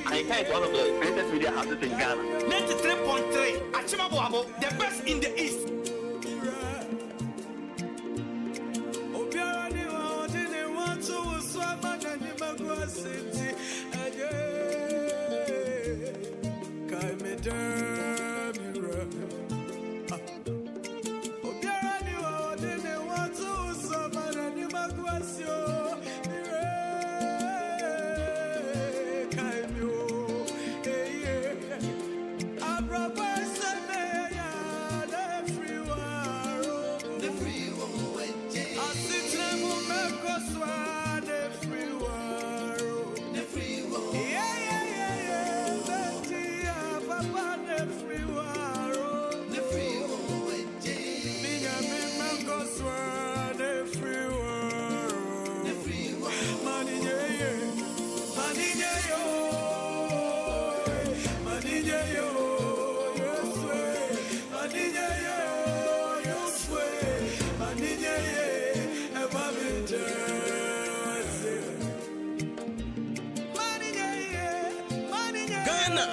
Ahenkan is one of the greatest media houses in Ghana. 93.3 Achimabo, the best in the East.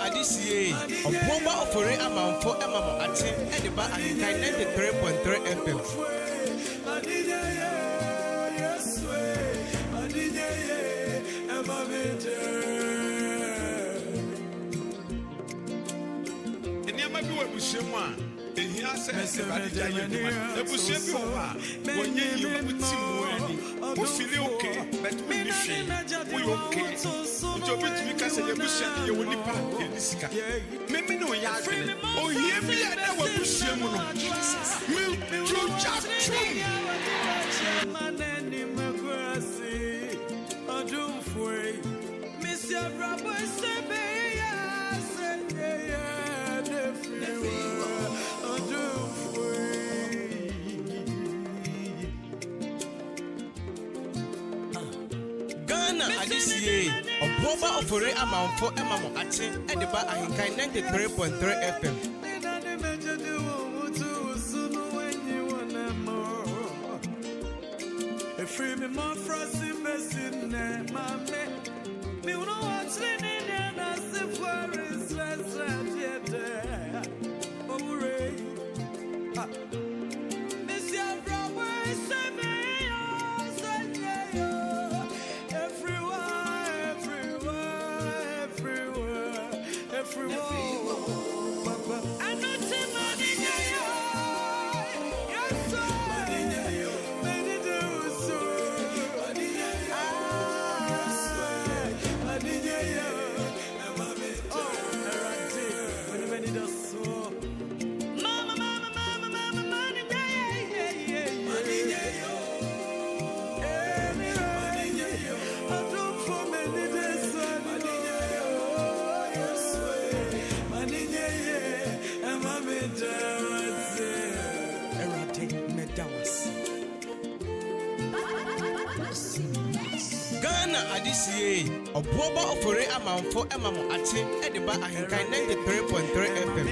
Adisiye, a bomba of a amount for Emma Atin and the bar and 93.3 FM. And you might be able to show one. And he has said, the Bushy when you with Tim, who feel okay, but we okay. To because of the Bush and you will depart in this car. Maybe no yard. Oh, here we are now. Bushy, Adisiye, a bomba of a amount for Emma Atin and the bar Ahenkan 93.3 FM. Free me more frosty messing my man. Me no watch in and I say for is less yet. Oh, hooray. Miss your brother, say me, everywhere. I'm not saying money, yes, sir. Many do so. Ghana Adisiye, a bomba of a amount for Emma Atin and the bar Ahenkan 93.3 FM.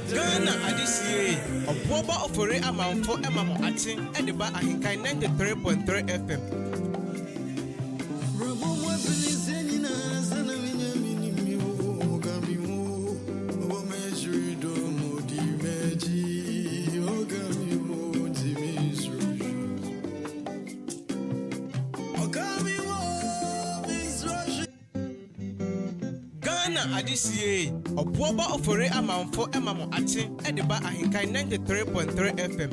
Ghana Adisiye, a bomba of a amount for Emma Atin and the bar Ahenkan 93.3 FM. Ghana Adisie, Obuoba Ofore Amanfo Emamo Ache, Ediba Ahenkan 93.3 FM.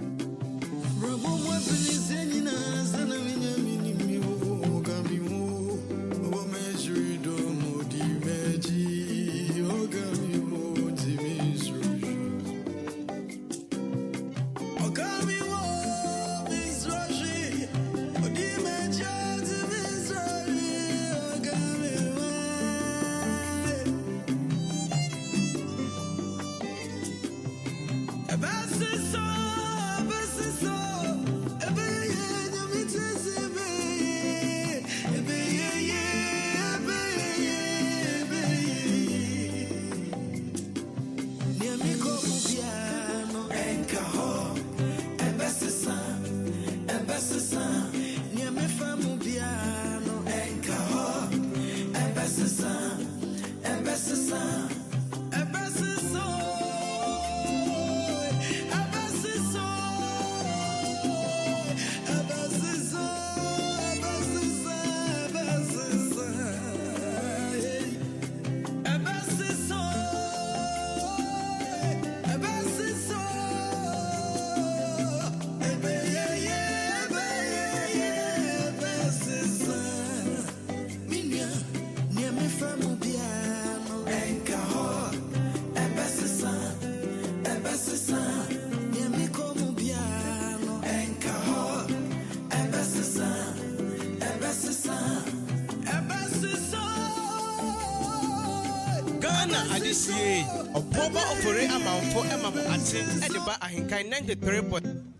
Adisie, Obuoba Ofore Amanfo Emamo Ache, Ediba Ahenkan 93.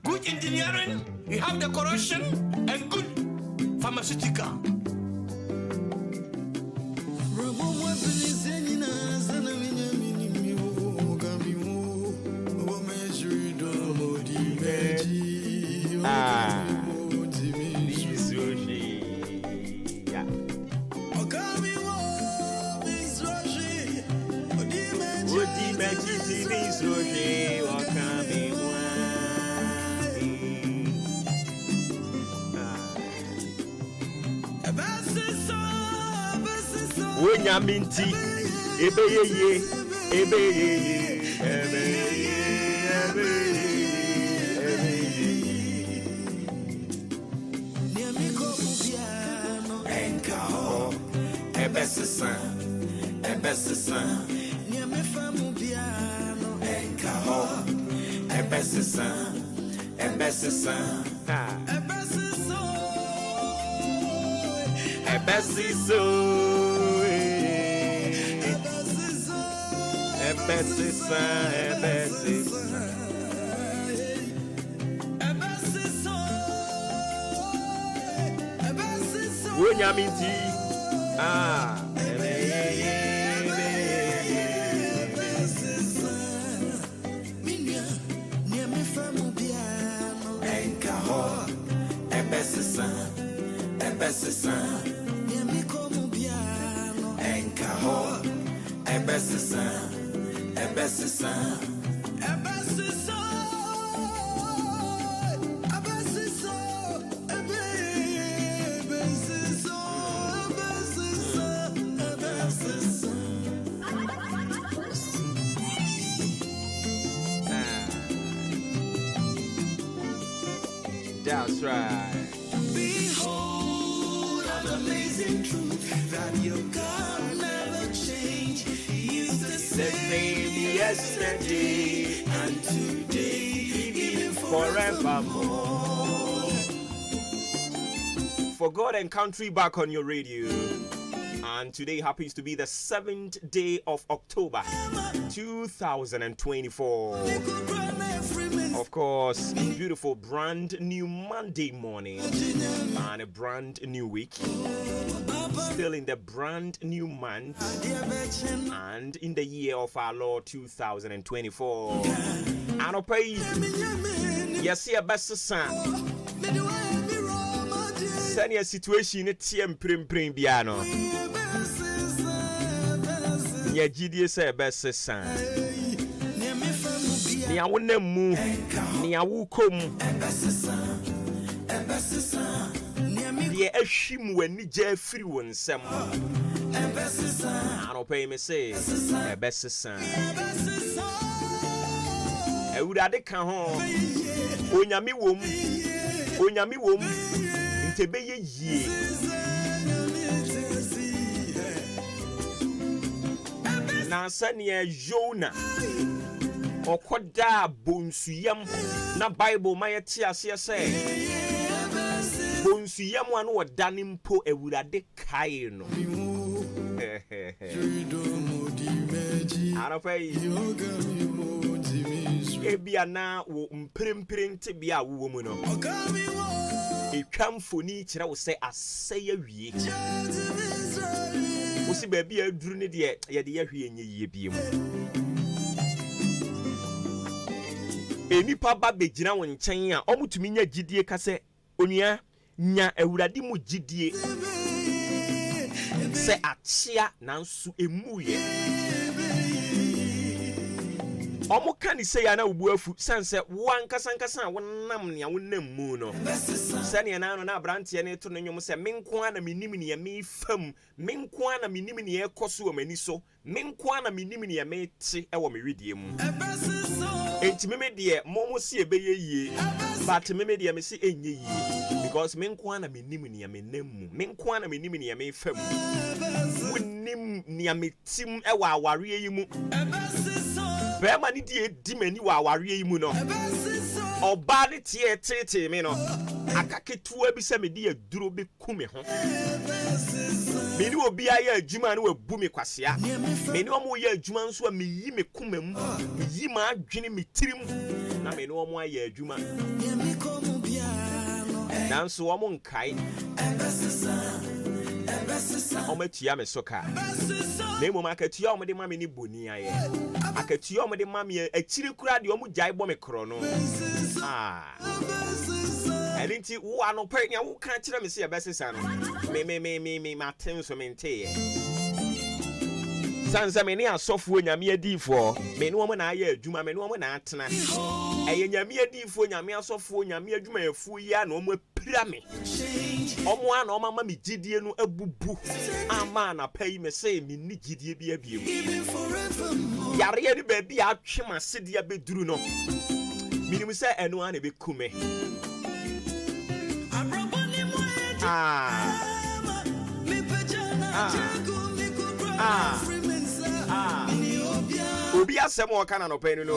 Good engineering, we have decoration, and good pharmaceutical. Wenyaminti, ebeye, Wenyaminti, that's right. Behold, an amazing truth that your God never changed. He's the same yesterday and today, even forevermore. For God and Country back on your radio. And today happens to be the 7th day of October 2024. Of course, beautiful brand new Monday morning and a brand new week. Still in the brand new month and in the year of our Lord 2024. And okay, yes, your best son. Send your situation at TM Prim Piano. Your GD say best son. Nia wone mu nia wukom deɛ ahwim w'ani gya afiri wo nsɛm anɔpa yi me se ɛbɛsesa awurade ka ho onyame wom nte bɛyɛ yie na sɛnea Yona ɔkɔdaa bonsuyam na Bible ma yɛte aseɛ sɛ bonsuyam a no wɔdane mpo awurade kae no anɔpa yi ebia na wo mprempren tebea a wowɔ mu no etwa mfoni kyerɛ wo sɛ asɛe awie wo si baabi a aduru ne deɛ yɛde yɛhwe nyɛ yie bie mu enipa ba bɛgyina wo nkyɛn a ɔmutumi nya gyidie ka sɛ onua nya awurade mu gyidie sɛ akyea nanso emuyɛ Omo ka ni say ya na ubu afu sense wan kasankasa wonam ne wonam mu no sene na no na abrante ne to no nwom se menko ana menim ne me fam menko ana menim ne ekoso o mani so menko ana menim ne me te e wo me wedie mu enti meme de momo se ebeye yie but meme de me se enye yie because menko ana menim ne me nam mu menko ana menim ne me fam wonim ne me tim e wa aware yi mu Bema ni di mani wa aware yi mu no oba ne tie tete me no akaketua bi se me di aduro be kume ho me ni obi aye adwuma ne wabu me kwasea me ni omo ye adwuma nso a me yi me kuma mu me yi ma adwene me tirim na me ni omo aye adwuma nanso omo nkai omo tia me soka na emo makatua omo de ma me ni boni aye akatua omo de ma me akiri kura de omo jai bo me kro no elinti wo anope nya wo kan kire me se ebesesa no me matem so mente sansa me ni asofo nyame adifo me ni omo na aye adwuma me ni omo na atena eye nyame adifo nyame asofo nyame adwuma yafu ya na omo apira me omo ana omo ma me gidie no abubu ama na pai me se me ni gidie bi abiem yare ni ba bi atwe masede abeduru no minim se eno ana be kume obi asem o kana no pai no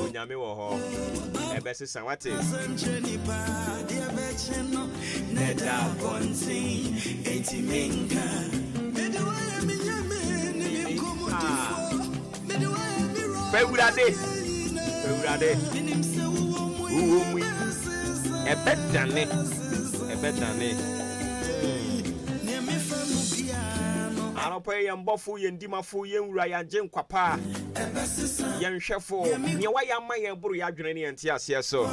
onyame wo ho ebesesa wate neda bonsin entimenka Fewurade uwomu ebedane Anopa yambofo yendimafo yenwura yanje nkwapa yenhwefo ne wayama yeburu yadwene ne ente ase so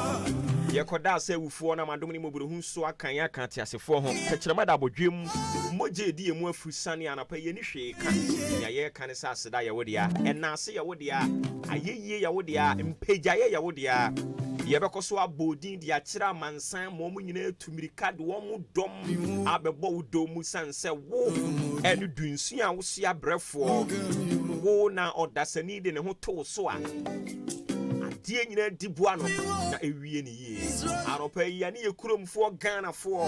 yekoda ase wufuo na madom ne moburu hu so akan akante asefo ho kekirema da abodwem moje di emu afusane anapa yeni hwe ka ya ye kan sa aseda ye wodia enase ye wodia ayeye ye wodia mpejaye ye wodia yebekoso abodin dia kira mansan momu nyina tumirika de wo mu dom abebo wo mu sanse wo enu dunsu a wo sia brefo wo na odasani de ne ho to so a die nyina dibua no na ewie ne yie anopa yi ne yekuromfo Ghana fo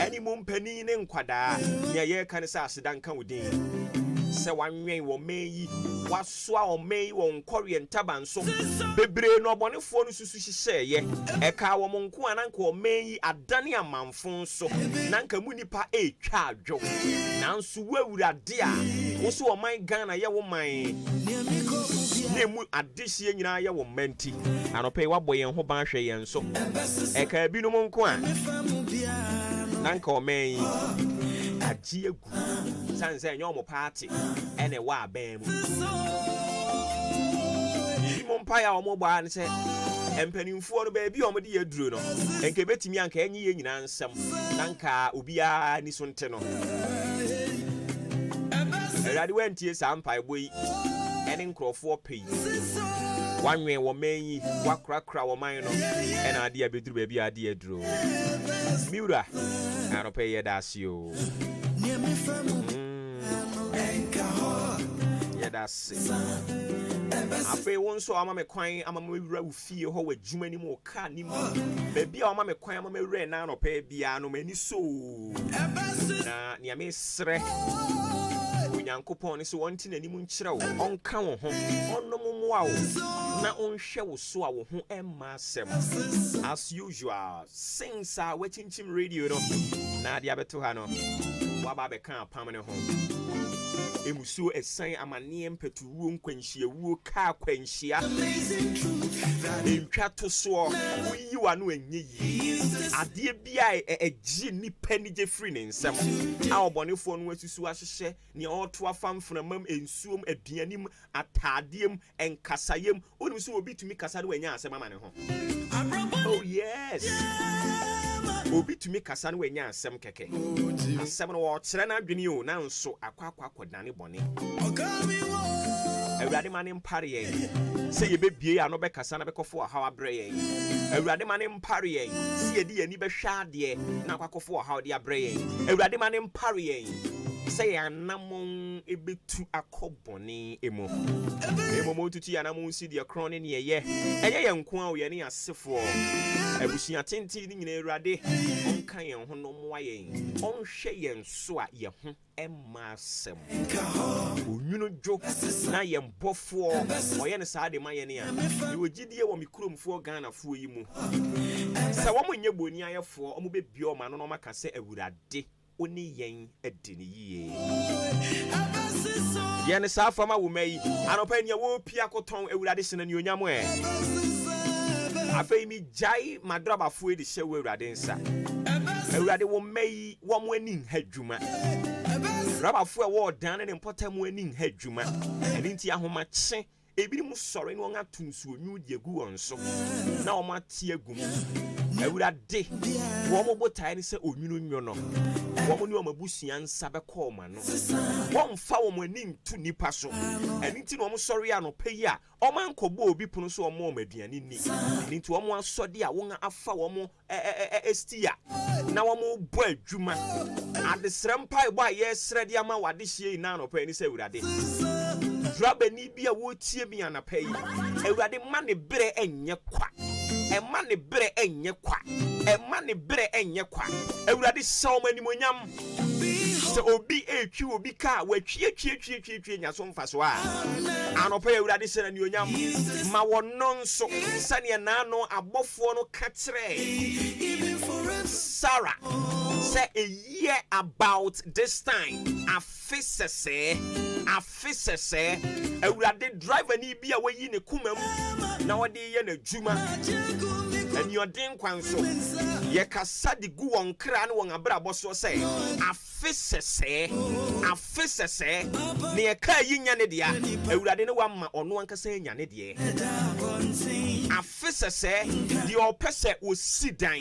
eni mompani ne nkwada ne ye kan sa aseda nka wodin se wanwen wo meyi wasoa o meyi wo nkɔre ntabanso bebre no obonefo no susu hihye eka wo monko ananka o meyi adane amanfo so nanka mu nipa etwa adwo nanso wawurade a wo so o man Ghana ye wo man ne mu adehye nyina ye wo manti anope wabɔ yen ho ban hwɛ yen so eka bi no monko a nanka o meyi agie gu sanse nyo mo party ene wa aban mu mo mpaya o mo gba ne se empanimfo no ba bi o mo de yaduro no enke betimi anka enye ye nyina nsem nanka obia ni so nte no erade wantie sa mpa eboyi ene nkrofo pei One way woman, what crack or mine, and idea be through baby idea drew. Mura, I don't pay that's you. Yeah, that's it. I feel one so I'm a coin, I'm a movie feel how a Jumani more can baby, I'm a coin, I'm a red now or pay piano many so. Na near me, sre. Yankopon is wanting any moon chrow on count home on no wow. Na on show so I will massem as usual. Sings are waiting team radio. Na diabeto hano. Wababe can't permanent home. Emusu a sign a manium petu room quenchia woo car quenchia. In chato so you are no ye. A dear bi a genie penny jeffrey in some. Our boniphone was to swashe near all to a farm from a mum and sum a dianim at tardium and casayum. Only so be to me casado when ya say mamma home. Oh yes. Obi to me kasan we nya asem keke asem no wo kire na adwene o na nso akwakwa kodane bone Ewurade mane mpare yen se ye bebie ya no be kasa na be kofo hawa bre yen Ewurade mane mpare yen se ye di ani be hwa ade na akwakofo hawa de abre yen Ewurade mane mpare yen se ya namon ebetu akobone emo mo tutu ya namon si de krone ne ye eye nko a ye ne asefo Ebusia tenti ni nyina Ewurade onka yen ho no moa yen onhwe yen so a ye ho emasem onwunu dwo na ye mbofo oye ne saade ma ye ne a ye wogidie wo mikromfo Ghana fo yi mu sa wo monye boni ayefo omo bebie o ma no maka se Ewurade oni yen adini yie ye ne sa fama wo mai anopa nia wo pia koton Ewurade sene ni onyam afei mi jai madraba fo edi hye wo Ewurade nsa Ewurade wo mai wo mo ani hadwuma raba fo e wo dan ne mpotam ani hadwuma eni nti ahoma kye ebi mu sore ne won atunsu onyu de gu won so na o ma tie agum Ewurade wo mo botai ne se onwunu nwo no wo mo ni o mabusua nsa be call ma no wo mfa wo mo ani ntu nipa so eni nti no mo sore ya no peyi a o man kobo obi puno so o mo maduane ni eni nti wo mo asode a won afa wo mo estia na wo mo bo adwuma adesrempa ebo a ye srede ama wade hie na no pe ni se Ewurade Draba ni bia wo tie mi anapa yi Ewurade ma ne bere enye kwa Emma ne bere enye kwa Emma ne bere enye kwa Ewurade saw manimonyam se obi etwi obi ka wa twie nya so mfa so a anopa Ewurade se na ni onyam ma wono nso sane na no abofo no ka kire Sarah say a year about this time afisese Ewurade driver ni bia wayi ne kumam na wode ye na djuma eni odin kwan so ye kasa de gu won kra ne won abrabo so say afisese ne ye ka yi nya ne dia Ewurade ne wa ma ono ankasa nya ne dia afisese di opese wo sidan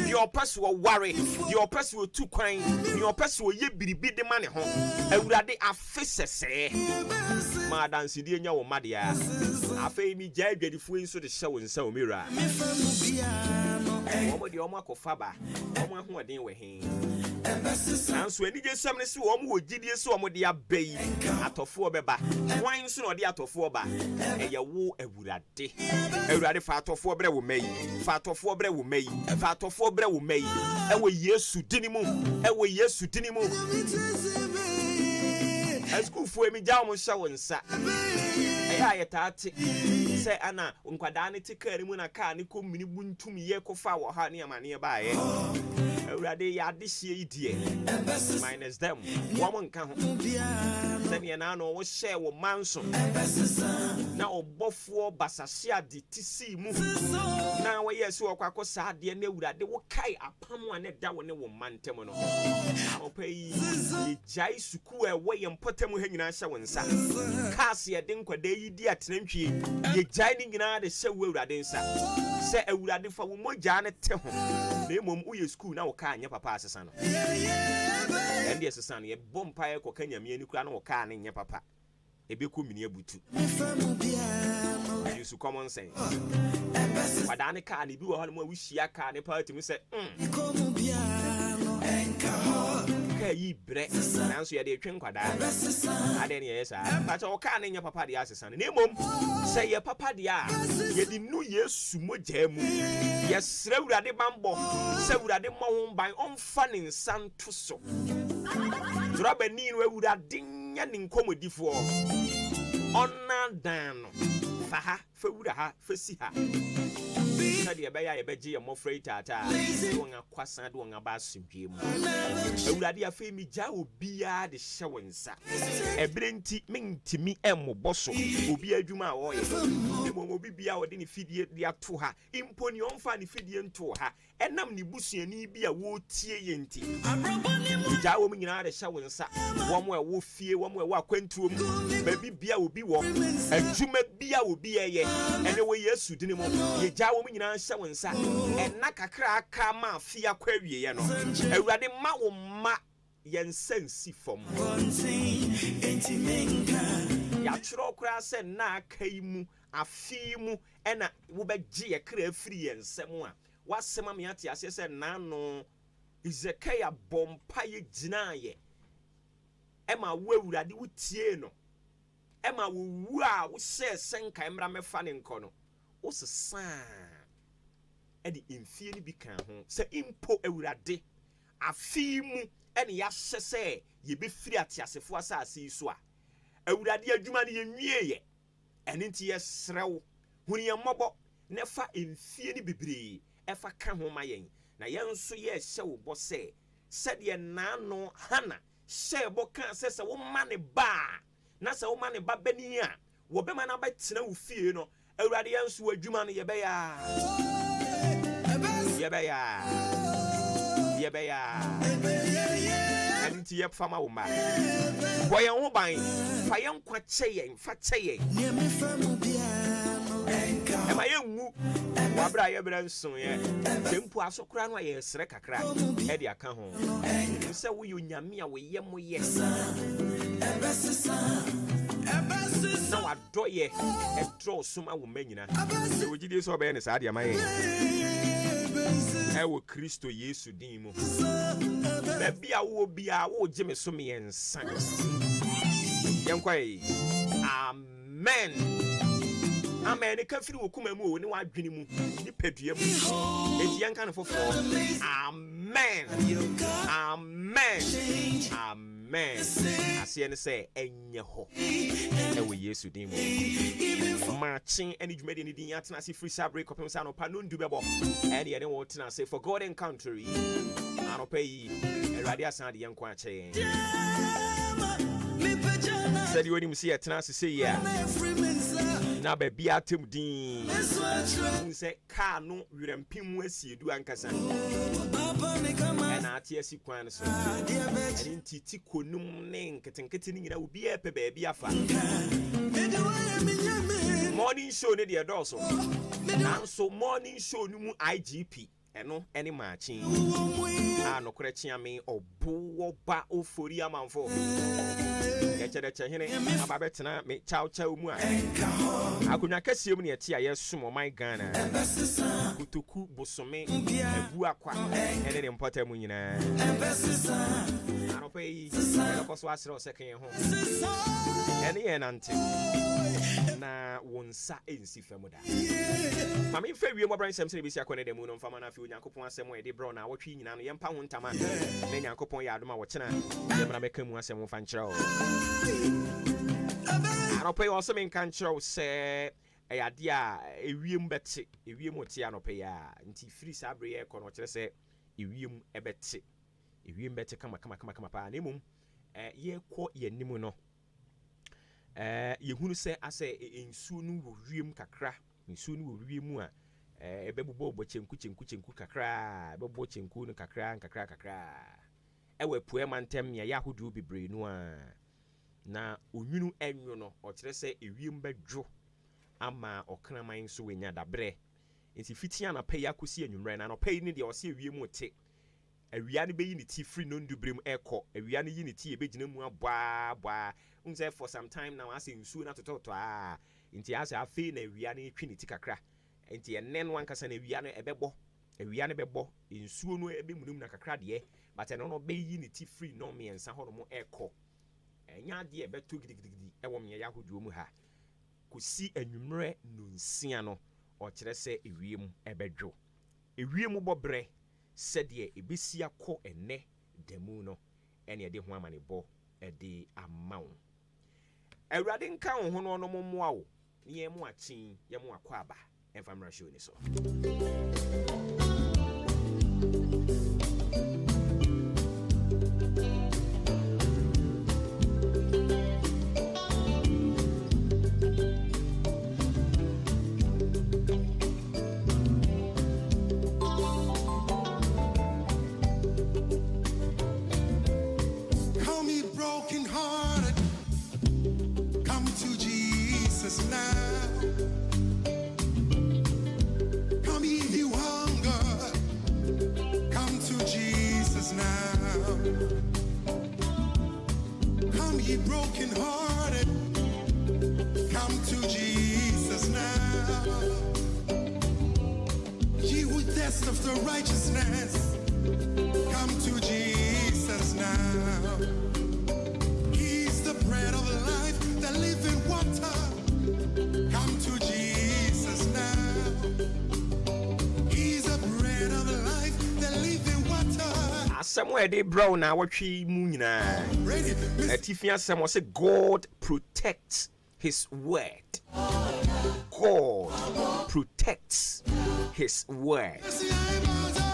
di opese wo ware di opese wo tukwan di opese wo ye biribi de ma ne ho Ewurade afisese ma dansi di nya wo madia afei mi ja adwadifo nso de hye wo nsa o mira omo de omo akofaba omo ahoden we he nanso ani je sam ne se omo wogidie se omo de abai atofo beba wan nso no de atofo ba eye wo Ewurade fa atofo bre wo mai fa atofo bre wo mai fa atofo bre wo mai ewo Yesu dinimu Esku fu emi ja omo hye wo nsa eya yetati se ana nkwada ne tikari mu na ka ne komini buntum ye kofa wo ha ne amane ba ye Ewurade ya de hie idie minus them woman ka ho se ne na no wo hye wo manso na obofo basase ade tisi mu na wo ye se wo kwakosa ade na Ewurade wo kai apam ane da wo ne wo mantem no opai jai suku e wo ye mpotam ha nyina hye wo nsa kas ye de nkwada yi di atenantwie ye jai ni nyina de hye wo Ewurade nsa se Ewurade fa wo mogya ne te ho na mom uye school na wo ka anya papa asesa no ende asesa no ye bompa ye koka nyame ani kura na wo ka ne nya papa ebe ko mini abutu use common sense. Wadane car ni bi wo hanu we hia car ne party me say ka yi bre nanso ye de twen kwada ade ne yes a but o car ne nya papa de asesa ne mom say ye papa de a ye di nu Yesu mogya mu ye sra urade bambo say urade mo ho ban omfa ne nsan to so droba ni no urade nya ne nkomodifo ona dan no fa ha fa wura ha fa si ha Sadia Baya Beji and Mofrey Tata, doing a croissant, doing a bass in Pim. Uradi a femi jau bia the showings. A brinty ming to me emo bosso, ubi a juma oil. The momo be our dinny feed the to her, impon your funny feedian to her, and namni bussy and e be a wood tea yenti. Jau me in the showings, one way wolf fear, one way walk went to baby beer will be walk, and Juma beer will be a year, and away yes, you didn't ye jau. Nyina shawensa ena kakra aka ma fia kwawie ye no awurade ma wo ma yensensi fom ya chiro kra se na akai mu afi mu ena wo begye ye kra afiri yensem a wasema me ate ase se na no Ezekiah bompa ye gina ye ema wo awurade wo tie no ema wo wu a wo se senka emra mefa ne nko no wo sesa edi infie ni bi kan ho se impo awurade afi mu ene ya hyese ye be firi atiasefo asase so a awurade adwuma ne yenwie ye ene nti ye srew huni ye mmobo ne fa infie ni bibre e fa ka ho ma yen na yen so ye hye wo bo se de na no hana hye bo kan se wo ma ne ba na se wo ma ne ba bani a wo be ma na ba tena wo fie no awurade yen so adwuma no ye be ya and to your farmer woman. Boy, and woman, fire quite saying, fat saying. Am I young? Wabra Yabran soon, yeah. Jimpo aso crown why a sreka crack. Eddie, I come home. So will you yamia with yam? Yes, no, I draw ye and draw some woman. You would do so, Ben, is Adia, my Ewo Kristo Yesu din mu. Baby a wo bia wo gye me so me ensa. Yenkwai. Amen. Amen. E ka firi wo kuma mu ni wa adwene mu. Ni padua mu. Enti yenka no fofo. Amen. Amen. Amen. Asie ne say enye ho. Ewo Yesu din mu. Marching any jumedi ni din atena si free sabre kopem sa no pa no ndu bebo. And ye wo tena say for God and country. Anopa yi Erade asan de yenko a che. Said you him see atena se ya. Na ba bia tem din. Say car no wirempim asiedu ankasa. Na ati asi kwan so. Ani titi konum ne nketenkete ni nyina obi e pe ba bia fa. Morning show ne de doso. Nanso morning show ni mu IGP eno ene marching. No kwechi ame obo ba ofori amanfo. Yechede chehene ababetena me chow mu a. Akunya kase mu ne tie ayesom my Ghana. Kutoku bosome ebu akwa ene de mpota mu nyina. Anopai koso asere second ho. Ene ye nante. Na wonsa ensi famuda. Mama ife wie mo bransem se bisi akone dem no mfama na afi onyankopon asem e de bro na wotwe nyina no yempa ho ntama na nyankopon ya adoma wo chena yemra meka mu asem fa nkyerɛ o. Anope wo sem nka nkyerɛ o se ade a ewiem bete ewiem ote anope ya nti free sabre ye kono kyerɛ se ewiem ebete ewiem bete kama pa na emum ye kɔ yanim no yehunu se ase ensuo no wo wiem kakra ensuo no wo wiem a ebebubo chenku kakra ebebo chenku no kakra ewe pue mantem ya yahudu bibre no a na onwunu enwo no o kire se ewiem bedwo ama okraman so wenya dabre enti fitia na pay akosi anwumre na no pay ni de o se ewiem ote awia ne beyi ne ti free no ndubrem ekọ awia ne yi ne ti ebegina mu aboa unse for some time now as nsuo na tototo Inti asa afi na ewia no etwi ne ti kakra. Inti enne no ankasa na ewia no ebebo. Ewia no bebo. Nsuo no ebemunum na kakra de. But eno no beyi ne ti free no me ensa ho no mo ekọ. Enya de ebeto gidigidi ewo me ya hoduo mu ha. Kosi anwumre nonsia no o kire se ewiem ebedwo. Ewiem bobre sɛdeɛ ebesi akɔ enne demu no ɛne ɛde ho amanebɔ ɛde ama wo. Awurade nka wo ho no no mmoa wo ne yɛ mu akyen yɛ mu akɔ aba ɛmfa mmra show ni so. Of the righteousness, come to Jesus now. He's the bread of life, the living water. Come to Jesus now. He's the bread of life, the living water. Somewhere they brown now what she munina. Tifia someone say God protects his word. God protects his word.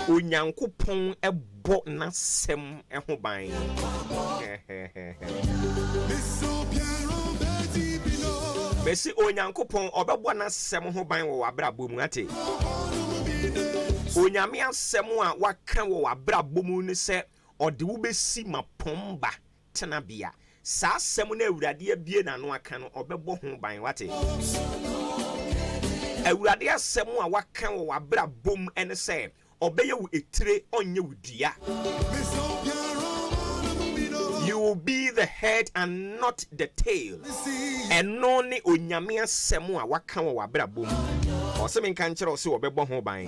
Onyankopon ebo na sem eho ban. Besi onyankopon obebo na sem ho ban wo abrabom mu ate. Onyame asem a waka wo abrabom mu ne se ode wo besi mapomba tenabia. Sa asem na awurade abie na no aka no obebo ho ban wate. Awurade asem a waka wo abrabom ene se obeye wo etire onye wo dua. You will be the head and not the tail. Eno ni onyame asem a waka wo abrabom. Osem nka nkyere ose obebo ho ban.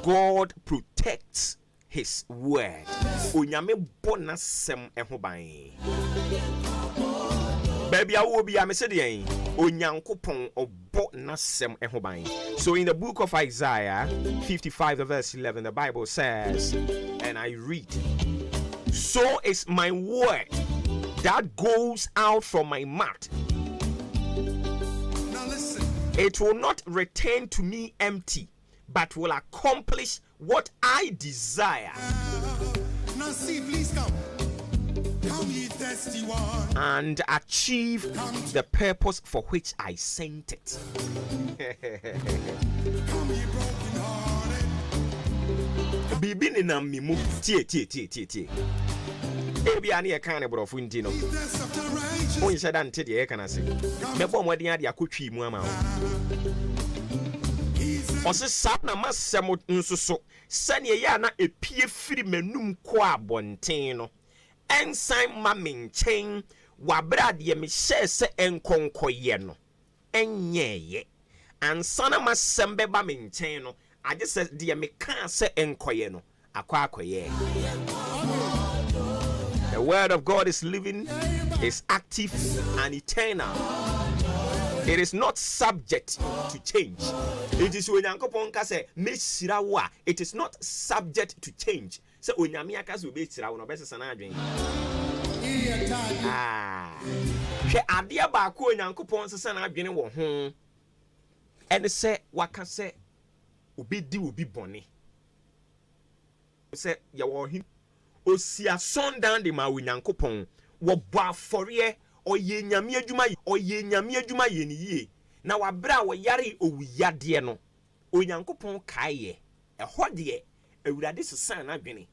God protects his word. Onyame bona sem eho ban. Baby, I will be a message. Onyankopon obo nasem eho ban. So in the book of Isaiah 55 verse 11, the Bible says, and I read, so is my word that goes out from my mouth. Now listen. It will not return to me empty, but will accomplish what I desire. Now see, please come. Come ye thirsty one. And achieve the purpose for which I sent it. Come ye broken hearted. Bibi ni na mimu tie. Ebi ani e kan ne brofo ntino. Thirst of the righteous. Onye shada nte de e kana se. Mebo modin ade akotwi mu ama wo. Ose sa na masem nso so. Sane ya na epie firi manum ko abonten no. Ensign ma menchen wabrade ye me hye se enkonkoye no enyeye ansana masem beba menchen no age se de me kan se enkoye no akoye. The word of God is living, is active and eternal. It is not subject to change. It is when Yankopon ka say mesira wo a, it is not subject to change. So onyame aka so be tira wo no be sesa na adwen. Hwe ade ba ko onyankopon sesa na adwen wo ho. Ene se waka se obedi obi bone. Se ya wo hin osia sundown de ma onyankopon wo bo afore oye nyame adwuma ye ni yie na wabra wo yare owuyade no onyankopon kae ɛhɔ de awurade sesa na adwene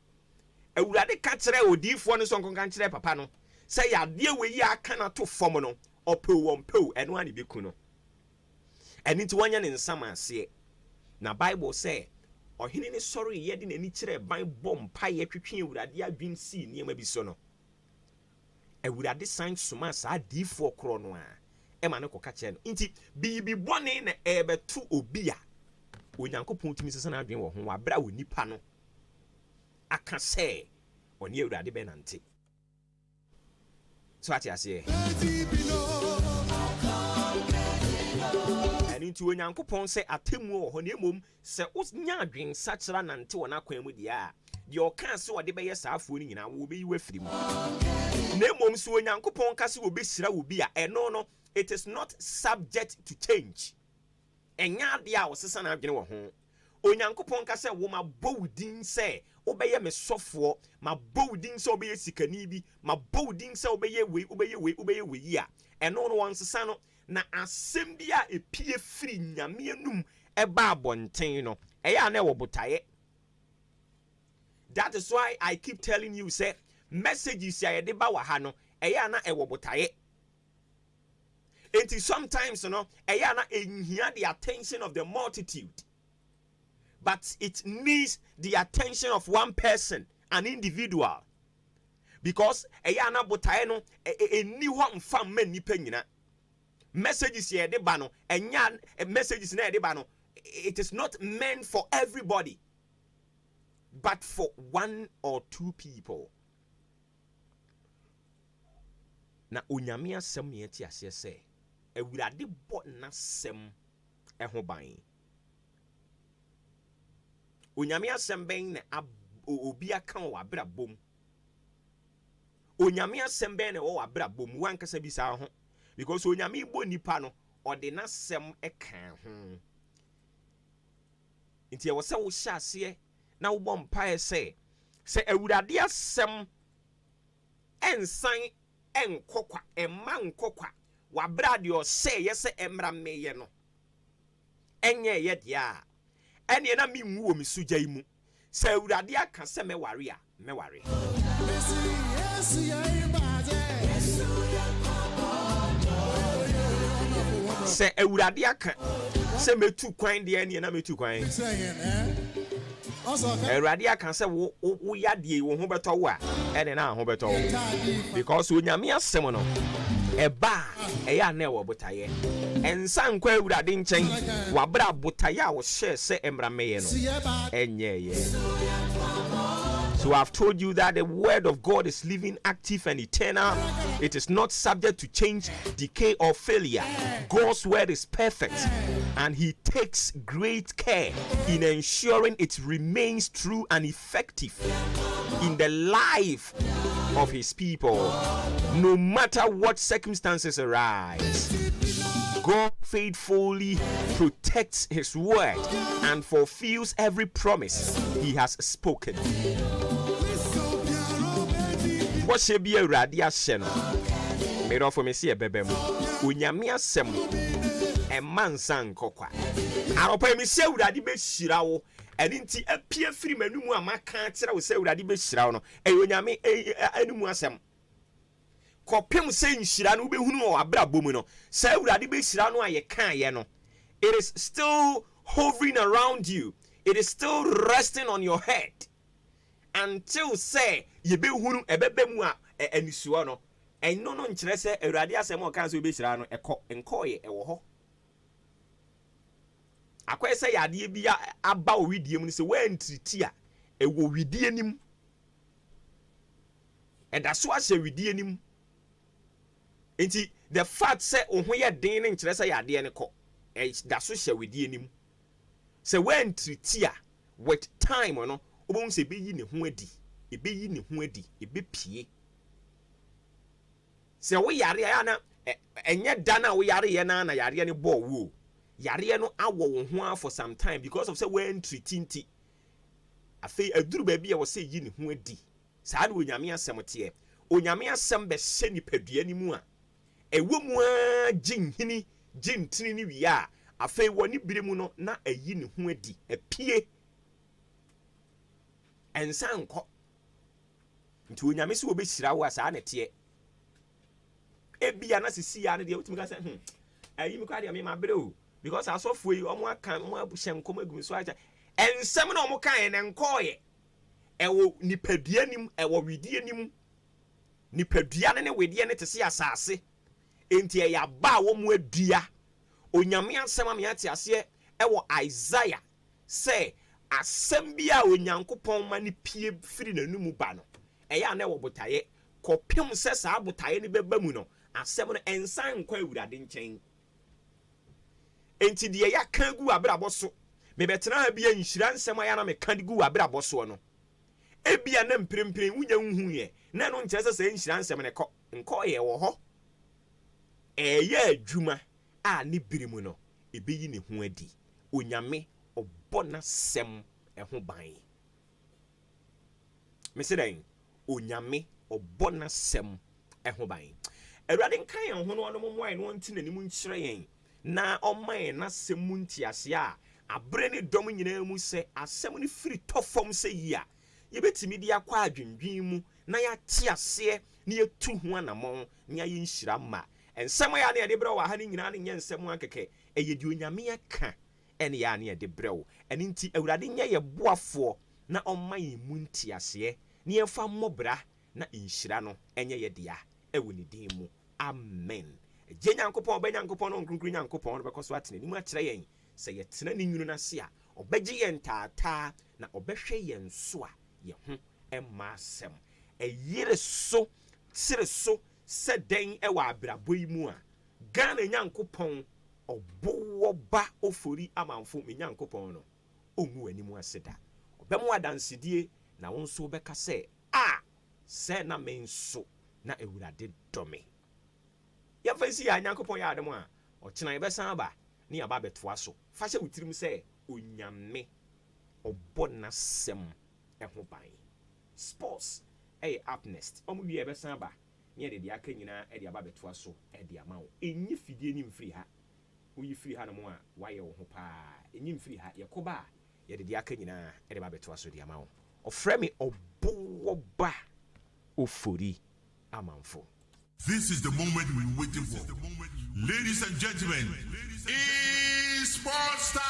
awurade ka kyerɛ odifo no so nkonkan kyerɛ papa no sɛ yade we yi aka na to fom no ɔpew ɛno ani beku no ɛni ti wanya ne nsama ase na bible sɛ ɔhene ne sɔre yɛ de n'ani kyerɛ ban bom pa yɛ twetwe awurade adwen si niema bi so no awurade san soma saa difo kro no a ema no koka che no nti bibi bone na ebeto obi a onyankopon tumi sesa na adwen wo ho abra wo nipa no aka se oni awurade be nante so ati ase and into onyankopon se atemu wo ho na emom se nya adwen sachira nante wo na kwan mu dia de oka se wo de be yesaafo ni nyina wo be yiwa firi mu na emom se onyankopon ka se wo be sira wo bi a eno no it is not subject to change enya de a wo sesa na adwen wo ho onyankopon ka se wo ma bowdin se obeye me sofo ma bowdin se obeye sikani bi ma bowdin se obeye we ya eno no wan sesa no na asem bia epie firi nyame anum eba abonten no eya na wo botaye. That is why I keep telling you say messages ya de ba wa ha no eya na e wo botaye. Until sometimes no eya na enhia the attention of the multitude, but it needs the attention of one person, an individual, because eya na botaye no eni ho mfa ma nipa nyina. Messages here de ba no enya messages na de ba no it is not meant for everybody, but for one or two people. Na onyame asem ne ati ase se awurade bo na sem ho ban. Onyame asem ben na obi aka wo abrabom. Onyame asem ben na wo abrabom wankasa bi sa ho, because onyame bo nipa no ode na sem eka ho. Nti e wo se wo hya ase na wo bom pae se awurade asem ensan enkokwa emma nkokwa wabra de o se ye se emra meye no enye ye dia ene na mi nwu o mi sugya imu se awurade aka se meware a meware. Se awurade aka se metu kwan de ene na metu kwan awurade aka se wo yade wo ho beto wo a ene na ho beto wo, because onyame asem no eba eya na wo botaye ensan kwa awurade nchen wabra botaye a wo hye se emra meye no enye ye. So I've told you that the word of God is living, active and eternal. It is not subject to change, decay or failure. God's word is perfect and he takes great care in ensuring it remains true and effective in the life of his people, no matter what circumstances arise. God faithfully protects his word and fulfills every promise he has spoken. What should be a radiation? Made off for me see a bebem. Unyamia sem a man sang coqua. I'll pay me say that the best shirao and inti appear free menu. I can't say I will say that the best shirano. A unyami a nuasem. Kopem saying shirano be huno abra bumino. Say that the best shirano I can't yano. It is still hovering around you, it is still resting on your head. Until say ye be hunu ebebemu a enisuo no enno no nkyere se awurade asem o kan so be hyira no enkoye ewo ho akwai se yade bia aba o widie mu se we ntriti a ewo widie nim eda so ahye widie nim enti the fact say ohun ye den ne nkyere se yade ne ko da so hye widie nim se we ntriti a with time no obon se be yi ne ho adi ebe yi ne ho adi ebe pie se wo yare ya na enye dana wo yare ye na yare ne bo wo yare no awo wo ho for some time because of say when treatinti afei aduru ba bia wo se yi ne ho adi saa na onyame asem te onyame asem be hye ni padua ni mu a ewo mu a jinhini jintini ni wi a afei woni bire mu no na ayi ne ho adi epie ensan ko nti onyame se obe hyira wo asa na te ebia na sisi ya na de utumi ka se ayi mi kwa de me ma bere o because asofo yi omo aka omo abuhye nkom agum so aja ensem na omo kan ne nkoye ewo nipadua nim ewo widie nim nipadua ne wedie ne te se asase enti ya ba wo mu adua onyame asɛm a me ate ase ɛwɔ Isaiah sɛ asɛm bi a onyankopɔn ma ne pie firi n'anum ba no ɛyɛ na ɛwɔ botaye kɔpem sɛ saa botaye ne bɛba mu no asɛm no ɛnsan nkɔ awurade nkyɛn enti deɛ yɛaka gu abrabɔ so mebɛtena ha bi nhyira nsɛm a yana meka gu abrabɔ so no ebia na mprempren wunya nhuye na no nkyerɛ sɛ nhyira nsɛm ne nkɔ yɛ wɔ hɔ ɛyɛ adwuma a ne birimu no ebeyi ne ho adi onyame ɔbɔ na sɛm ɛho ban mesedan onyame ɔbɔ na sɛm ɛho ban awurade nkan yɛn ho no ɔno mmoae no ɔnti n'anim nkyerɛ yɛn na ɔman na sɛm mu ntiase a abre ne dɔm nyinaa mu sɛ asɛm no firi tɔfam sɛ yi a yɛbɛtumi de akɔ adwendwen mu na yɛate aseɛ na yɛtu ho anamɔn na yɛyɛ nhyira ma nsɛm a yɛ ne yɛde brɛ wɔ ha no nyinaa ne nyɛ nsɛm akɛkɛ ɛyɛ de onyame aka ɛne yɛ ne yɛde brɛ wo ɛne nti awurade nyɛ yɛ boafoɔ na ɔma yɛn mu ntiaseɛ na yɛmfa mmɔbra na nhyira no ɛnyɛ yɛ dea ɛwɔ ne din mu amen gye nyankopɔn ɔbɛ nyankopɔn no nkronkron nyankopɔn no bɛkɔ so atene ne mu akyerɛ yɛn sɛ yɛtena ne nwunu no ase a ɔbɛgye yɛn taataa na ɔbɛhwɛ yɛn so a yɛ ho ɛma asɛm ɛyere so sere so sɛ dɛn ɛwɔ abrabɔ yi mu a Ghana nyankopɔn ɔbɔwɔ ba ofori amanfo me nyankopɔn no ɔngu anim ase da ɔbɛmo adansedie na wo nso bɛka sɛ sɛ na me nso na awurade dɔme yɛmfa si yɛ nyankopɔn yɛ adom a ɔkyena yɛbɛsan aba ne yɛaba bɛtoa so fa hyɛ wo tirim sɛ onyame ɔbɔ n'asɛm ɛho ban sports ɛyɛ up next ɔmo wie yɛbɛsan aba ne yɛde deɛ aka nyinaa ɛde aba bɛtoa so ɛde ama wo ɛnyi fidie ne mfiri ha woyi firi ha no mu a wayɛ wo ho paa ɛnyi mfiri ha yɛkɔba a yɛde deɛ aka nyinaa ɛde aba bɛtoa so de ama wo ɔfrɛ me ɔbɔwɔ ba ofori amanfo. This is the moment we've been waiting for. Ladies and gentlemen, it's sports time!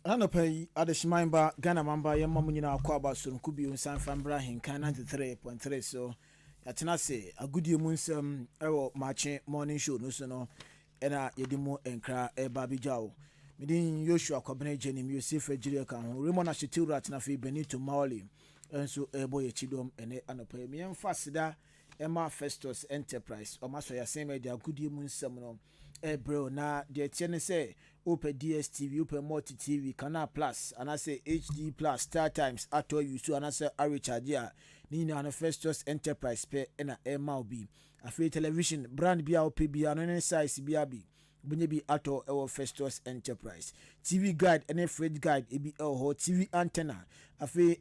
Anapa yi adehyiman ba Ghana mamba yɛma mu nyina akɔ aba soronko bio nsan fambra henkan 93.3 so yɛtena se agudie mu nsɛm ɛwɔ Maakye morning show no so no ɛna yɛde mu nkra ɛba bigyawo medin Yoshua Kwabena Jenim Yosef Agire ka ho Raymond Ashetiwra atena fe Benito Maoli enso ɛbɔ yɛ chidom ɛne anapa yi yɛmfa seda ɛma Festus Enterprise ɔmaso yɛ sɛm ɛde agudie mu nsɛm no bro na de tie ne say open DSTV open multi TV Canal Plus and I say HD Plus Star Times ato you so and I say recharge ya ni na Festus Enterprise pe na MLB afi television brand bia OPB no ne size bia bi bunye bi ato ewo Festus Enterprise TV guide and fridge guide ebi ho TV antenna afi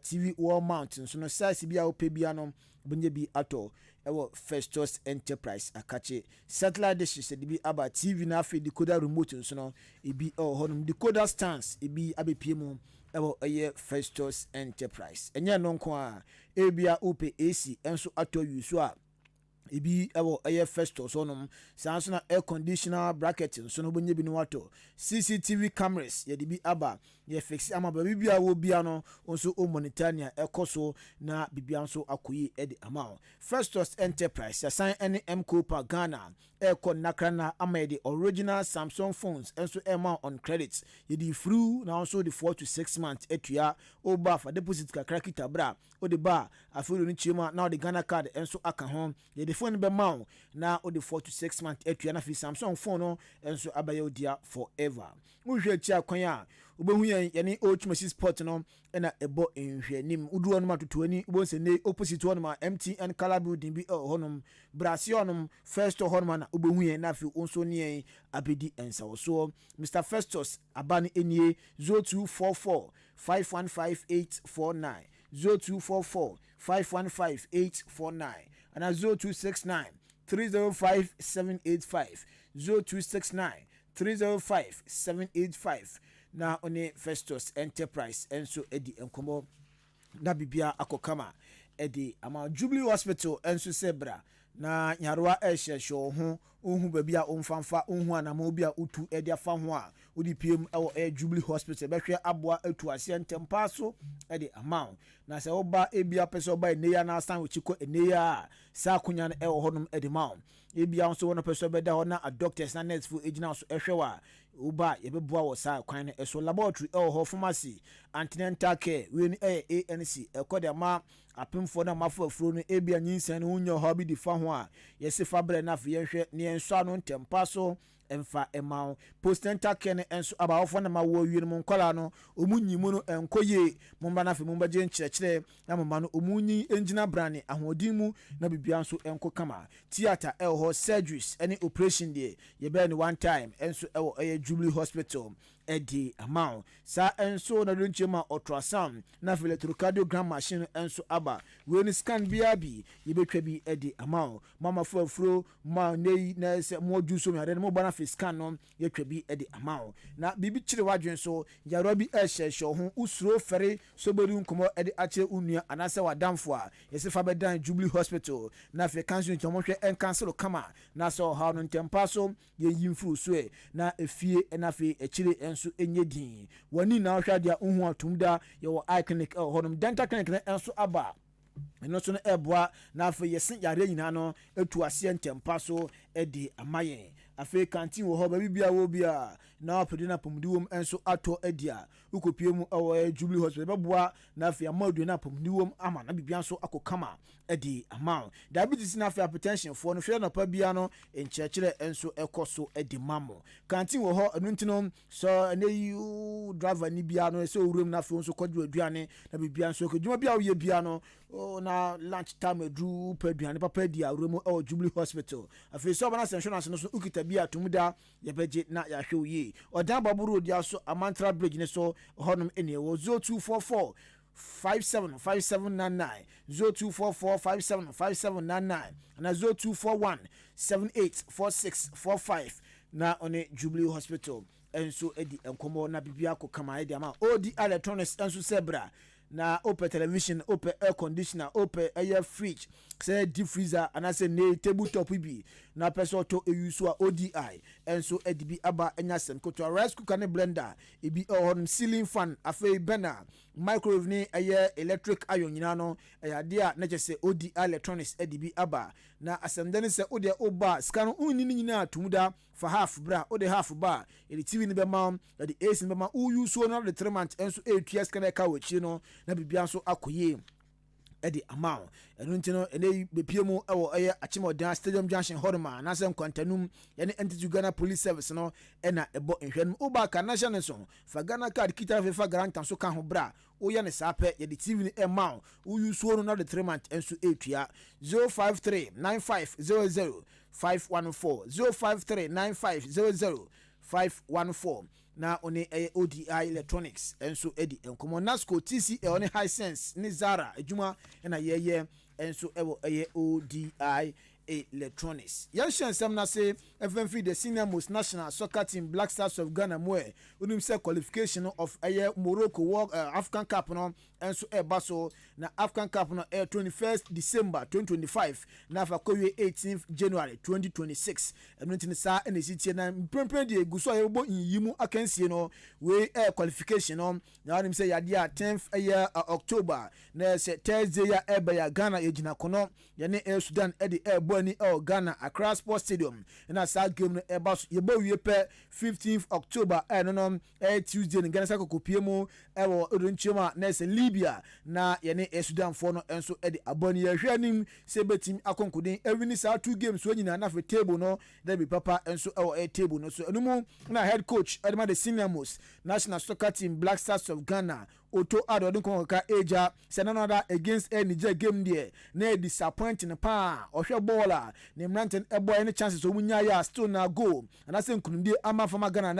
TV wall mount so no size bia OPB no bunye bi ato ɛwɔ Festus Enterprise akache satellite dishes de bi aba TV na afi decoder remote nso no ebi ɛwɔ hɔ nom decoder stands ebi abepie mu ɛwɔ ɛyɛ Festus Enterprise ɛnyɛ no nko a ebia ope AC enso atɔ yusu a ebi ɛwɔ ɛyɛ Festus ɔnom saa nso na air conditioner bracket nso no bonye bi no wato CCTV cameras yɛde bi aba yɛ fix ama ba bibia wo bia no nso o monitor nia ɛkɔ so na bibia nso akoyi ɛde ama Festus Enterprise yasan ɛne Mcopa Ghana ɛkɔ nakra na ama yɛde original Samsung phones nso ɛma on credit yɛde through na nso de 4 to 6 months etua o ba fa deposit kakra kita bra o de ba afuro no chiema na o de Ghana card nso aka ho yɛde phone be ma na o de 4 to 6 months etua na fi Samsung phone no nso abaye odia forever wohwe chia kwan a obehu yɛne Ochmasi sport no na ebo nhwenim uduro no matotoani ubonse ne opposite one ma MTN color building bi honom Brasionom first honom na obehu yɛn na fi onso ne abedi ensawoso Mr Festus abani enie 0244 515849 0244 515849 and 0269 305 785 0269 305 785 na one Festus Enterprise enso edi enkomo na bibia akokama edi ama Jubilee Hospital enso sebra na nyaroa ehyehyɛ ho ohun baabi a omfanfa ohun anama obi a utu edi afa ho a odi piem ɛwɔ Jubilee Hospital bɛhwɛ aboa atu ase ntempa so edi ama na sɛ oba ebia pɛsɛ oba eneya na asan ochiko eneya sa akunya no ɛwɔ hɔnom edi ma ebia nso wɔn pɛsɛ bɛda hɔ na a doctors na nurse fo egyina so ɛhwɛ wa uba yebeboa wo sa kwan no so laboratory ho pharmacy antenatal care we ni ANC ekode ma apemfo na mafo afuro no ebia nyinsan no unyo ho bi di fa ho a yesi fabre na fe yehwe ne enso ano ntempa so emfa ema postdental care ne enso abawofo na ma wo wie no nkola no omunyimu no enkoye momba na fe momba je nkyerɛkyerɛ na momba no omunyi engina brane ahodin mu na bibia nso enko kama theater ho surgeries any operation de ye be ni one time enso Jubilee Hospital edi amount sa enso na runchema ultrasound na electrocardiogram machine enso aba we scan biabi yebetwa bi edi amount mama fo afro ma nei na se mo juso mi ade mo bana fe scan no yetwa bi edi amount na bibi kire wadwen so yaro bi ehyehyɛ ho usuro fere so beri nkomo edi ache unua anase wadamfo a yesefa bedan Jubilee Hospital na fe cancel ntomo hwe en cancel kama na so ha no ntempa so ye yimfuru so na efie na fe ekire enso enye din wani na hwa dia unhu atumda ye wo eye clinic honum dental clinic na enso aba eno so no eboa na fe yesen yare nyina no etu ase ntempa so edi amaye afi canteen wo ho ba bibia wo bia na opedi na pomdiwom enso ato edia ukopie mu Jubilee Hospital beboa na afi amadu na pomdiwom ama na bibia nso akokama edi ama diabetes na afi hypertension fo no hwe na pa bia no enkyerɛkyerɛ enso ekoso edi mamo canteen wo ho enu ntino so na you driver ni bia no so wurum na afi nso kɔdwo aduane na bibia nso kɔdwuma bia wo ye bia no na lunch time edru pa aduane papa di awurum Jubilee Hospital afi so bana insurance no so ukita bia tumuda yebeje na yahwe yi odan baburu dia so amantra bridge ne so honum ene wo 0244 575799 0244 575799 na 0241 784645 na one Jubilee Hospital enso edi enkomo na bibia ko kama edi ama odi electronics enso sebra na open television open air conditioner open air fridge say deep freezer and I say ne tabletop bi na person to use ODI enso edibi aba enyasem koto rice cooker ne blender ebi on ceiling fan afei bena microwave ni aye electric iron nyina no ayade a na say ODI electronics edibi aba na asemdene say ode oba scan unni nyina tumuda for half bra ode half bar the TV ni be ma the AC ni be ma use no the 3 months enso 8 years kana ka wachi no na bibia nso akoye edi amount enu ntino ene bepie mu ewo eye Achimodan Stadium Junction Horma na se nkwantanum ye ne entity Ghana Police Service no ena ebo nhwenum oba ka national so fa Ghana card kita fa grant so ka ho bra o ye ne sape ye the TV ni amount u use no na the 3 months enso etua 053 9500 514 053 9500 514 na one ODI Electronics enso edi enkomo Nasco TCL one Hisense ne Zara adwuma na ye enso ewo ODI Electronics. Yanshan Samna say FMF the senior most national soccer team Black Stars of Ghana Mwe unim say qualification of Morocco World African Cup no and so baso na African Cup no 21st December 2025 na fa 18th January 2026 emntin sa NCT na prempren de guso ayebo yimu akansie no we qualification no na unim say yadia 10th October na say Thursday ya ya Ghana ejina kono yane Sudan edi Boni Ghana Accra Sports Stadium na sa game no eba yebo wie pe 15th October no Tuesday in Ghana Sako Kopiemu ewo odunchema na se Libya na yene Sudan for no enso edi aboni ye hwanim se betim akonkuden every sa two games we nyina na fe table no there be papa enso ewo table no so enumu na head coach edema the senior most national soccer team Black Stars of Ghana Oto Ado don konka eja senanada against Niger game there na disappointing pa ohwe baller ne mranten eboy any chances omunya ya still na goal and ase nkunumde ama fama Ghana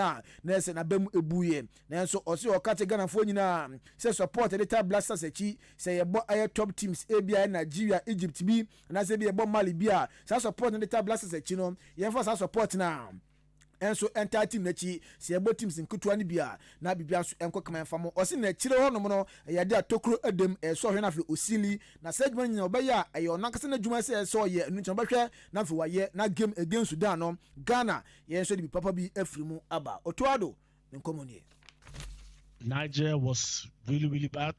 na se na bem ebuye na enso ose okate Ghana fo nyina se support the Black Stars echi se yebo aye top teams ABI Nigeria Egypt bi na se bi yebo Mali bia sa support the Black Stars echi no ye for sa support na enso entire team nachi se ebo teams nkutua ni bia na bibia so enko kama famo osi na chire ho no no ya de atokro edem so hwe na fe osili na segment nyina obeya ayo nankase na dwuma se so ye enu nchon behwe na fe waye na game against Sudan no Ghana ye so de bi papa bi afrimu aba otoado nkomonie. Niger was really bad,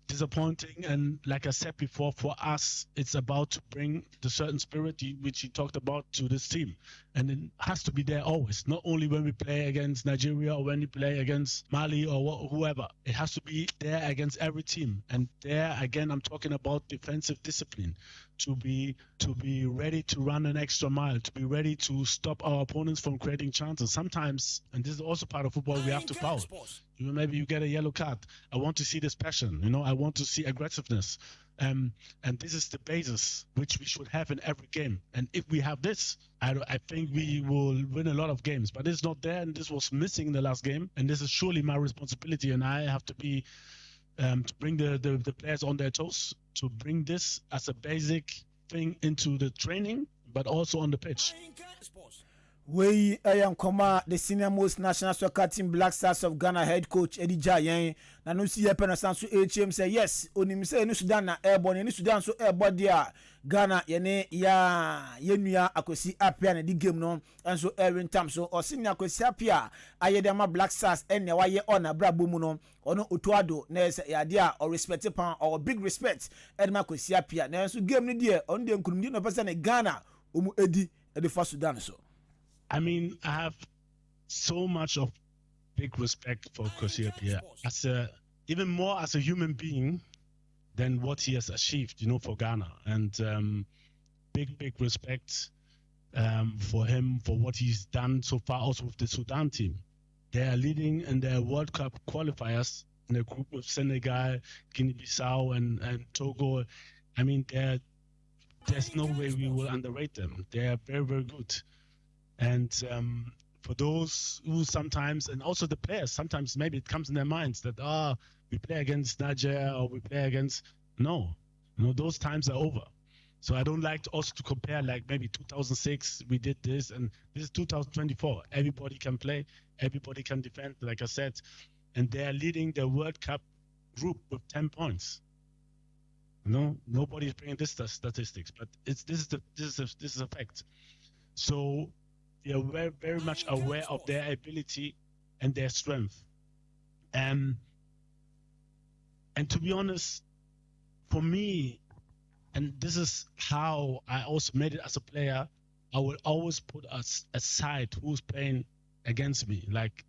disappointing, and like I said before, for us it's about to bring the certain spirit which you talked about to this team, and it has to be there always, not only when we play against Nigeria or when we play against Mali or whoever. It has to be there against every team, and there again I'm talking about defensive discipline, to be ready to run an extra mile, to be ready to stop our opponents from creating chances. Sometimes, and this is also part of football, we have to foul. Maybe you get a yellow card. I want to see this passion, I want to see aggressiveness. And this is the basis which we should have in every game. And if we have this, I think we will win a lot of games. But it's not there, and this was missing in the last game. And this is surely my responsibility, and I have to be to bring the players on their toes, to bring this as a basic thing into the training, but also on the pitch. We am Koma, the senior most national soccer team Black Stars of Ghana head coach Eddie Jayen. Na no see pen sanso HM say yes, onim say ni Sudan na airborne, ni Sudan so airborne dia Ghana yene ya yenua akosi apia na di game no enso every time so osini akosi apia ayedema Black Stars enne waye on abrabo mu no ono otuado na ya dia or respect pan or big respect edema akosi apia na enso game ni dia on de nkunumdi no pesa na Ghana omu edi fa Sudan so. I mean, I have so much of big respect for Koscielny even more as a human being than what he has achieved, for Ghana. And big respect for him, for what he's done so far, also with the Sudan team. They are leading in their World Cup qualifiers in a group of Senegal, Guinea-Bissau, and Togo. I mean, there's no way we will underrate them. They are very good. And for those who sometimes, and also the players, sometimes maybe it comes in their minds that, we play against Niger or we play against, no, those times are over. So I don't like to compare, like maybe 2006, we did this, and this is 2024. Everybody can play, everybody can defend, like I said, and they are leading the World Cup group with 10 points. Nobody's bringing this statistics, but this is a fact. So they are very, very much aware of their ability and their strength. And to be honest, for me, and this is how I also made it as a player, I will always put us aside who's playing against me. Like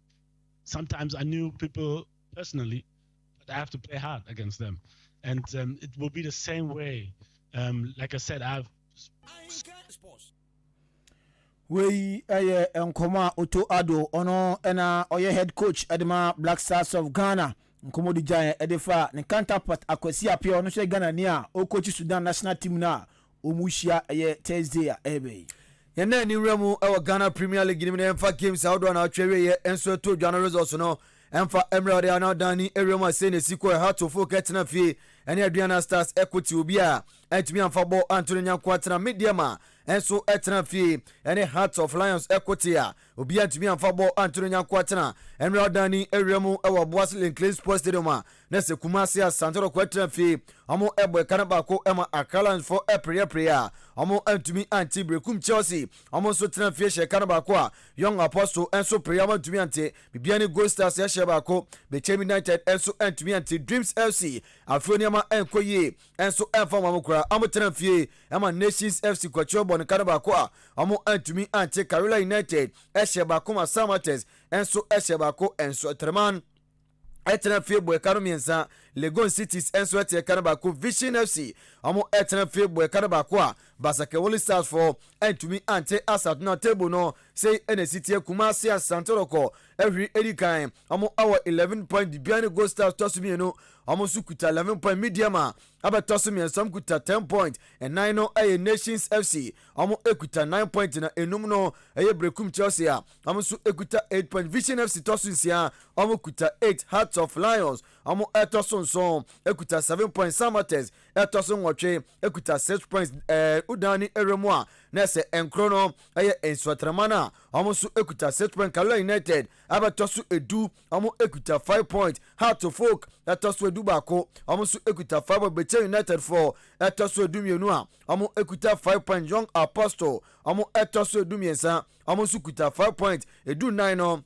sometimes I knew people personally, but I have to play hard against them. And it will be the same way. Like I said, we nkoma Oto Ado ono ena oye head coach Edema Black Stars of Ghana nkomo di giant edefa ne counterpart Akwasi Apia ono hwe Ghana ni a o coach Sudan national team na omuhia Thursday a ebe Yena ni remu our Ghana Premier League ni emfa games out on our trade enso to Ghana results no emfa Emerald are now dani area say ne siko ha to focus na fie ene Adriana Stars equity obi a entimi amfa ball Anthony Nyankwatena mediama enso etena fie ene Hearts of Lions equity a obi antimi amfa ball Anthony Nyankwatena Emerald dani area mu our Boaslin Clay Sports Stadium a na se Kumasi a Santoro kwatena fie omo ebo kanaba ko ema Akalan for prayer omo antimi anti brekum Chelsea omo so tena fie she kanaba ko a Young Apostle enso prayer ma antimi ante bibiani Gold Stars ya she ba ko Bechem United enso antimi ante Dreams FC Afronia ma enkoye enso enfa mamukura omo tena fie ema Nations FC kwacho bon kanaba ko a omo antimi ante Carolina United eshe ba ko ma Samates enso eshe ba ko enso Treman etena fie boy kanomiensa Legon Cities enso ete kanaba ko Vision FC omo etena fie boy kanaba ko a Basake Woli Stars for entumi ante asat na table no say NCT Kumasi Santoro ko every edikan omo our 11 point Bibiani Gold Stars tosumi no omo sukuta 11 point mediama aba tosumi en some kuta 10 point and 9 no aye Nations FC omo ekuta 9 point na enum no aye Brekum Chelsea omo su ekuta 8 point Vision FC tosunsia omo kuta 8 Hearts of Lions omo etosun so ekuta 7 point Samates etosun wotwe ekuta 6 points udani eremwa na se enkrono aye enswatramana omo su ekuta 6 point Carolina United aba tosu edu omo ekuta 5 point Heart of Folk etosu edu bako omo su ekuta 5 point Bechem United for etosu edu mienu a omo ekuta 5 point Young Apostle omo etosu edu miensa omo su kuta 5 point edu 9 no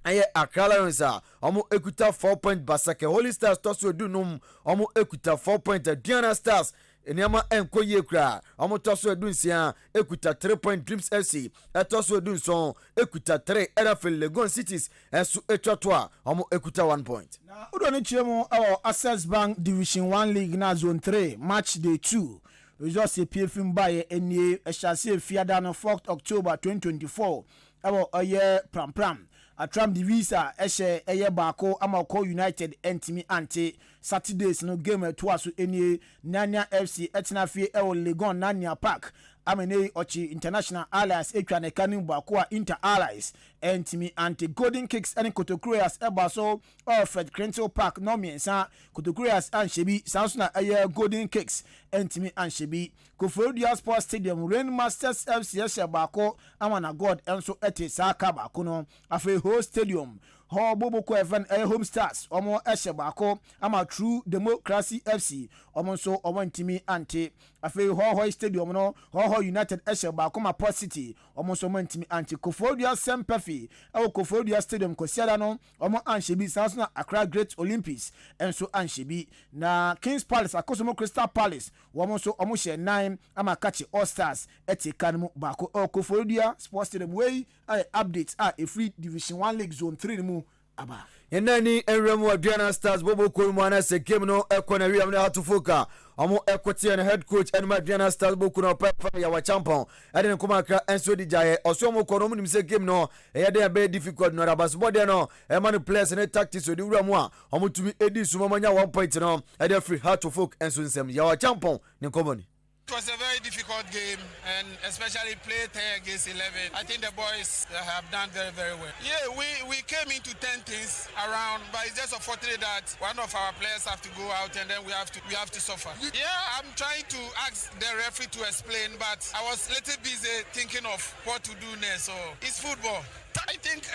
aye Accra Lions omo ekuta 4 point Basake Holy Stars tosu edu num omo ekuta 4 point Diana Stars Enyama enkoye kra omo toso edunsia ekuta 3 point Dreams FC etoso edunson ekuta 3 NFL Legon Cities esu etwatwa omo ekuta 1 point na udo ni chiemo our Access Bank Division 1 League na Zone 3 match day 2 results PF Mbaye enie eshase fiada no 4th October 2024 abo oye pram Atram Divisa eshe eye bako Amako United entimi ante Saturdays no game to aso enie Nanya FC etina fie ewo Legon Nanya Park amene ochi International Allies etwa ne kanin bako a Inter Allies entimi ante Golden Kicks and Kotokurias ebaso Fred Crenshaw Park no miensa Kotokurias anshebi sansuna eye Golden Kicks entimi anshebi Kofodia Sports Stadium Rain Masters FC eshe bako amana God enso ete saka bako no afi host stadium ho boboko even home stars omo eshe bako ama True Democracy FC omo so omo ntimi ante afi ho stadium no ho United eshe bako ma Port City omo so omo ntimi ante Kofodia Sempefi Kofodia Stadium Kosiada no omo anshebi sansuna Accra Great Olympics enso anshebi na Kings Palace akosomo Crystal Palace omo so omo she 9 ama kachi All Stars eti kanmu bako Kofodia Sports Stadium way updates a free Division 1 League Zone 3 mu aba yenani enremu Adriana Stars bobo kolmu ana se game no ekona wi amna hatufoka omo equity and head coach and Adriana Stars boku no papa ya wa champion eden kuma Accra enso di jaye oso mo kono mu nimse game no eyade be difficult no rabas body no e man players ne tactics odi wura mu a omo tumi edi suma manya 1 point no ede free heart of folk enso nsem ya wa champion ne komoni. It was a very difficult game, and especially play 10 against 11. I think the boys have done very, very well. Yeah, we came into 10 things around, but it's just unfortunate that one of our players have to go out, and then we have to suffer. Yeah, I'm trying to ask the referee to explain, but I was a little busy thinking of what to do next. So it's football. I think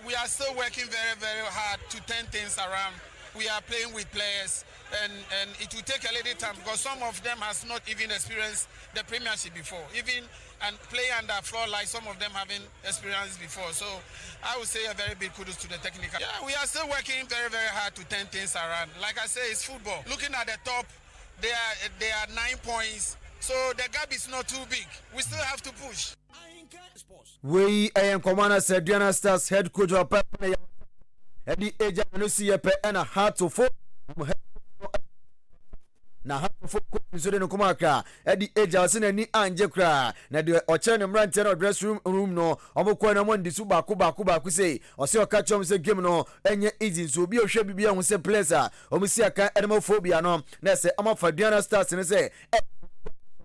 we are still working very, very hard to turn things around. We are playing with players, and it will take a little time because some of them has not even experienced the Premiership before, even and play under floor like some of them haven't experienced before. So I would say a very big kudos to the technical. Yeah, we are still working very, very hard to turn things around. Like I say, it's football. Looking at the top, they are 9 points, so the gap is not too big. We still have to push. We am Commander Adriana Stars head coach of Papa Eddie Eja no see pe na Heart to Folk na Heart to Folk so no kuma Accra Eddie Eja se na ni anje kra na de o chere no mrante na dress room no omokwa na mondi su baako say o se o ka chom se game no enye easy so obi o hwe bibia hu se players a o musi aka edemophobia no na se amafa Adriana Stars ne se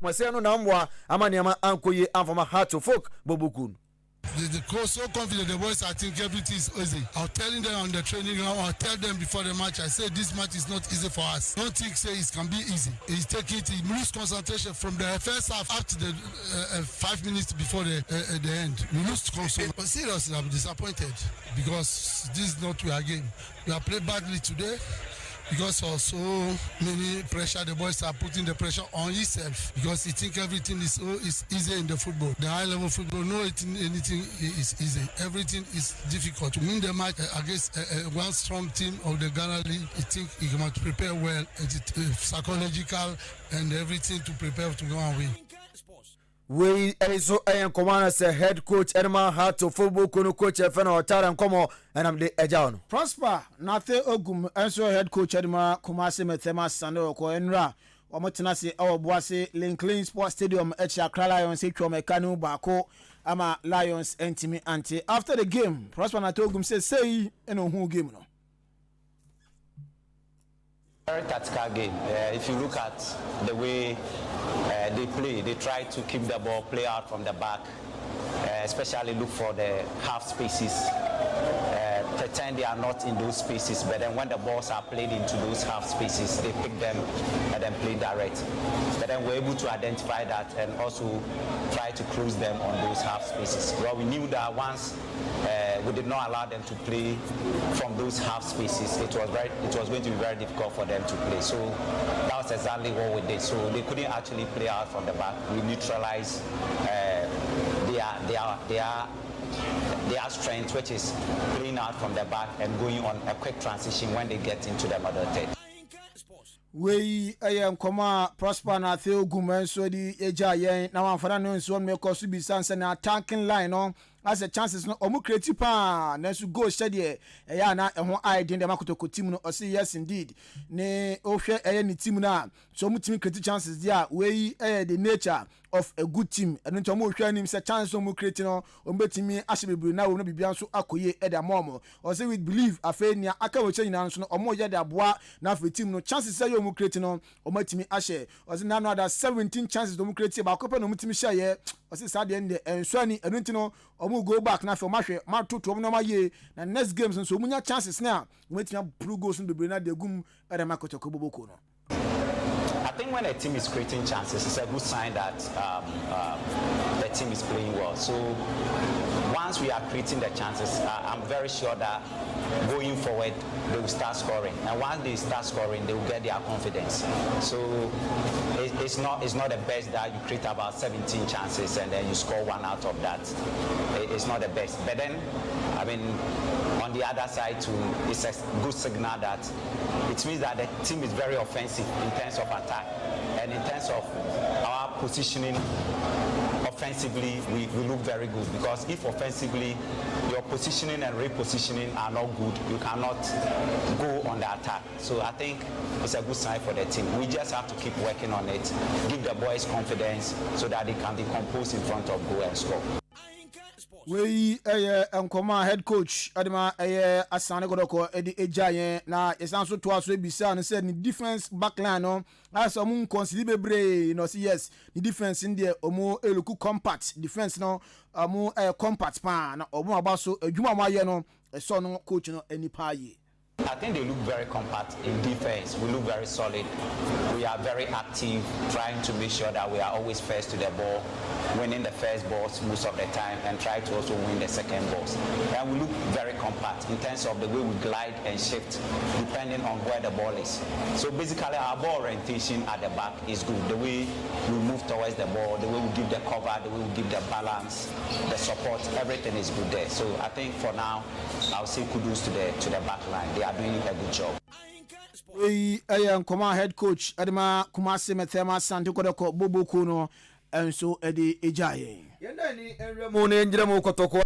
Mwase no na mwa ama niama ankoye amfama Heart of Folk Bobokun. The coach so confident, the boys, I think everything is easy. I'm telling them on the training ground, I'll tell them before the match, I say this match is not easy for us. Don't think say it can be easy. He's taking it, he lose concentration from the first half up to the 5 minutes before the end. We lose concentration. But seriously, I'm disappointed because this is not our game. We have played badly today. Because of so many pressure, the boys are putting the pressure on himself because he think everything is easy in the football. The high level football, anything is easy. Everything is difficult. To win the match against one strong team of the Ghana League, I think he must prepare well, psychological and everything to prepare to go and win. We also am commander say head coach Edman Heart of Football Kono coach Fena Otara and Komo and I'm the Ejano. Prosper Nathe Ogum also head coach Edma Kumasi Methema Sando ko Enra Omotenase our Boise Linklin Sports Stadium Echa Lions Ekro Mekanu Bako ama Lions Entimi Ante. After the game, Prosper Nathe Ogum say eno who game no. Very tactical game. If you look at the way they play, they try to keep the ball, play out from the back, especially look for the half spaces, pretend they are not in those spaces, but then when the balls are played into those half spaces, they pick them and then play direct. But then we're able to identify that and also try to close them on those half spaces. Well, we knew that once we did not allow them to play from those half spaces, it was going to be very difficult for them to play. So that was exactly what we did. So they couldn't actually play out from the back. We neutralized their strength, which is playing out from the back and going on a quick transition when they get into the middle third. We am Koma Prosper na Theo Gumen so di eja yen na wan fana no nso me koso bi sanse na attacking line no as a chances no omu create pa na so go shede ya na ehon ide dem akotoko team no o say yes indeed ne ohwe ni team na so omu team create chances dia we the nature of a good team and nto omu hwe anim say chance omu create no omu betimi ahye bebru na wo no bibia nso akoye e da mom o say we believe afenia aka wo nyina nso no omu ye da boa na afa team no chances say omu create no omu timi ahye o say na no other 17 chances omu create ba akopa no omu timi hye o say sad end enso ani enu ntino omu go back na afa mahwe ma toto omu no ma ye na next games nso omu nya chances na omu timi pro goals no bebru na de gum e da makotoko boboko no. I think when a team is creating chances, it's a good sign that the team is playing well. So once we are creating the chances, I'm very sure that going forward, they will start scoring. And once they start scoring, they will get their confidence. So it's not the best that you create about 17 chances and then you score one out of that. It's not the best. But then, I mean, on the other side too, it's a good signal that it means that the team is very offensive in terms of attack and in terms of our positioning. Offensively, we look very good because if offensively your positioning and repositioning are not good, you cannot go on the attack. So I think it's a good sign for the team. We just have to keep working on it, give the boys confidence so that they can be composed in front of goal and score. We Nkoma head coach Adama Asane Godoko Edi Ejaye na esanso to aso ebisa no say ni defense backline no as omu consider bebre no say yes the defense in there omu eluku compact defense no omu compact pa na omu abaso adwuma ma ye no so no coach no anipa ye. I think they look very compact in defense. We look very solid. We are very active, trying to make sure that we are always first to the ball, winning the first balls most of the time, and try to also win the second balls. And we look very compact in terms of the way we glide and shift, depending on where the ball is. So basically, our ball orientation at the back is good. The way we move towards the ball, the way we give the cover, the way we give the balance, the support, everything is good there. So I think for now, I'll say kudos to the back line. They are doing a good job. We Nkoma head coach Adama Kumasi Methema Santi Kodoko Bobo Kuno and so Eddie Ejaye. Yenda ni enremo ne njira mo kotoko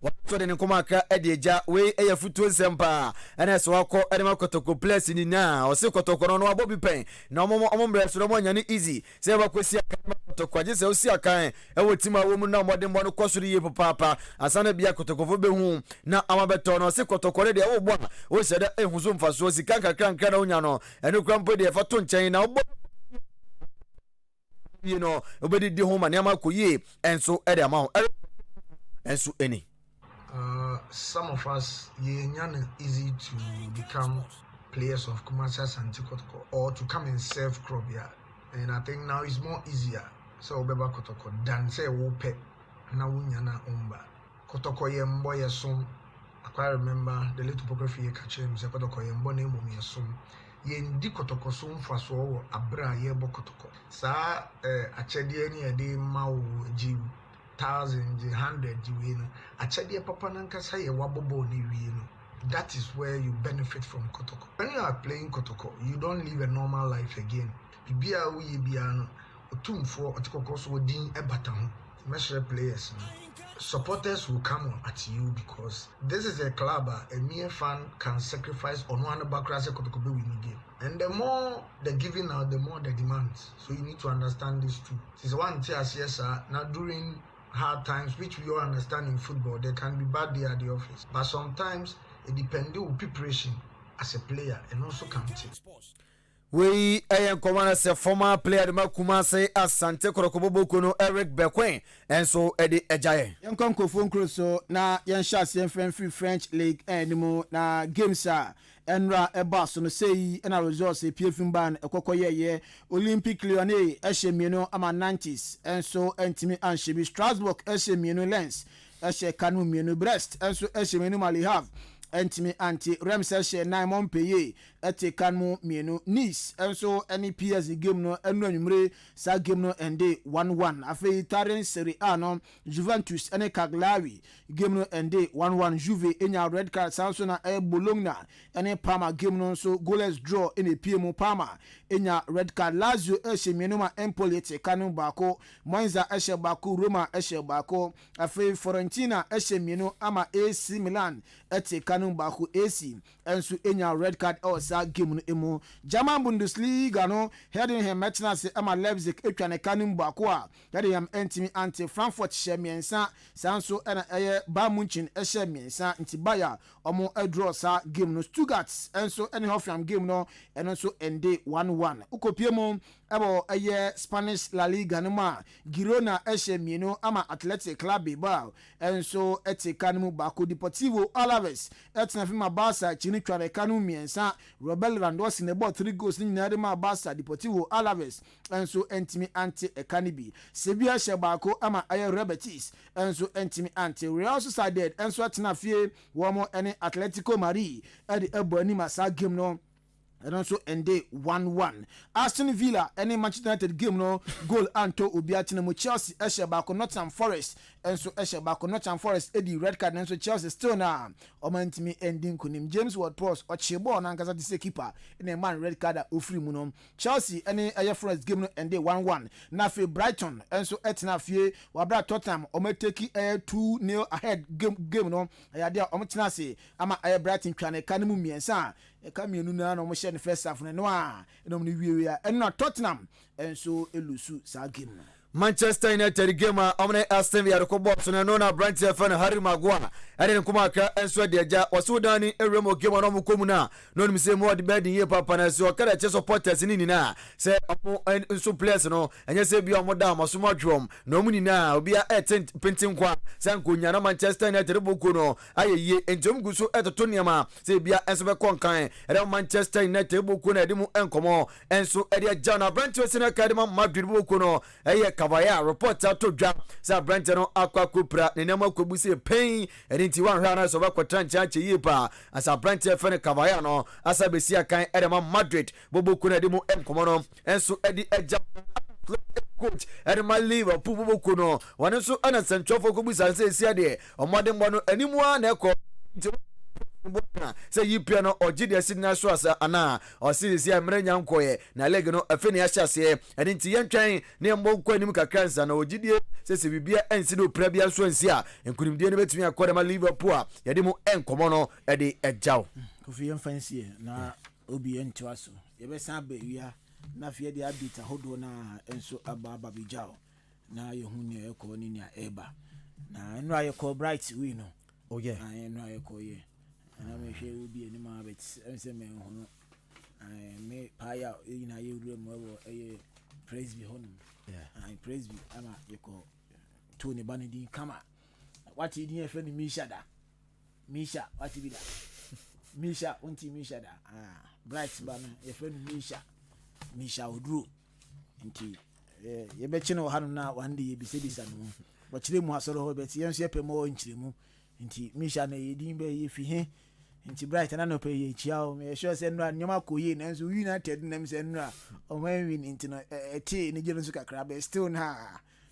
wato de nkoma aka de eja we eye futu nsempa ene so akọ ene makotoko place ni na o se kotoko no abobi pen na omo mbre so mo nya ni easy se ba kwesi aka kotoko je se o si aka e wo tima wo mu na modem bo no kwosoro ye papa asana bia kotoko fo be hu na amabeto no se kotoko de wo bo o se de ehuzo mfaso sika kakra na onya no ene krampo de fa to nchen na obo you know obedi di home na amakoye enso e de ama enso eni. Some of us, it's easy to become players of commercial Kotoko or to come and serve crop here. And I think now it's more easier. So Beba Kotoko than say wope na wunyana umba. Kotoko yembo yesum. I quite remember the little topography catching say Kotoko yembo name yesum. Yendi Kotoko sum for so abra yebo Kotoko. Sa achedi any a day mau jibu. 1,000, 100, you know. Achadi papa nankasa ye wabobo ni no. That is where you benefit from Kotoko. When you are playing Kotoko, you don't live a normal life again. Bibia we biano otumfo otikoko so din ebata ho. Measure players. Supporters will come at you because this is a club a mere fan can sacrifice on one background Kotoko be winning game. And the more the giving out, the more the demands. So you need to understand this too. This is one thing as yes, now during hard times, which we all understand in football, there can be bad day at the office. But sometimes it depends on preparation as a player and also counting. We ayan komana se former player de makuma say Asante Korokobobo no Eric Bekwen and so Eddie Ejaye. Yan konko phone close so na yan shas yan free French league animo na games enra eba so no say na results e PFM ban ekokoye Olympic Lyon ehye mieno ama 90s enso entimi anshebi Strasbourg ehye mieno Lens ehye Kanu mieno Brest enso ehye mieno Mali have entimi anti Reims ehye 9 Montpellier ete Kanu mieno Nice enso any PSG game no enu anwumre sa game no ende 1-1 afei Italian Serie A no Juventus ene Cagliari game no ende 1-1 Juve enya red card sanso na Bologna ene Parma game no so goalless draw ene PM Parma enya red card Lazio ehye mieno ma Empoli ete Kanu bako Monza ehye bako Roma ehye bako afei Fiorentina ehye mieno ama AC Milan ete Kanu bako AC enso enya red card sa game no emu German Bundesliga no heading him Metnase ama Leipzig etwane Kanu bako a heading him entimi anti Frankfurt shemiensa sanso ena Bayern Munchen shemiensa nti Bayer omo draw sa game no Stuttgart enso ene Hoffenheim game no eno so ende 1-1 ukopiemo ebo Spanish La Liga no ma Girona shemieno ama Athletic Club Bilbao enso ete Kanu bako Deportivo Alaves etna fima Barca chini tware Kanu miensa Robert Lewandowski ne bought 3 goals ni nyare ma Barca Deportivo Alaves enso entimi anti Ekanibi Sevilla shebako ama Real Betis enso entimi anti Real Sociedad enso atna fie womo ene Atletico Madrid edi ebo ni masa game no and also ende 1-1 Aston Villa any Manchester United game no goal anto obiatine mo Chelsea eshebako Nottingham Forest enso eshebako Nottingham Forest edi red card enso Chelsea still na omantimi ending kunim James Ward-Prowse ochebo na nkasa dise keeper in a man red card ofri mu no Chelsea any Forest game no ende 1-1 na fe Brighton enso etina fie wabra Tottenham ometeki 2-0 ahead game no ayade ometina se ama Brighton twane kanemu miensa kamienu na no mo share the first half no a no ni wie and Tottenham and so elusu sa game Manchester United game amne Aston Villa ko box na no na Brent fan Harry Maguire ade kuma ka enso de ja wasudani eremo game no mu na no mi se mo de bed ye papa na so kada che supporters ni na se omo enso players no enye se bi omo da maso drum no mu ni na obi a pentin kwa san ko nya na Manchester United boku no ayeye entom guso etoto niama se bia enso be konkan ere Manchester United boku na de mu enkomo enso ere ja na Brent Sena Academy Madrid boku no Kavaya report out to jam sa Brent no akwa kupra ne nema kwabuse pain enti wan hwa na so ba kwatrancha che yipa asa Brent fene Kavaya no asa besi akan edema Madrid boboku na de mu enkomo no enso edi eja coach edema Liverpool boboku no wan so ana central for kwabuse asa esi ade omode mbo no animu na ekọ sɛ yi pia no ɔgye deɛ si na so asa ana ɔsi si amre nya nkɔyɛ na leg no afi ne ahyase ɛne nti yɛntwɛn ne mbɔ nkɔ anim kakra nsa na ɔgye die sɛ bibia ɛnsi no pra bia so ansi a nkunimdie no betumi akɔde ma Liverpool a yɛde mu ɛnkɔmɔ no ɛde ɛgyaw kofi yɛmfansie na obi ɛntoa so yɛbɛsan ba wia na fie de update ahodoɔ na enso aba bijao na yehu ne ekɔ ni nya eba na enu ayekɔ bright we no oh yeah enu ayekɔ ye na me hwe obi ani ma bet ense me hu no me paya ina ye wura mu ɛwɔ ɛyɛ praise be honum yeah praise be ama yekɔ to ne banidi kama wati din efe ni misha wati bi da misha unti misha da bright ba no efe ni misha oduro nti yɛbɛkye no wɔ na wande yɛbisabisa no mu wɔkyerɛ mu asɔre hɔ bɛti yɛnso yɛpɛ ma wɔ nkyerɛ mu nti misha na yɛdin bɛ yɛfi he nti bright na no pɛ yɛkyia wo yɛhwɛ sɛ nnora nneɔma kɔyie nanso United nam sɛ nnora ɔma win nti no ɛte ne gye no nso kakra bɛ still na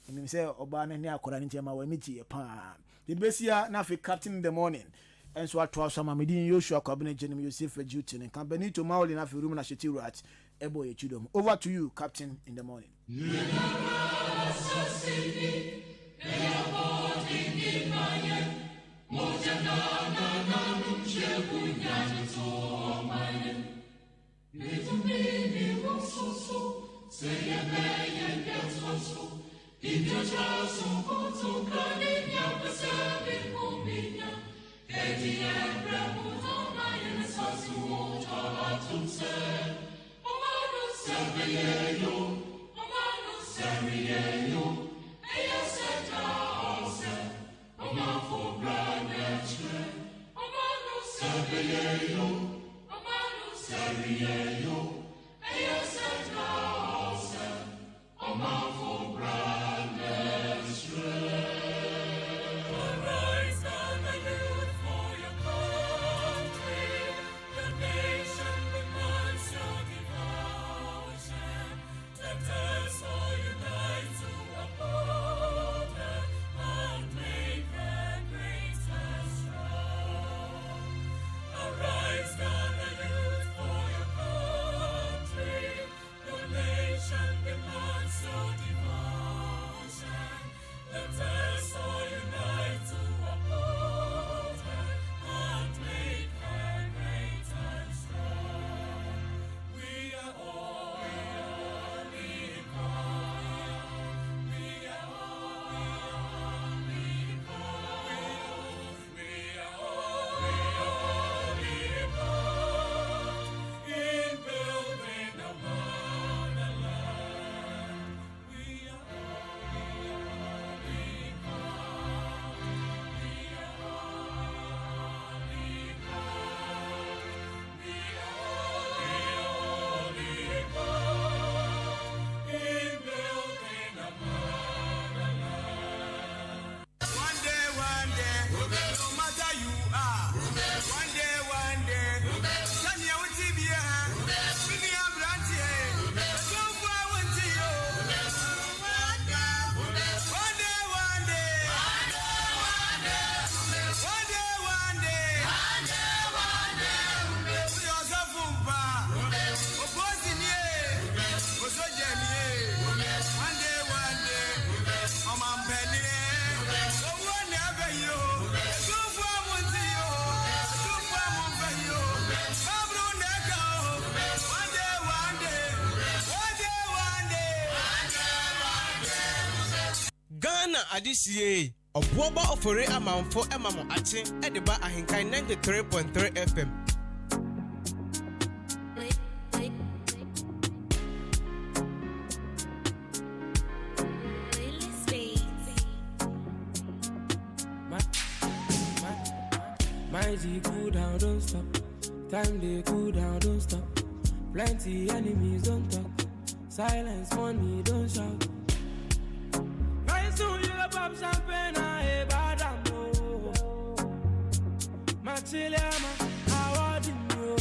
nim sɛ ɔbaa no ne akɔra no nti ma w'ani tie paa yɛbɛsia na afei captain in the morning enso atoa so ma medin Joshua Kwabena Jenim Yosef Ajutin and Benito Mauli na fi room na Sheti Rat Ebo Yechudom. Over to you, Captain in the morning. Adisiye Obuoba ofore amanfo emamo ache ediba ahenkan 93.3 FM. My G cool down, don't stop. Time they cool down, don't stop. Plenty enemies don't talk. Silence, money, don't shout. Soon you pop champagne, I bad Machiliama, how do you?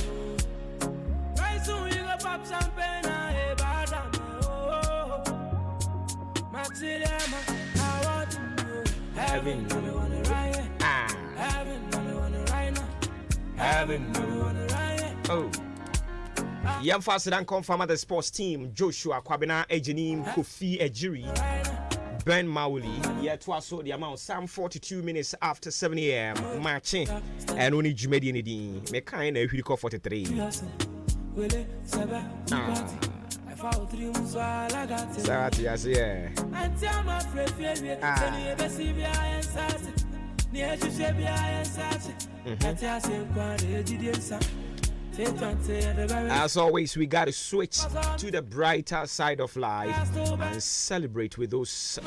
Very soon you pop champagne, I bad Machiliama, how do you? Heaven, I wanna ride. Heaven, I wanna ride now. Oh. Young faster than confirm at the sports team. Joshua Kwabena Ejinim Kofi Ejiri Ben Mauli. Yeah, twas so the amount. Some 42 minutes after 7 a.m. Marching and only Jumedi Nidi. Mekine Huriko 43. Yes, yeah. As always, we gotta switch to the brighter side of life and celebrate with those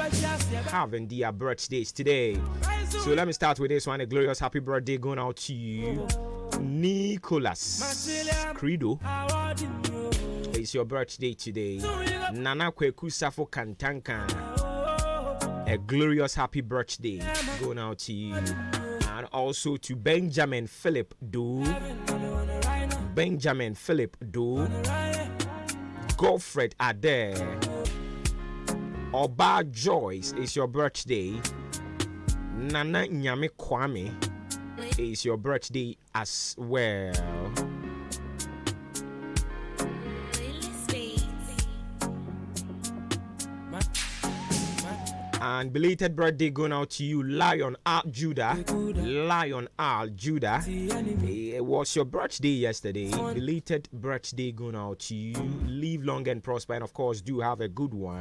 having their birthdays today. So let me start with this one. A glorious happy birthday going out to you, Nicholas Credo. It's your birthday today. Nana Kweku Safo Kantanka. A glorious happy birthday going out to you. And also to Benjamin Philip Do. Benjamin Philip Do. Godfred Adair. Oba Joyce, is your birthday. Nana Nyame Kwame, is your birthday as well. And belated birthday going out to you, Lion Al Judah. Lion Al Judah. It was your birthday yesterday. Belated birthday going out to you. Live long and prosper, and of course, do have a good one.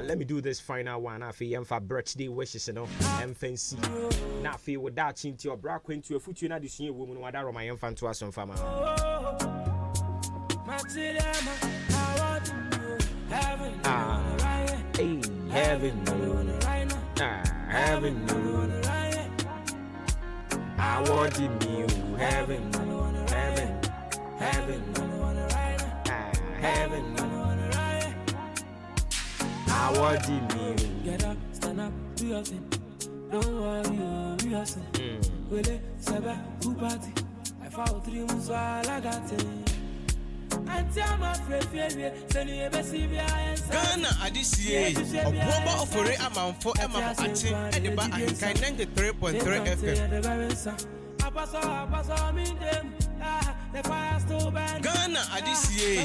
Let me do this final one. I feel for birthday wishes, you know. I'm fancy. Now, feel with that into your bra queen to a future na this year woman. What are my infant to us some farmer? Hey, heaven, heaven, I want in you, heaven, heaven, heaven, heaven. I want in you. Get up, stand up, do your thing. Don't worry, you are sin. Will it, Saba, who party? I found 3 months while I got it. Ghana Adisiye Oboba ofore amanfo emamo ache Ediba Ahenkan 93.3 FM. Ghana Adisiye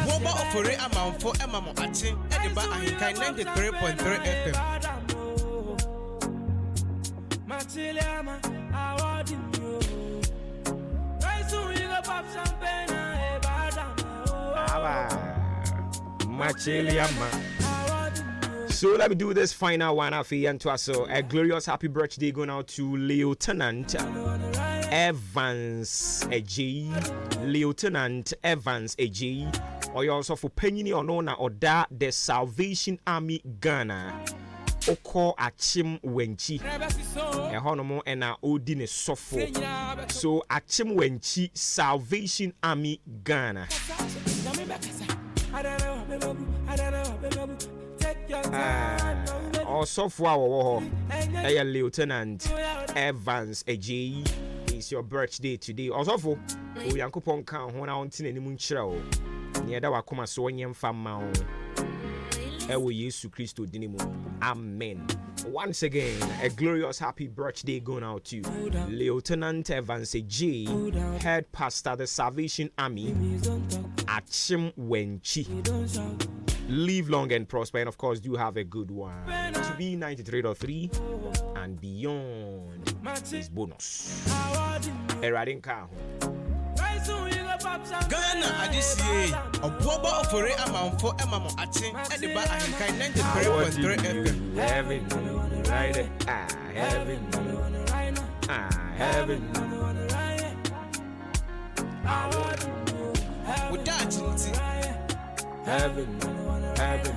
Oboba ofore amanfo emamo ache Ediba Ahenkan 93.3 FM. So let me do this final one after so a glorious happy birthday going out to Lieutenant Evans AJ. Lieutenant Evans AJ. Or you also for Penny or Nona or da the Salvation Army Ghana. Oko Achim Wenchi. A honomo and a Odin Sofo. So Achim Wenchi Salvation Army Ghana. Also for our Lieutenant Evans AJ, is your birthday today. Also for Yankupon Kan when I want any munchro. Near that wakuma so yem famao. Ewo Yesu Christo dinimo. Amen. Once again, a glorious happy birthday going out to Lieutenant Evans AJ, head pastor the Salvation Army, Achim Wenchi. Live long and prosper, and of course, do have a good one. To be 93.3 and beyond is bonus. Erading car. Ghana Adisiye Oboba ofore amanfo emamo ache Ediba Ahenkan 93.3 FM. Heaven, right? Heaven, heaven. With that, heaven, heaven,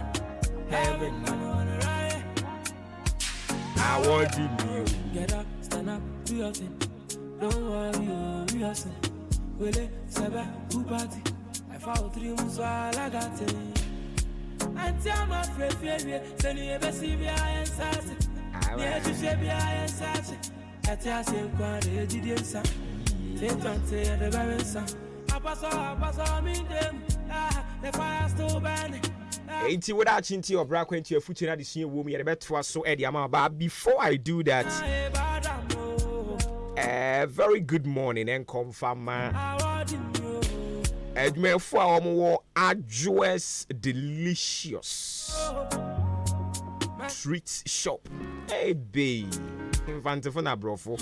heaven. I want you. Get up, stand up, do your thing. Don't worry, you are sin. Will it, Saba, who party? I found 3 months while I got it. And tell my friend, send you a baby, I am sassy. Yes, you should be, I am sassy. I tell you, quite a GDM, son. Take on the balance. I pass on me, them. The fire still burning. Ain't you without into your bra into your foot in the same woman? You better so Eddie Amaba. Before I do that, Very good morning and confirm. Edme for our address delicious treat shop. Hey, babe. Infantefona brofo.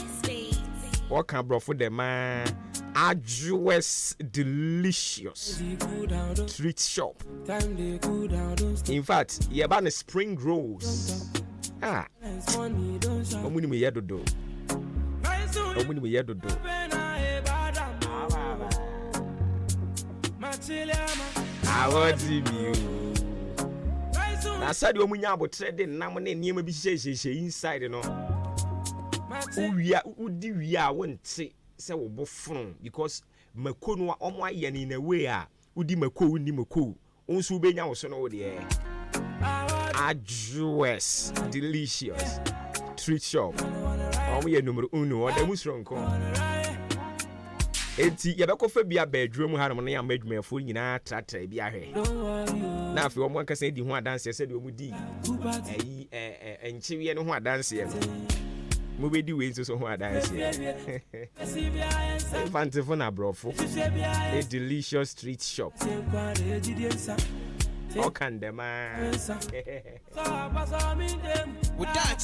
What can brofo the man? Address delicious treat shop. In fact, you have a spring rolls. Omuni me yedodo. Omuni me yedodo. I want you. Na said you munya abotre na mo ne niam bi hye inside no. Udi wi a wonte se wo bofron because mako no omo aye ni na way a udi mako ni mako onso benya wo so no de address delicious treat shop omo ye numero 1 oda musronko enti ye beko fa bia bedroom ha no ya madwumafo nyina tratra bia hwe na afi omo anka se di ho adanse se de omo di enchiwe no ho adanse Mubedi we so ho adanse. Fantiful brofo. A delicious street shop. Oh, can the man? With that,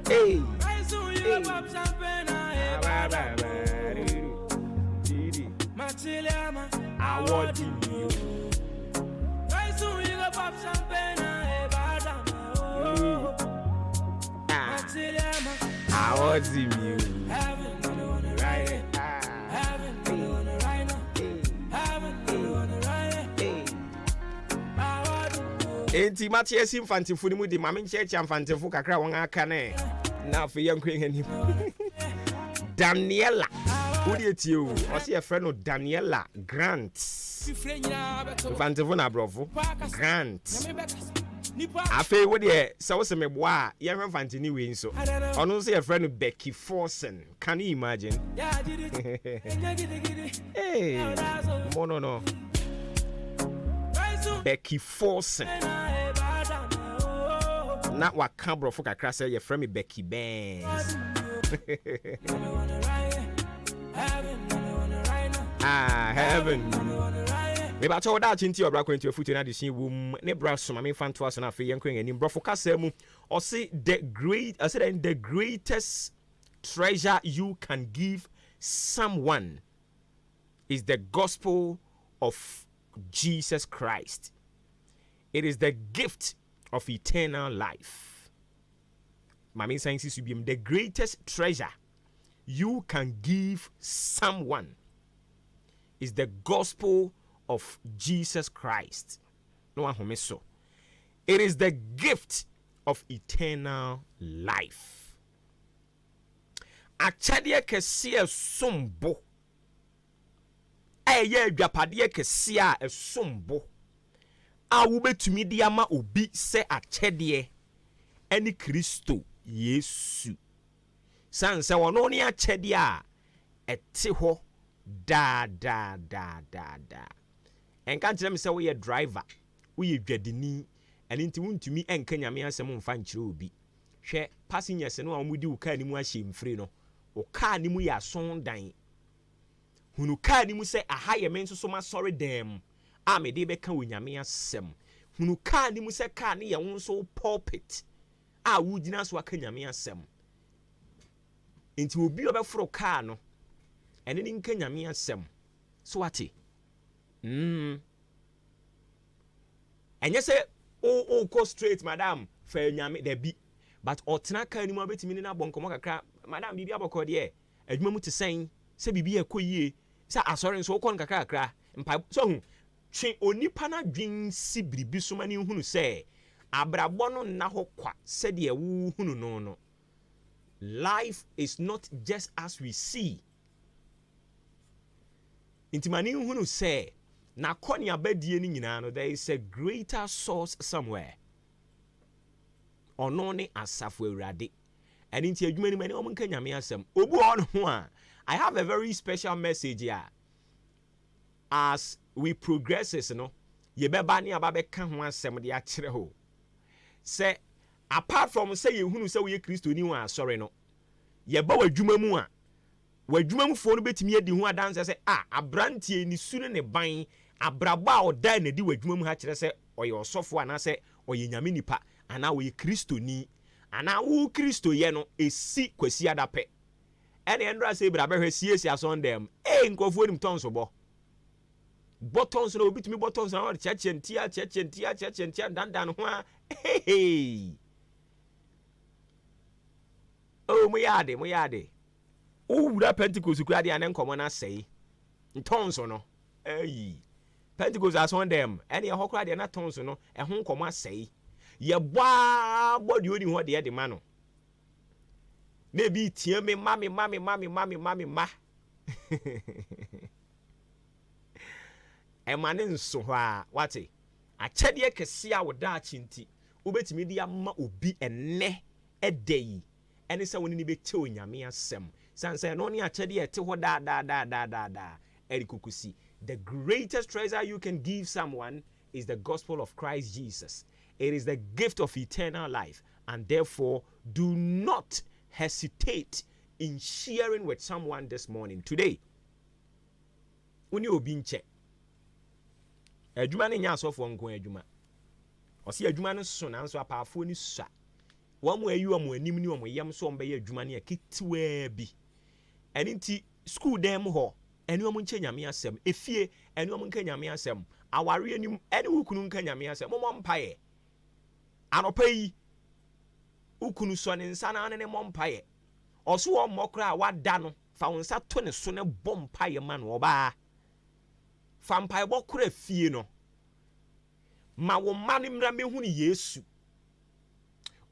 hey. I want you. I want you. Enti Matthias infantifu ni mu di mame ncheche infantifu kakra won aka ne na afi yankwen anim Daniela odi etie o o se e frɛ no Daniela Grant infantifu na brofo Grant afi wo de se wo se mebo a ye hwe infantini we nso ono se e frɛ no Becky Forsen. Can you imagine? Hey mono no Becky Forsen. Not what camera for kakra say your friend me Becky Benz. Heaven. Maybe I told that into your bra into your foot in the womb. Ne bra so me fan to us na fe yankwen anim bro for kasa mu. Or say the greatest treasure you can give someone is the gospel of Jesus Christ. It is the gift of eternal life. Mami science will be the greatest treasure you can give someone is the gospel of Jesus Christ. No one who so. It is the gift of eternal life. Achadie kesiye sombo. Eye dwapade kese a esombo a wo betumi di ama obi se achede eni Kristo Yesu sanse wono ne achede a ete ho da enka kire me se wo ye driver wo ye dwadini eni nti wuntumi enka nyame asem mfa nkire obi hwe passengers no a mudi wo ka ni mu ahye mfiri no wo ka ni mu ya son dan hunu ka ni mu se aha ye men so ma sorry dem a me de be ka onyame asem hunu ka ni mu se ka ni ye won so pulpit a wo gina so aka nyame asem enti obi obeforo ka no ene ni nka nyame asem so ate enye se o go straight madam fa nyame da bi but otena ka ni mu abetimi ni na bonkomo kakra madam bibi abokọ de adwuma mu te sen se bibi ekoyie sa asọrọ nso okọ nkakra mpa so hu twe onipa na dwen si biribi so mani hunu se abrabọ no na hɔ kwa se de wu hunu no life is not just as we see intimani hunu se na kɔni abadie ni nyina no there is a greater source somewhere ɔno ne asafo awurade and inti adwuma ni mani ɔmo nka nyame asɛm obu ɔno ho a I have a very special message here. As we progress, no, ye beba ni ababe kan ho asem de akire ho. Se apart from say you hunu say we Kristo ni wa sorry no ye ba wadwuma mu a wadwuma mu fo no betimi adi ho adanse say abrantie ni sunu ne ban abraba a oda na di wadwuma mu ha kire say oye osofo ana say oye nyame nipa ana oye Kristo ni ana wo Kristo ye no esi kwasi adape ene endra say bra behwe siesi ason dem nkofo nim tonso bo buttons no bitimi buttons na o chechentia dandan ho a hey oh mo yade o wura Pentecost kura de anen komo na sei ntonso no ayi Pentecost ason dem ene ye hokura de na tonso no ho komo asei ye bwa body oni ho de ma no na bi tie me mami ma emane nso ho a wate akyede kese a woda achinti ubetimi di ama obi enne edei ene se woni ni bete onyame asem sanse no ni akyede ete ho da erikukusi. The greatest treasure you can give someone is the gospel of Christ Jesus. It is the gift of eternal life, and therefore do not hesitate in sharing with someone this morning. Today, when you be in check, adwuma ne nya asofo nko adwuma. Osi adwuma no so na nso apaafo ni sa. Wo mo ayi wo mo anim ni wo mo yam so mbe ye adwuma ne akitiwa bi. Eni nti school dem ho, eni wo mo nche nyame asem. Efie eni wo mo nka nyame asem. Aware anim eni wukunu nka nyame asem. Mo mpaye. Anopa yi ukunu so ne nsa na ne mompaye. Oso wo mmokra wada no fa wonsa to ne so ne bompaye ma no oba. Fa mpaye bokra fie no. Ma wo ma ne mra mehu ni Yesu.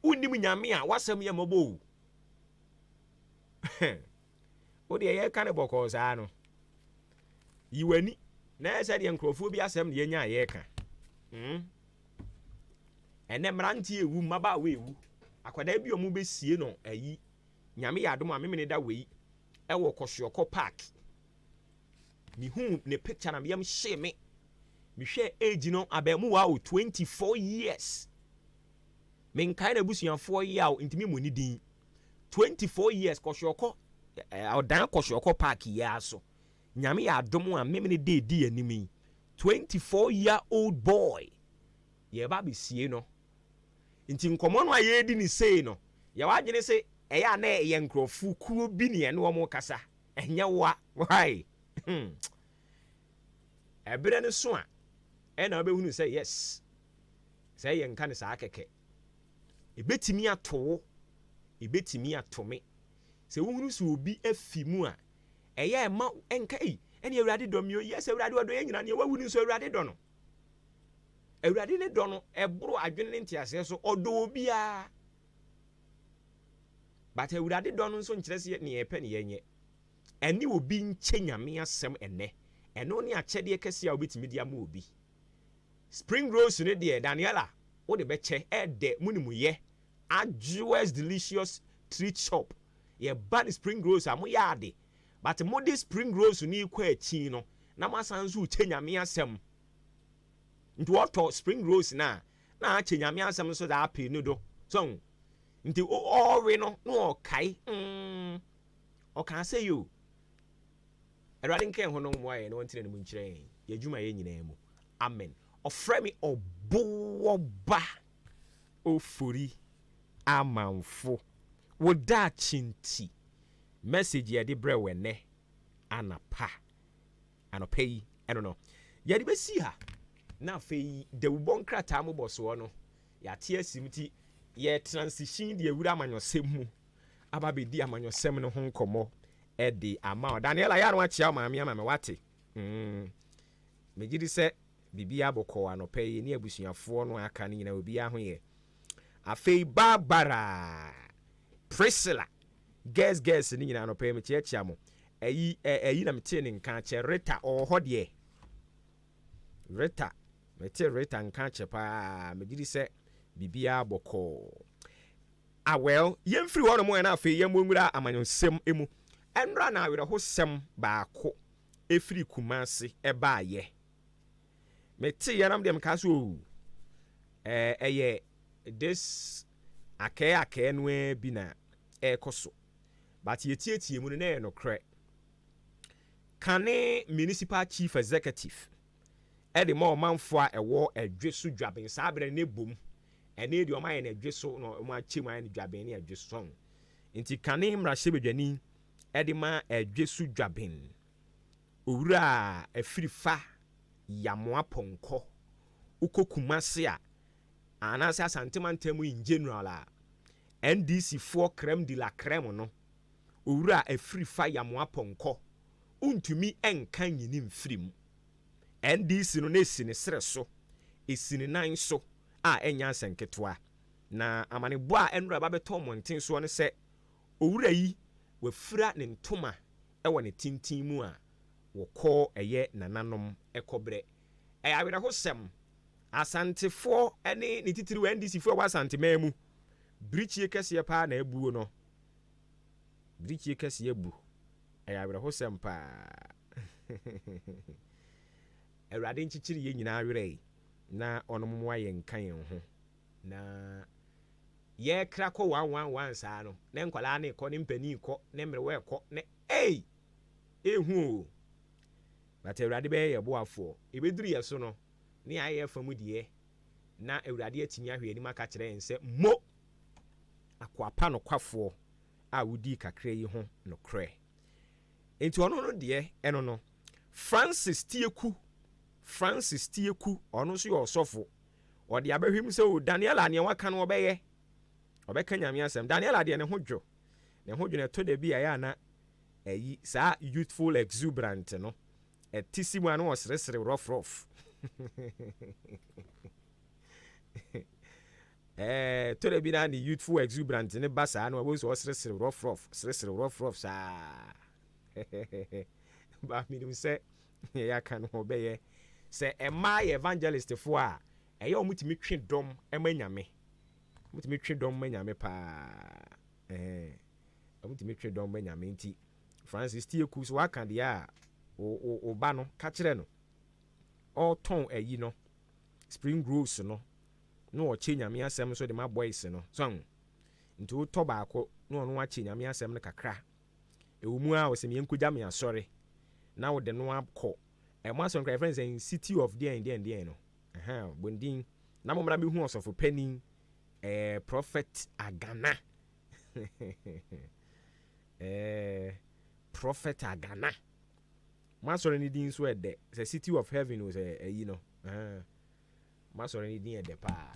Unim nyame a wasem ye mobo. O de ye kan bokọ sa no. Yiwani na ese de nkrofo bi asem de nya ye ka. Ene mranti ewu maba we ewu. Akwada bi omu besie no ayi nyame ya adom a memene da wei ewo Koshioko Park. Mi hu ne picture na me yam hye me. Mi hwe age no abemu wa 24 years. Men kind of busuanfo yi a intimi mu ni din. 24 years Koshioko odan Koshioko Park ya so. Nyame ya adom a memene di animi. 24-year-old boy. Ye ba besie no. Nti nkomo no aye di ni sei no ya wagene se eya na ye nkrofu kuo bi ne ene wo mo kasa enya wa why ebere ne so a ena obehunu say yes say ye nka ne sa akeke ebetimi ato ebetimi atome se wohunu so obi afimu a eya ema enka ene Awurade domyo yes Awurade odo ye nyina ne wawunu so Awurade do no Awurade ne do no ebro adwene ne ntiase so odo obia. But Awurade do no nso nkyerese ne yepe ne yenye. Ene obi nche nyame asem ene. Eno ne akyede kese a obetimi dia ma obi. Spring rolls ne de Daniela wo de beche ede munimu ye. Ajues delicious treat shop. Ye bad spring rolls amoyade. But modi spring rolls ni kwa achi no na masanzu uche nyame asem. Nti wato spring rolls na ache nyame asem so da ape no do so nti we no kai o kan say you Erade nke ho no mo aye no ntire ne mu nkire ye dwuma ye nyina mu amen ofre me oboba ofuri amanfo woda chinti message ye de bre wene anapa anopai I don't know ye de besi ha na fei de wubon krata mo boso no ya tie asimti ye transition de awura amanyosem mu aba be di amanyosem no ho nkomo e de ama Daniela ya no achia maami ama me wate me gidi se bibia boko anopa yi ne abusuafo no aka ne nyina obi aho ye afei Barbara Priscilla guess ni nyina anopa me chiachia mo ayi na mete ne nka che Rita oho de Rita mete Rita nka che pa me gidi se bibia boko well yemfiri wono mo na afei yemwura amanyonsem emu enra na awere ho sem baako efiri Kumasi eba ye mete yanam dem kaso eye this akɛɛ no bi na ɛkɔ so but yɛtietie mu no na yɛ nokorɛ kane municipal chief executive ɛde ma ɔmanfoɔ a ɛwɔ adwe so dwaben saa berɛ ne bom ɛne deɛ ɔma yɛ no adwe so na ɔma akyɛ mu ayɛ no dwaben ne adwe so nti kane mmarahyɛbadwani ɛde ma adwe so dwaben owura a afiri fa yamoa pɔnkɔ wokɔ Kumase a anaasɛ asantemantam mu in general a NDC foɔ crème de la crème no owura afiri fa yamoa pɔnkɔ untumi enka nyini mfiri mu NDC no na esi ne sere so esi ne nan so a enya asenketoa na amanebo a enura ba beto monten so no sɛ owura yi wafira ne ntoma ɛwɔ ne tintin mu a wɔkɔ ɛyɛ nananom ɛkɔbrɛ ɛyɛ awere ho sɛm asantefo ɛne ne titiri wɔ NDC fo wɔ asantema mu brichie kɛseɛ paa na ebuo no brichie kɛseɛ bu ɛyɛ awere ho sɛm paa Awurade nchichiri ye nyina awerɛ na ɔnom mo ayɛ nka yɛn ho na ye kra kɔ 111 saa no ne nkwala na ekɔ ne mpani kɔ ne mrewe ekɔ ne ehu but Awurade bɛ yɛ boafo ebeduru yɛ so no ne ayɛ famu die na Awurade atimi ahwe anim aka kyerɛ yɛn sɛ mo akwapa no kwafo a wudi kakra yi ho no krɛ enti ɔno no de ɛno no Francis Tieku ɔno so yɛ ɔsɔfo ɔde abɛhwem sɛ o Daniel ane waka no ɔbɛyɛ ɔbɛka nyame asɛm Daniel ade ne ho dwo ne to da bi ayɛ ana ayi saa youthful exuberant no ɛtisi mu ano ɔseresere rough to da bi na ne youthful exuberant ne ba saa no ɔbɔ so ɔseresere rough saa ba minim sɛ ya kan ho bɛyɛ sɛ ɛma yɛ evangelist fo a ɛyɛ ɔmutimi twe dɔm ɛma nyame ɔmutimi twe dɔm ma nyame paa ɔmutimi twe dɔm ma nyame nti Francis Tieku so waka de a o ba no ka kyerɛ no ɔtɔn ayi no spring rolls no no ɔkye nyame asɛm so de ma boys no so nti wo tɔ baako no ɔno akye nyame asɛm no kakra ewumu a ɔsɛ me nkogya me asɔre na wo de no akɔ ɛmo asɔn kra friends in city of the no bondin na mo mra me hu ɔsɔfo panin prophet Agana prophet Agana masɔre ni din so ɛdɛ sɛ city of heaven was ayi no masɔre ni din ɛdɛ pa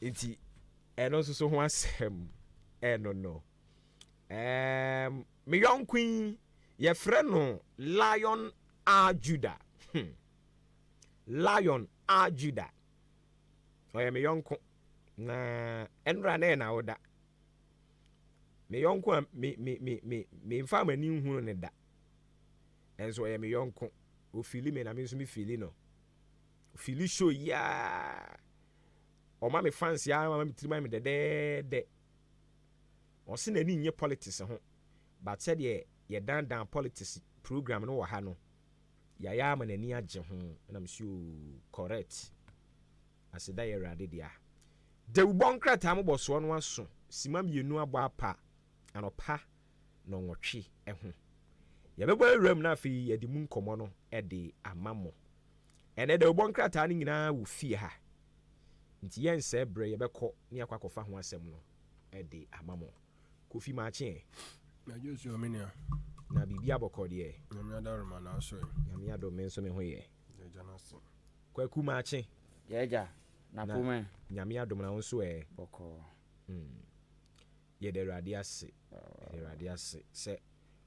enti ɛno nso so ho asɛm ɛno no me young queen yɛfrɛ no Lion A Judah Lion A Judah ɔyɛ me yɔnko na ɛnura na na woda me yɔnko a me mfa mani hu ne da ɛnso ɔyɛ me yɔnko ofili me na me nso me fili no ofili show ya ɔma me fans ya ma me tirima me de ɔse na ni nye politics ho but said ye dan politics program no wɔ ha no yaya ma nani agye ho na me so correct aseda ye rade dia de ubon krata mo boso no aso sima mienu abɔ apa anopa no nwɔtwe ho ye bɛbɔ awram na afi ye di mu nkomo no de amamo ene de ubon krata no nyina wo fie ha nti yen sɛ bre ye bɛkɔ ne akwakofa ho asɛm no de amamo Kofi Maakye na Josu omenia na bibia bɔkɔ de nyame adaroma na aso nyame adom me nso me ho ye jana so Kwaku Maakye yeja na pome nyame adom na nso bɔkɔ ye de radiase sɛ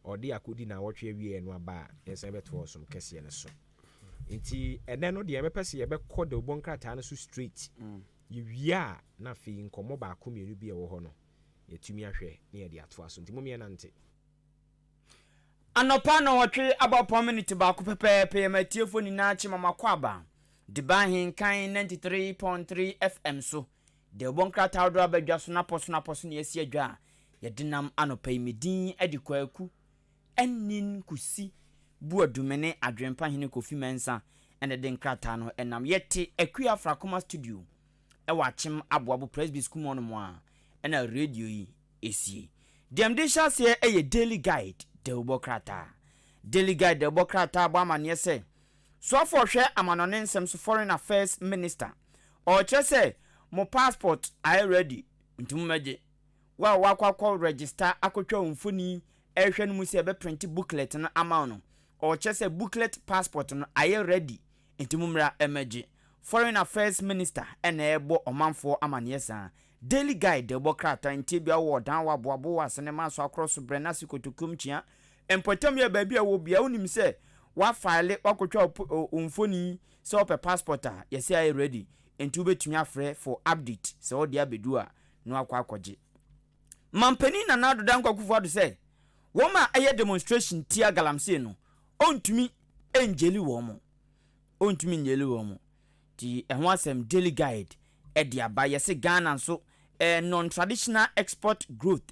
ɔde akodi na wɔtwe awie no aba yɛsɛ bɛto ɔsom kɛseɛ no so nti ɛnɛ no deɛ mɛpɛ sɛ yɛbɛkɔ de ubon krata no so straight yewia na fi nkɔmmɔ baako mmienu bi ɛwɔ hɔ no yɛtumi ahwɛ ne yɛde ato aso nti momyɛ nante anɔpa na wɔtwe abɔpɔ minute baako pɛpɛɛpɛ yɛmatiefo nyinaa kye mamakɔ aba de ba henkan 93.3 FM so de ubon krata wodo abadwa so na poso ne yɛsi adwa a yɛde nam anɔpa yi medin adi Kwaku ɛnin kusi buadumene adwempa hene Kofi Mensa ɛne de nkrata no ɛnam yɛte Akua Frakoma studio wachim aboabo presby school mo no mo a na radio yi esie dem de sha se eye daily guide de obokrata daily guide de obokrata ba mane se so for hwe amanone nsem so foreign affairs minister o che se mo passport I ready ntum meje wa wakwa register akotwa mfoni ehwe no mu se be print booklet no ama no o che se booklet passport no I ready ntum mra emeje foreign affairs minister ena ebo omanfo amane sa daily guide de bokrata ntibia wo dan wa boabo wa sene ma so across brena sikotokum chia empotam ya baabi a wo bia unim se wa file wakotwa umfoni se ope passport a yesi I ready enti obetumi afre for update se odi abedu a no akwa akoje mampani na nado dan kwakufu ado se wo ma aye demonstration tia galamse no ontumi enjeli wo mo ontumi njeli wo mo ti ehwa sem daily guide edi aba yesi Ghana so non-traditional export growth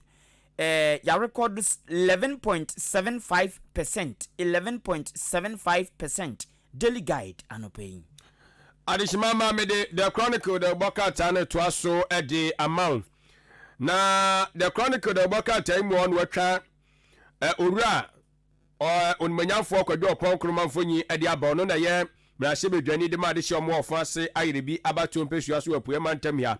ya record 11.75% daily guide anopayin adishimama me the chronicle the boka tane twaso edi amount na the chronicle the boka time on watwa owura onmanyafo kwadwo ponkromafo nyi edi aba no na ye brahye bedwani de ma de hye omo ofase ayerebi abato mpesua so apue mantam ya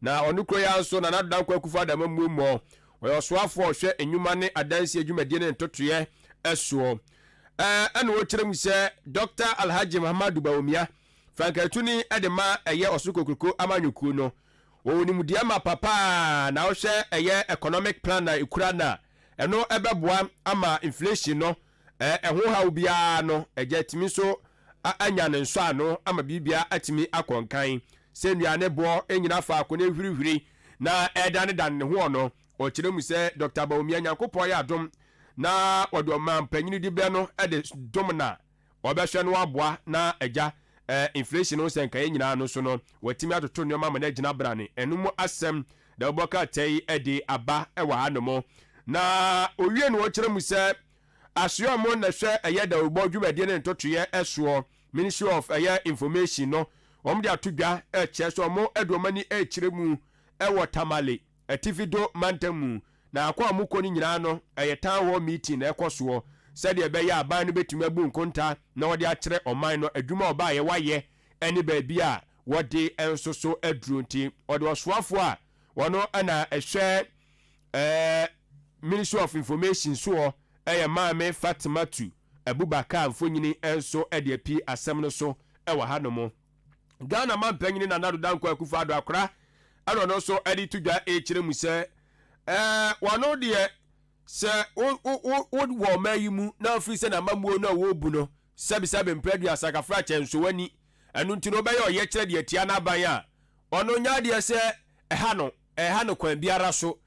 na onukro ya nso na nadan kwa kufa da mamumo oyosoafo hwe enwuma ne adansi adwumadie ne ntotoye esuo ene wo kyerem se Dr. Alhaji Muhammadu Bawumia frankatuni edema eye osukokoko amanyuku no wonimudia ma papa na wo hwe eye economic plan na ikura na eno ebeboa ama inflation no eho ha obia no ejetimi so anya ne nso ano ama bibia atimi akonkan se nuane bo enyina fa akone hwirihwiri na edane dan ne ho no o kyeremu se Dr. Bawumia Nyankopɔ ya adom na odo man panyini dibe no ede dom na obehwe no aboa na agya inflation no senka enyina no so no watimi atoto nneoma ma na gina brane enum asem da oboka tai ede aba ewa hanomo na owie no o kyeremu se asyomo na hwe eye da ogbo dwumade ne ntotoye esuo Ministry of Information no omde atudwa cheso mo edomani echiremu ewo tamale atifido mantamu na akwa amuko ni nyina no town hall meeting na ekoso said ebe ya aban no betumi abu nkonta na wode akire oman no adwuma oba ye waye eni ba bia wode ensoso aduru nti wode osoafo a wono ana ehwe Ministry of Information so maame Fatimatu Abubakar mfonyini enso ede api asem no so ewa hanomo Ghana man panyini na nado danko akufa ado akora ano no so edi tudwa echire mu se wano de se wo mayimu na afi se na mamuo na wo bu no sabi mpredu asakafra chenso wani enu nti no be ye oye kire de tia na ban a ono nya de se eha no kwan biara so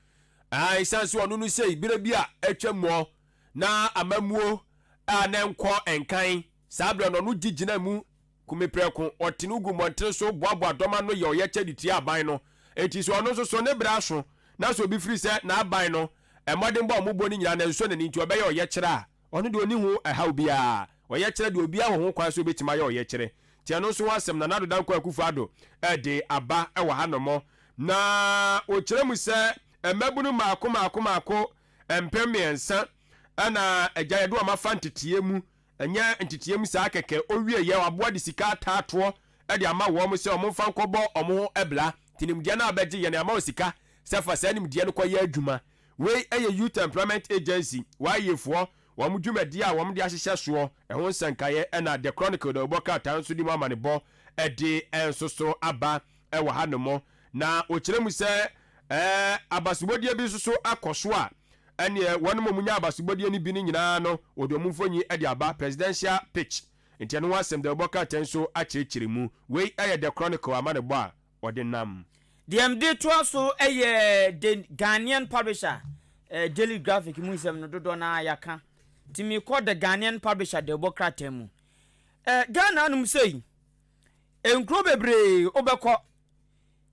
isanse ono no sei bire bia atwamo na amamuo na enko enkan sabra no no gigina mu kumepreko otinu gumontre so boabo doma no ye oye kire de tia ban no enti so ono so ne bra so na so bi free se na aban no emodin bo omubo ni nyina na nso ne nti obe ye oye kire a ono de oni hu eha obia oye kire de obia ho kwan so betima ye oye kire ti ano so wasem na nado dan kwa akufado de aba ewa hanomo na o kire mu se emabunu maako empemiensa ana agya do ma fantetie mu enya ntitetie mu sa keke owie ye waboa de sika taato de ama wo mu se o mo fankobo o mo ebla tinimdia na abeje ye na ama osika sefa sa nimdia no koye adwuma we eye youth employment agency wayefo wo mo dwumadi a wo mo de ahyehye so ehon sankaye na the chronicle do boka tanso di mama ne bo de ensoso aba ewa hanomo na o kire mu se abasubodie bi so akoso a ene wonu mo munya abasubodie ni bi ni nyina no odomumfonyi de aba presidential pitch enti no wasem de boka tanso akirikiri mu we eye the chronicle amane bo a ode nam DMD to so the Ghanaian publisher Daily Graphic mu isem no dodo na yaka timi call the Ghanaian publisher de bokrata mu Ghana num sei enkro bebre obekọ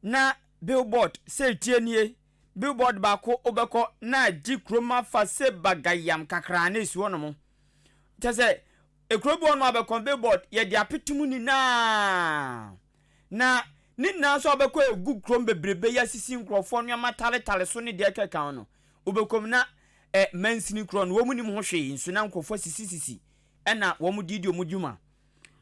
na billboard sei tienie billboard ba ko obekọ na jikroma fa se bagayam kakra na esuo no mo tese ekro bo no abekọ billboard ye de apetumu ni na ni na so obekọ egu krom bebrebe ya sisi nkrofo no amatale so ne de keka no obekom na mansini kron wo mu ni mo hwe nso na nkrofo sisi na wo mu didi omudwuma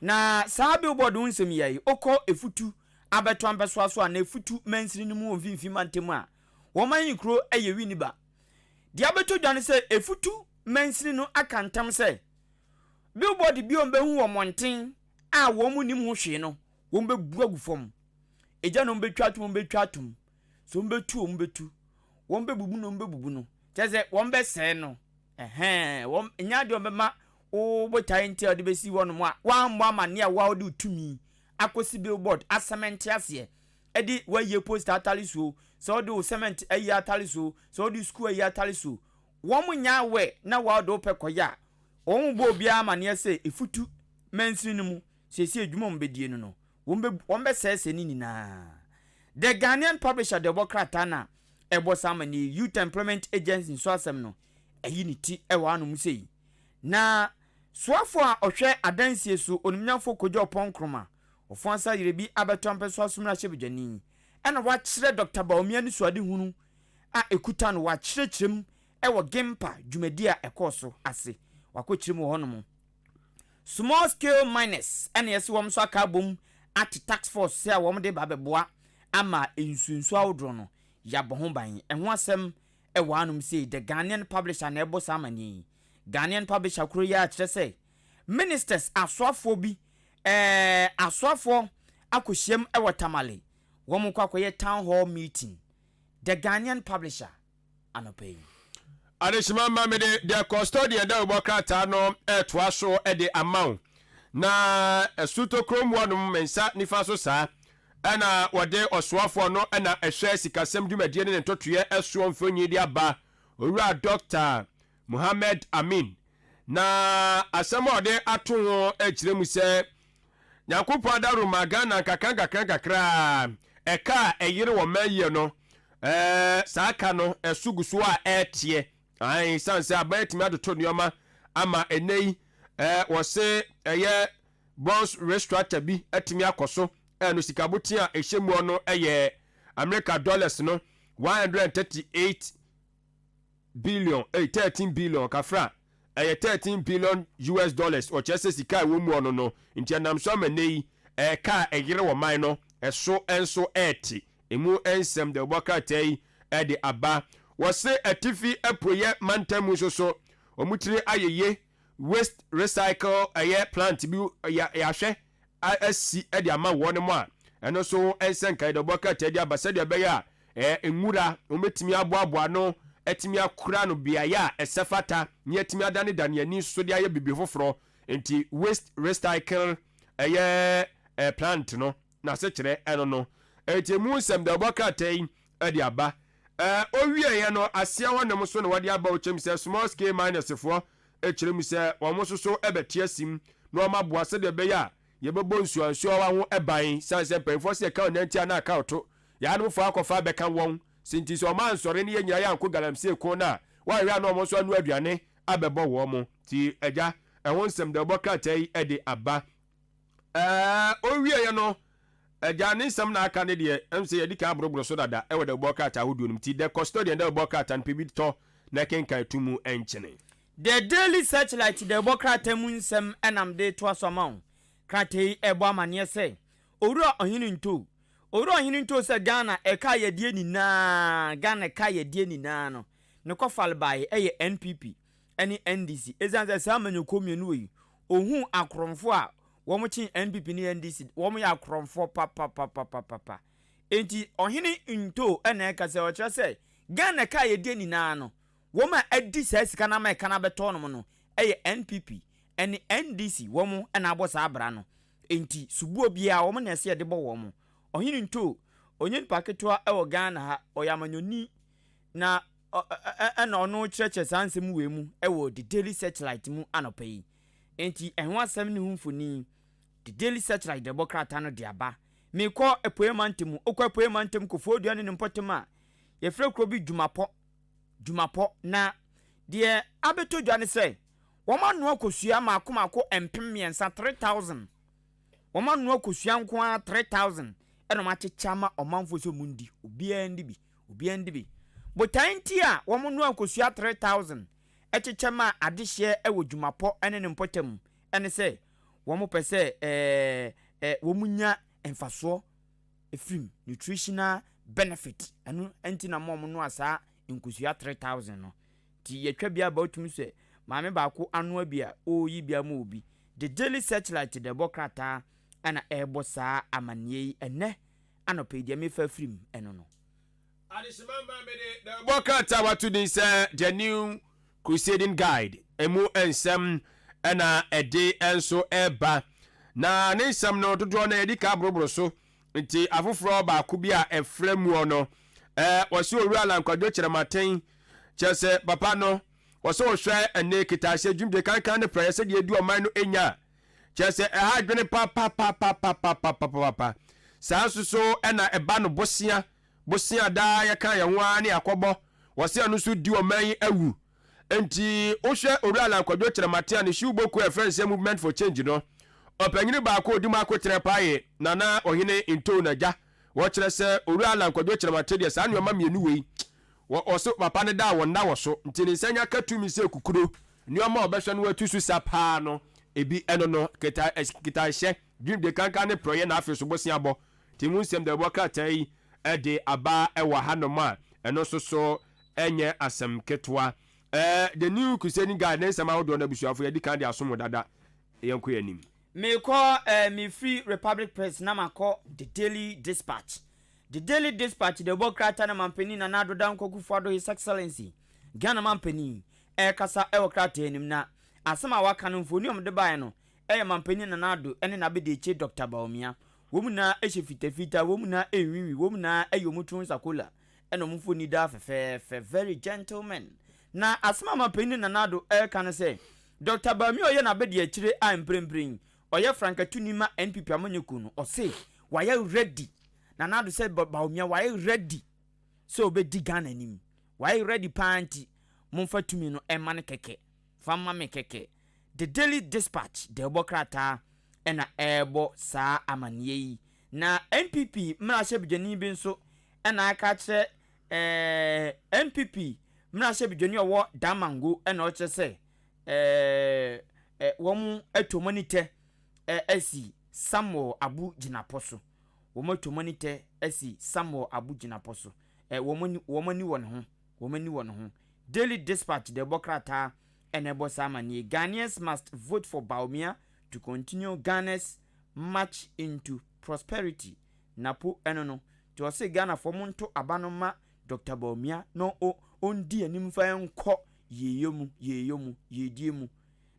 na saa billboard unsem yayi okọ efutu abeto ambeso aso na efutu mansini no mu mfimfim antemu a wo man yikro eye winiba di abeto dwane se efutu mansini no akantam se billboard bi on behu wo monten a wo mu nim ho hwe no wo mbebu agufom eja no mbetwa atum so mbetu ombetu wo mbebubu no teze wo mbese no wo nya de ombema o botai ntia de besi wo no mo a wa mbo amane a wa ode utumi akosi billboard asement ase edi wa ye post ataliso so do cement ayi ataliso so do school ayi ataliso wo mo nya we na wa ode opekoya wo mo bo bia amane ase efutu mensini mu sesi edwuma mbedie no wombe sese ni na the Ghanaian publisher Democrat na ebo samani Youth Employment Agency so asem no ayi ni ti ewa anu musei na soafo a ohwe adansie so onimnyafo kojo ponkroma ofansa yirebi abeto ampeso asumra hyebedwani ena wa kire Dr. Baomia ni suade hunu a ekuta no wa kirechirem ewo Gempa dwumadia ekoso ase wakokirem honom small scale miners ena yesi wom so aka bom at tax force say wom de babeboa ama ensunsu awodro no yaboho ban ehwo asem ewo anum say the Ghanaian publisher na ebo samani Ghanaian publisher kuro ya kire say ministers aswafo bi aswafo akohiem ewo Tamale wom kwakoye town hall meeting the Ghanaian publisher anopay adeshima mame de custodian da obokata no etwa so de amount na esuto krom wonum mensa nifa so saa ana wode oswafo no ana ehwe sikasem dwumadie ne ntotoye esuo mfonyi di aba owura Dr. Mohammed Amin na asema ode ato ho ekiremu se nyakopo daru magana kakra eka eyire wo maye no saaka no esuguso a etie ai sanse abatimi adoto nioma ama enei wose eye bonds restructure bi atimi akoso no sikabuti a ehyemu no eye America dollars no 138 billion 13 billion kafra eye 13 billion US dollars o chese sika wo mu ono no ntianam so amanei ka eyire wo man no eso enso eti emu ensem de bokatai de aba wose atifi aproye mantamu so omutire ayeye waste recycle aye plant bi ya hwe asi de ama won mo a eno so ensen kai de bokatai de aba se de be ya enwura ometimi aboabo no etimi akura no bia ya esefata ni etimi adane dane ani so de aye bibi foforo enti waste recycle aye plant no na se kire eno no etemu sem de bokatai de aba owie ye no asia wonam so na wade aba ochem se small scale miners for ekirem se womo so ebetia sim na o maboa se de be ya ye bebo nsuansu wa ho eban sanse penfo se ka onantia na aka oto ya no fo akofa be kan won sinti so ma nsore ne yenya ya nko galamse ko na wa wi na omo so anu aduane abebo wo mo ti eja ehon sem de bokatai de aba owie ye no Jani sam na aka ne de emse yedika abrobro so dada e wede bokata hodunum ti the custodian de bokata npibito na kenka tumu enchene the daily searchlight de bokata mu nsem enam de to asomon krate ebo amane se owura ohinu nto se Ghana eka yedie ni na Ghana ka yedie ni na no ne kofal bai eye NPP eni NDC ezanze sa manyo komienu yi ohun akromfo a womuchi NPP ni NDC womu ya kromfo papa enti ohini nto ena ka se o kire se Ghana ka yedie ni na no woma adi sa sika na ma ka na beto no no eye NPP eni NDC womu ena abosa abra no enti subuo bia womu na se de bo womu ohini nto onyin paketwa ewo Ghana ha oyamanyoni na ena ono kireche sansem wemu ewo the daily searchlight mu anopai enti ehwa asem ne humfoni the daily searchlight the bokrata no diaba me ko epoemantem okwa epoemantem ko foduane ne mpotema ye frɛ kro bi dwumapo na de abeto dwane sɛ woma no akosua makomako empem miensa 3000 woma no akosua nko a 3000 ɛna ɔmakyekya ma ɔmanfo so mundi obiara ndi bi botan ti a wɔn no akosua 3000 ɛkyekyɛ ma adehyeɛ ɛwɔ dwumapɔ ɛne ne mpɔtam ɛne sɛ wɔn pɛ sɛ wɔn nya mfasoɔ efim nutritional benefit ɛno ɛnti na mɔm no asa nkosua 3000 no ti yɛtwa bia ba otum sɛ maame baako ano abi a oyi bia ma obi the daily searchlight de bokrata ana ɛbɔ saa amanneɛ yi ɛnɛ anɔpɛ deɛ mefa film ɛno no the bokrata watu din sɛ the new crusading guide emu ensɛm ɛna ɛde ɛnso ɛba na ne nsɛm no dodoɔ na yɛdi ka boroboro so nti afoforɔ baako bi a ɛfrɛ mu no wɔsi owura alankwadwo kyerɛmaten kyerɛ sɛ papa no wɔsɛ wɔhwɛ ɛne kitahyɛ dwumde kankan ne prɛyɛ sɛdeɛ adi ɔman no ɛnya kyerɛ sɛ ɛha adwene pa saa nso so ɛna ɛba no bosea daa yɛka yɛn ho ara ne akɔbɔ wɔsɛ ɛno nso di ɔman yi awu nti wohwɛ owura alankwadwo kyerɛmaten a ne hyiw boko ɛfrɛ nsɛ movement for change no ɔpanyini baako odi mu akotene paaye nana ɔhene nto n'agya wɔkyerɛ sɛ owura alankwadwo kyerɛmate deɛ saa nneɛma mmienu wei ɔso papa ne da wɔn da wɔ so nti ne nsa nya ka tumi sɛ kukuro nneɛma ɔbɛhwɛ no watu so sa paa no ebi ɛno no kitahyɛ dwumde kankan ne prɔyɛ na afei so bosia bɔ nti mu nsɛm da ɛbɔ krataa yi ɛde aba ɛwɔ hanom a ɛno nso so ɛnyɛ asɛm ketewa the new crusading guide ne nsɛm ahodoɔ no abusuafo yɛdi kan de asom dada yɛnkɔ yɛ anim mekɔ me free republic press na makɔ the daily dispatch the bokrata na mampani na nado dan kokufado his excellency Ghana mampani kasa ɛwɔ krata anim na asɛm a waka no mfoni ɔmde bae no ɛyɛ mampani na nado ɛne na bɛde Dr. Baumia wɔm na ɛhyɛ fitafita wɔm na ɛnwiwi wɔm na ɛyɛ ɔmutun sakola ɛna ɔmfoni da fɛfɛɛfɛ very gentleman na asɛm a mampani na nado ɛka no sɛ Dr. Baumia ɔyɛ na bɛde akyire a mprempren ɔyɛ frankatuni ma NPP amanyeku no ɔse wayɛ ready na nado sɛ Baumia wayɛ ready so obedi Ghana nim wayɛ ready panti momfa tumi no ɛma ne kɛkɛ fama me kɛkɛ the daily dispatch de bokrata ɛna ɛbɔ saa amanneɛ yi na NPP mmarahyɛ bidwani bi nso ɛna aka kyerɛ NPP mmarahyɛ bidwani ɔwɔ Damango ɛna ɔkyerɛ sɛ wɔn atomonite esi Samuel Abu Jinapo so wɔn atomonite esi Samuel Abu Jinapo so wɔn ni wɔn ho daily dispatch de bokrata ɛna ɛbɔ saa amanneɛ Ghanaians must vote for Baumia to continue Ghana's march into prosperity napo ɛno no to ɔse Ghana fo mo nto aba no ma Dr. Baumia no ondi anim fa nkɔ yedie mu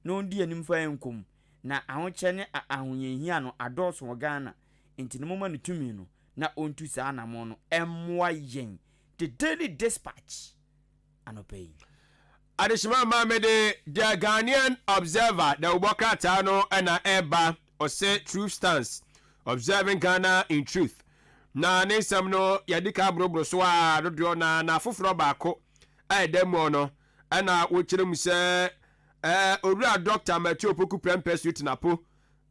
no ondi anim fa nkom na ahokyɛ ne ahoyehia no adɔso wɔ Ghana enti no moma no tumi no na ontu saa namo no ɛmmoa yɛn the daily dispatch anɔpɛ adeshima mamede the Ghanaian observer the ubokrata no ɛna ɛba ɔsɛ true stance observing Ghana in truth na ne nsɛm no yɛde ka boroboro so a dodoɔ na foforɔ baako a ɛda mu no ɛna wɔkyerɛ mu sɛ owura Dr. Matthew Opoku Prempeh Street napo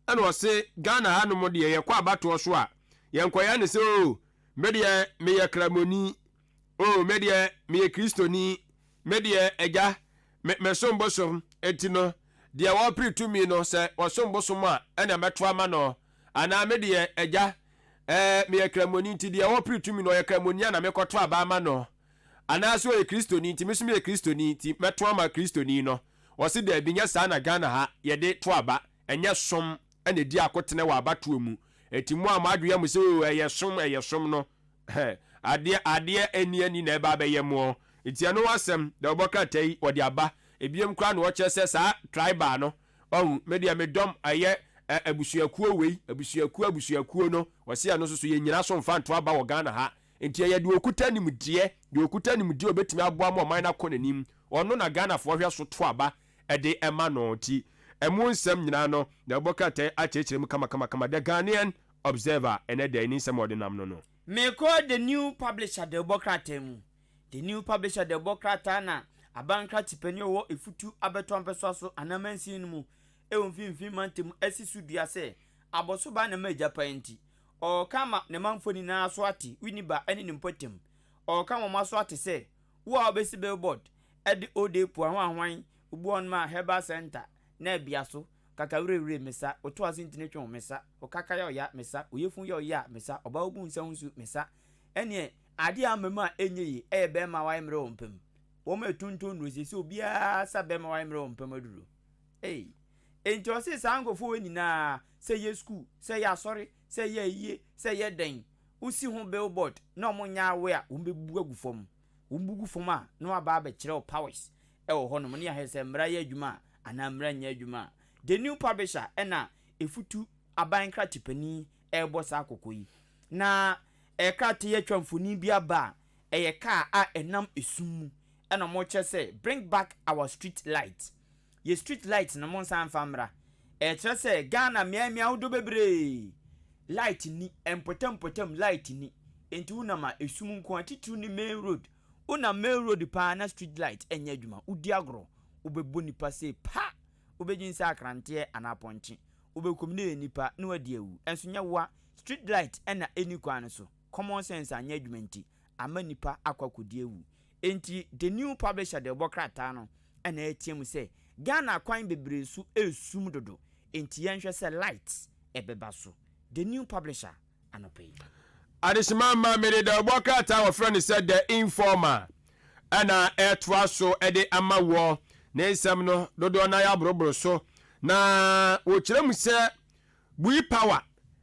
ɛna ɔse Ghana hanom deɛ yɛkɔ abatoɔ so a yɛnkɔyɛ ne sɛ o medeɛ meyɛ kramoni o medeɛ meyɛ kristoni medeɛ agya mesom bosom enti no deɛ wɔpere tumi no sɛ wɔsom bosom a ɛna mɛto ama no anaa medeɛ agya meyɛ kramoni nti deɛ wɔpere tumi no ɔyɛ kramoni a na mekɔto aba ama no anaa so ɔyɛ kristoni nti mesom yɛ kristoni nti mɛto ama kristoni no wɔse da bi nyɛ saa na Ghana ha yɛde to aba ɛnyɛ som ɛna di akotene wɔ abatoɔ mu eti mu a madwea mu sɛ ɛyɛ som no adeɛ ani na ɛba bɛyɛ mu eti ano wasɛm da ɔbɔkrata yi wɔde aba ebiem kora na wɔkyerɛ sɛ saa tribal no ɔhu media medɔm ayɛ abusuakuo wei abusuakuo no wɔse ano so yɛ nyina so mfa nto aba wɔ Ghana ha enti yɛ de okuta nimdeɛ obetumi aboa ma ɔman na kɔ n'anim ɔno na Ghana fo hwɛ so to aba ɛde ɛma no ti ɛmu nsɛm nyina no na ɔbɔkrata akyerɛkyerɛ mu kama the Ghanaian observer ɛnɛ da ni nsɛm ɔde nam no me call the new publisher the bokrata mu the new publisher the bokrata na abankra tipani wo efutu abeto ampeso so anamansi no mu e wonfimfim mantem asisu dua se aboso ba na ma Japan nti o kama ne manfo ni na so ate winiba ene ne mpotem o kama ma so ate se wo a obesi billboard ede ode pu ahwan ubu on ma heba center na bia so kaka wure mesa oto asintine twon mesa o kaka ya mesa oyefun ya mesa oba obu nsa hunsu mesa ene ade amema enyeyi ebe ma wa emre ompem wo ma tuntun no sisi obia sa be ma wa emre ompem aduro enti o se sangofo weni na se ye school se ya sorry se ye yie se ye den usi ho billboard na omonya awe a umbebu agufom umbugu fom a no aba ba kire o powers e wo hono ne ya hese mra ye adwuma ana mra nya adwuma the new publisher ena efutu aban kratipani e boss akoko yi na e krate ye twamfoni bi aba e ye ka a enam esum ena mo che se bring back our street light ye street light na mo san famra e che se Ghana mia wodo bebre light ni empotem light ni enti una ma esum nko atitu ni main road una main road pa na street light enya adwuma udi agro ubebo nipa se pa ubejinsa akrante anaponche ubekomne nipa na wadi ewu enso nya wa street light ena eni kwan so common sense anya adwuma nti ama nipa akwakodi ewu enti the new publisher de bokrata no ena etiem se Ghana kwan bebre su esum dodo enti yenhwe se light ebeba so the new publisher anopay Adishimama made the bokrata our friend said the informer ana etwa so ede ama wo na nsam no dodo na ya brobro so na wo kirem se bui power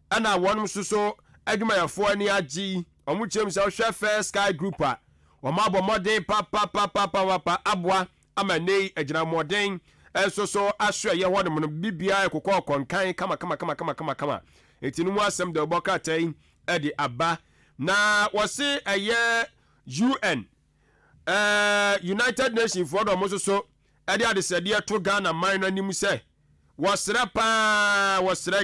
ana wonum so adwumayafo ani agi omu kirem se hwe first sky group a wo mabo modern papa abwa amanei agina modern enso so ahwe ye wonum no bibia ekokọ konkan kama etinu mu asem de bokrata yi ede aba na wose eye UN United Nations for the so ade ade sede to Ghana man no anim se wasre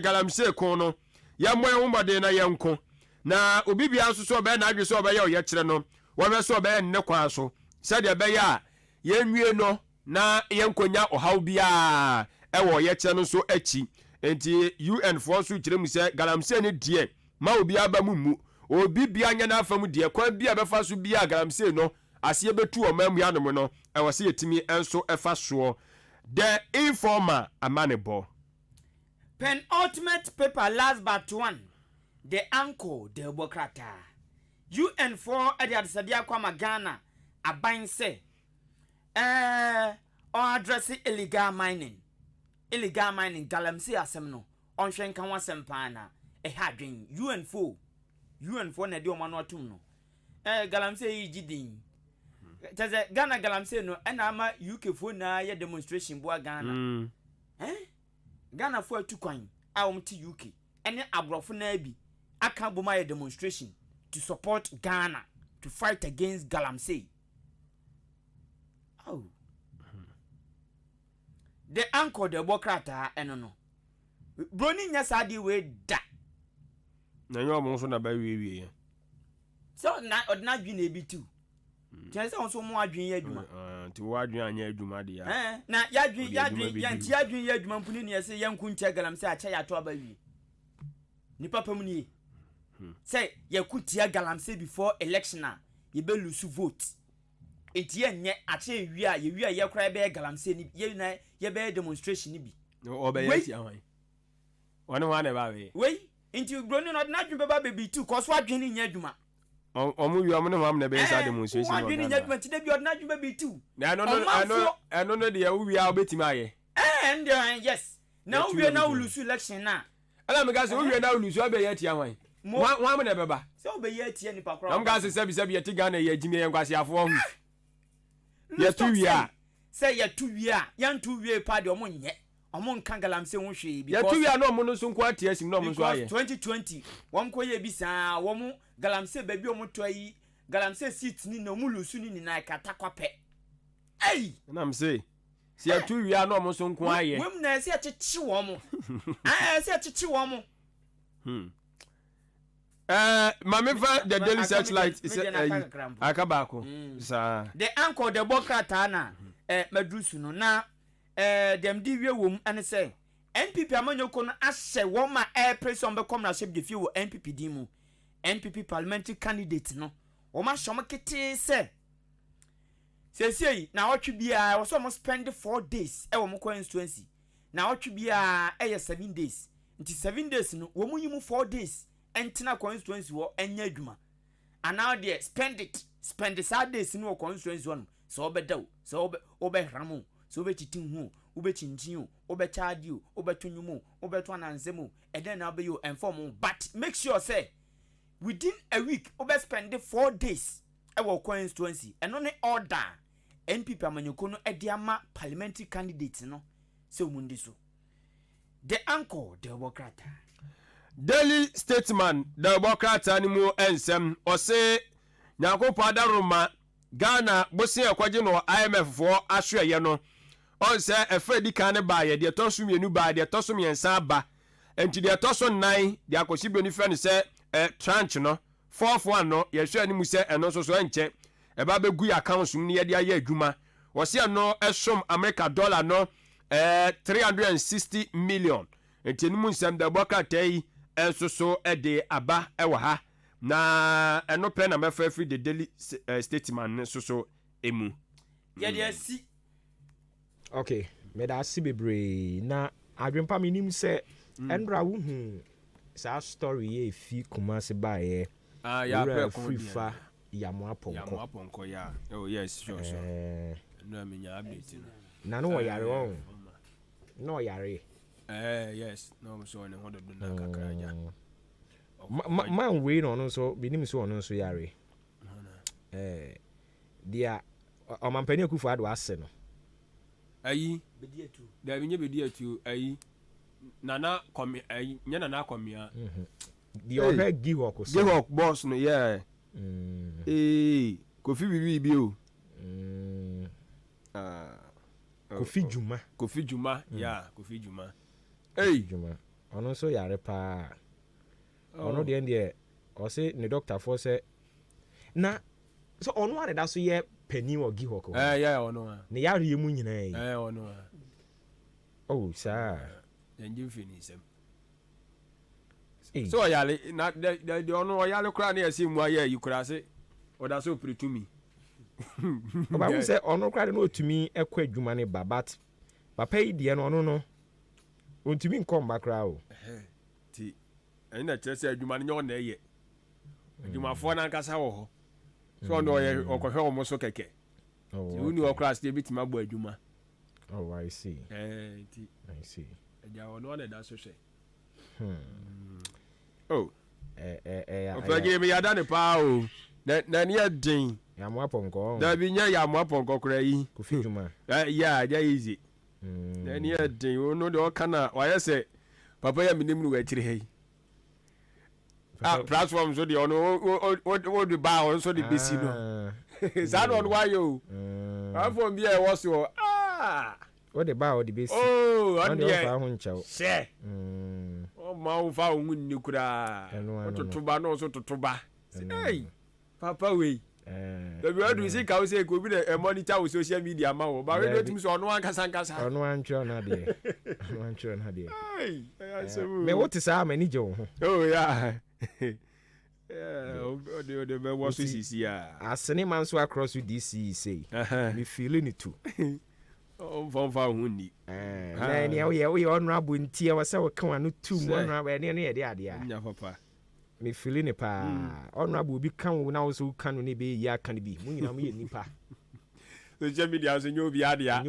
galamse ko no yamwe wombade na yenko na obibia so be na adwe so be ye oye kire no wo be so be nne kwa so sede be ya yenwie no na yenkonya ohaw bia e wo ye kire no so achi enti UN for so kire mu se galamse ne die ma obia ba mu obibia nya na afam die kwa bia be fa so bia galamse no asiye betu o mamu yanom no e wose yetimi enso efa so the informer amanebo pen ultimate paper last but one the anchor the bokrata UN4 ade adesade akwa Ghana aban se on address illegal mining galamsey asem no on hwenka wasem pa na e hadwen UN4 na de o mano atum no galamsey jidin teze Ghana galamsey no ena ama UK fo na ye demonstration bo Ghana Ghana fo atukwan a omti UK ene abrofo na bi aka bo ma ye demonstration to support Ghana to fight against galamsey. The anchor the bokrata eno no broni nya sadi we da na yo mo so na ba wie so na odna dwi na ebi tu Tiense on so mo adwen ye adwuma ti wo adwen anya adwuma de ya na ya adwen yanti adwen ye adwuma mpuni ne se yanku ntia galamsey acha ya to aba wie ni papa mu ni say ye kutia galamsey before election a ye be lose vote etie nye acha ewi a ye kra be galamsey ni ye na ye be demonstration ni bi o be ye ti ahwan wona wana ba we inti broni no na adwen be ba be tu ko so adwen ni nya adwuma omu wi omu ne mam na be inside demonstration o adwen ni nya adwuma ti de bi odna adwuma be tu na no no de ya wi a obetimi aye and yes now we na lose election na ala me gas we na lose be ye ti ahwan wa mo na be ba se o be ye ti ni pakro am gas se bi ye ti Ghana ye jimi ye nkwase afo hu ye tu wi a se ye tu wi a yan tu wi pa de omo nye omo nkan galamsey ho hwe because ye tu wi a no omo no so nko atiasim no omo so aye 2020 wom ko ye bi sa wom galamsey ba bi omo to yi galamsey seat ni no mu lusu ni na kata kwape na am say si ye tu wi a no omo so nko aye wom na se achichi wom se achichi wom mame fa the daily searchlight is akabako sa the anchor the bokrata na madrusu no na dem di wie wom ane say NPP amanyoko no ahye wo ma air press on be commercial de fi wo NPP din mu NPP parliamentary candidate no wo ma hye mo kete se na watwe bia wo so mo spend 4 days e wo mo constituency na watwe bia e 7 days nti 7 days no wo mu yimu 4 days entina constituency wo enya adwuma and now they spend the sad days no constituency one so obedaw so obehramu so obetitin hu obechinchin obechadi obetunyumu obetu anansemu eden na obeyo inform but make sure say within a week spend 4 days e wo constituency eno ne order NPP amanyoko no ediama parliamentary candidate no se omundi so the anchor the Democrat Daily Statesman the Democrat animu ensem ose nyakopo adaroma Ghana bosi akwaje no IMF for ahweye no onse efedi kan ne ba ye de toso mienu ba de toso miensa ba enti de toso nan de akosi boni fe ne se tranche no 4-1 no ye hwe animu se eno so enche e ba begu ya accounts ni ye de aye adwuma wose no esom America dollar no 360 million enti animu nsem de Democrat yi enso so de aba ewa ha na eno pe na mefa free the Daily Statesman so emu ye de si okay me da si bebre na adwempa minim se enra wo hu sa story ye fi Kumasi ba ye ya pre free fa ya mo aponko ya oh yes sure no me nya update na no yare won no yare yes no so ne hodo do na kakra ja man we no so binim so ono so yare dia o man pani Akufo Addo ase no ayi bediatu da binye bediatu ayi nana komi ayi nya nana komia dia o he Gihok so Gihok boss no yeah Kofi bibi o Kofi Juma yeah Kofi Juma Juma ono so yare pa ono de ndie o se ne doctor for se na so ono ade da so ye pani wo Gihok yeah ono ne yare yemu nyina ono oh sa enjin finisem so yale na de ono yale kra na yesi mu aye yikura se oda so pretumi oba se ono kra de no otumi ekwa adwuma ne babat papa yi de no ono no ontumi nkom bakra o ti ina chese adwuma ne nyo na eye adwuma fo na nkasa wo ho so ndo ye okohwe omo so keke ti uni okra se bitima gbo adwuma oh I see I see eja ono na da so hwe ofage me yada ne pa o na ne adin ya mo aponko da bi nya ya mo aponko kra yi Kofi Juma ya ja easy na ne adin ono de okana wa yese papa ya minim nu wa chire hei platform so de ono o de ba on so de besi no za no wa yo platform bi e wo so o de ba o de besi on de fa ho nchawo she o ma o fa ohun ni kura o tutuba no so tutuba hey papa we the we do see ka say ko bi the monitor with social media ma wo ba we do tim so ono ankasa ono antro na de me what is am any jo oh yeah the me was CC ya asene man so across with DC say me feeling it too from hunni na ni we honorable ntia wa say we kan anu tu honorable ne ne de ade a nya papa me feeling it pa honorable bi kan wo na wo so kan no ne be ya kan bi mu nyina mu ye nipa so je media so nyo bi ade a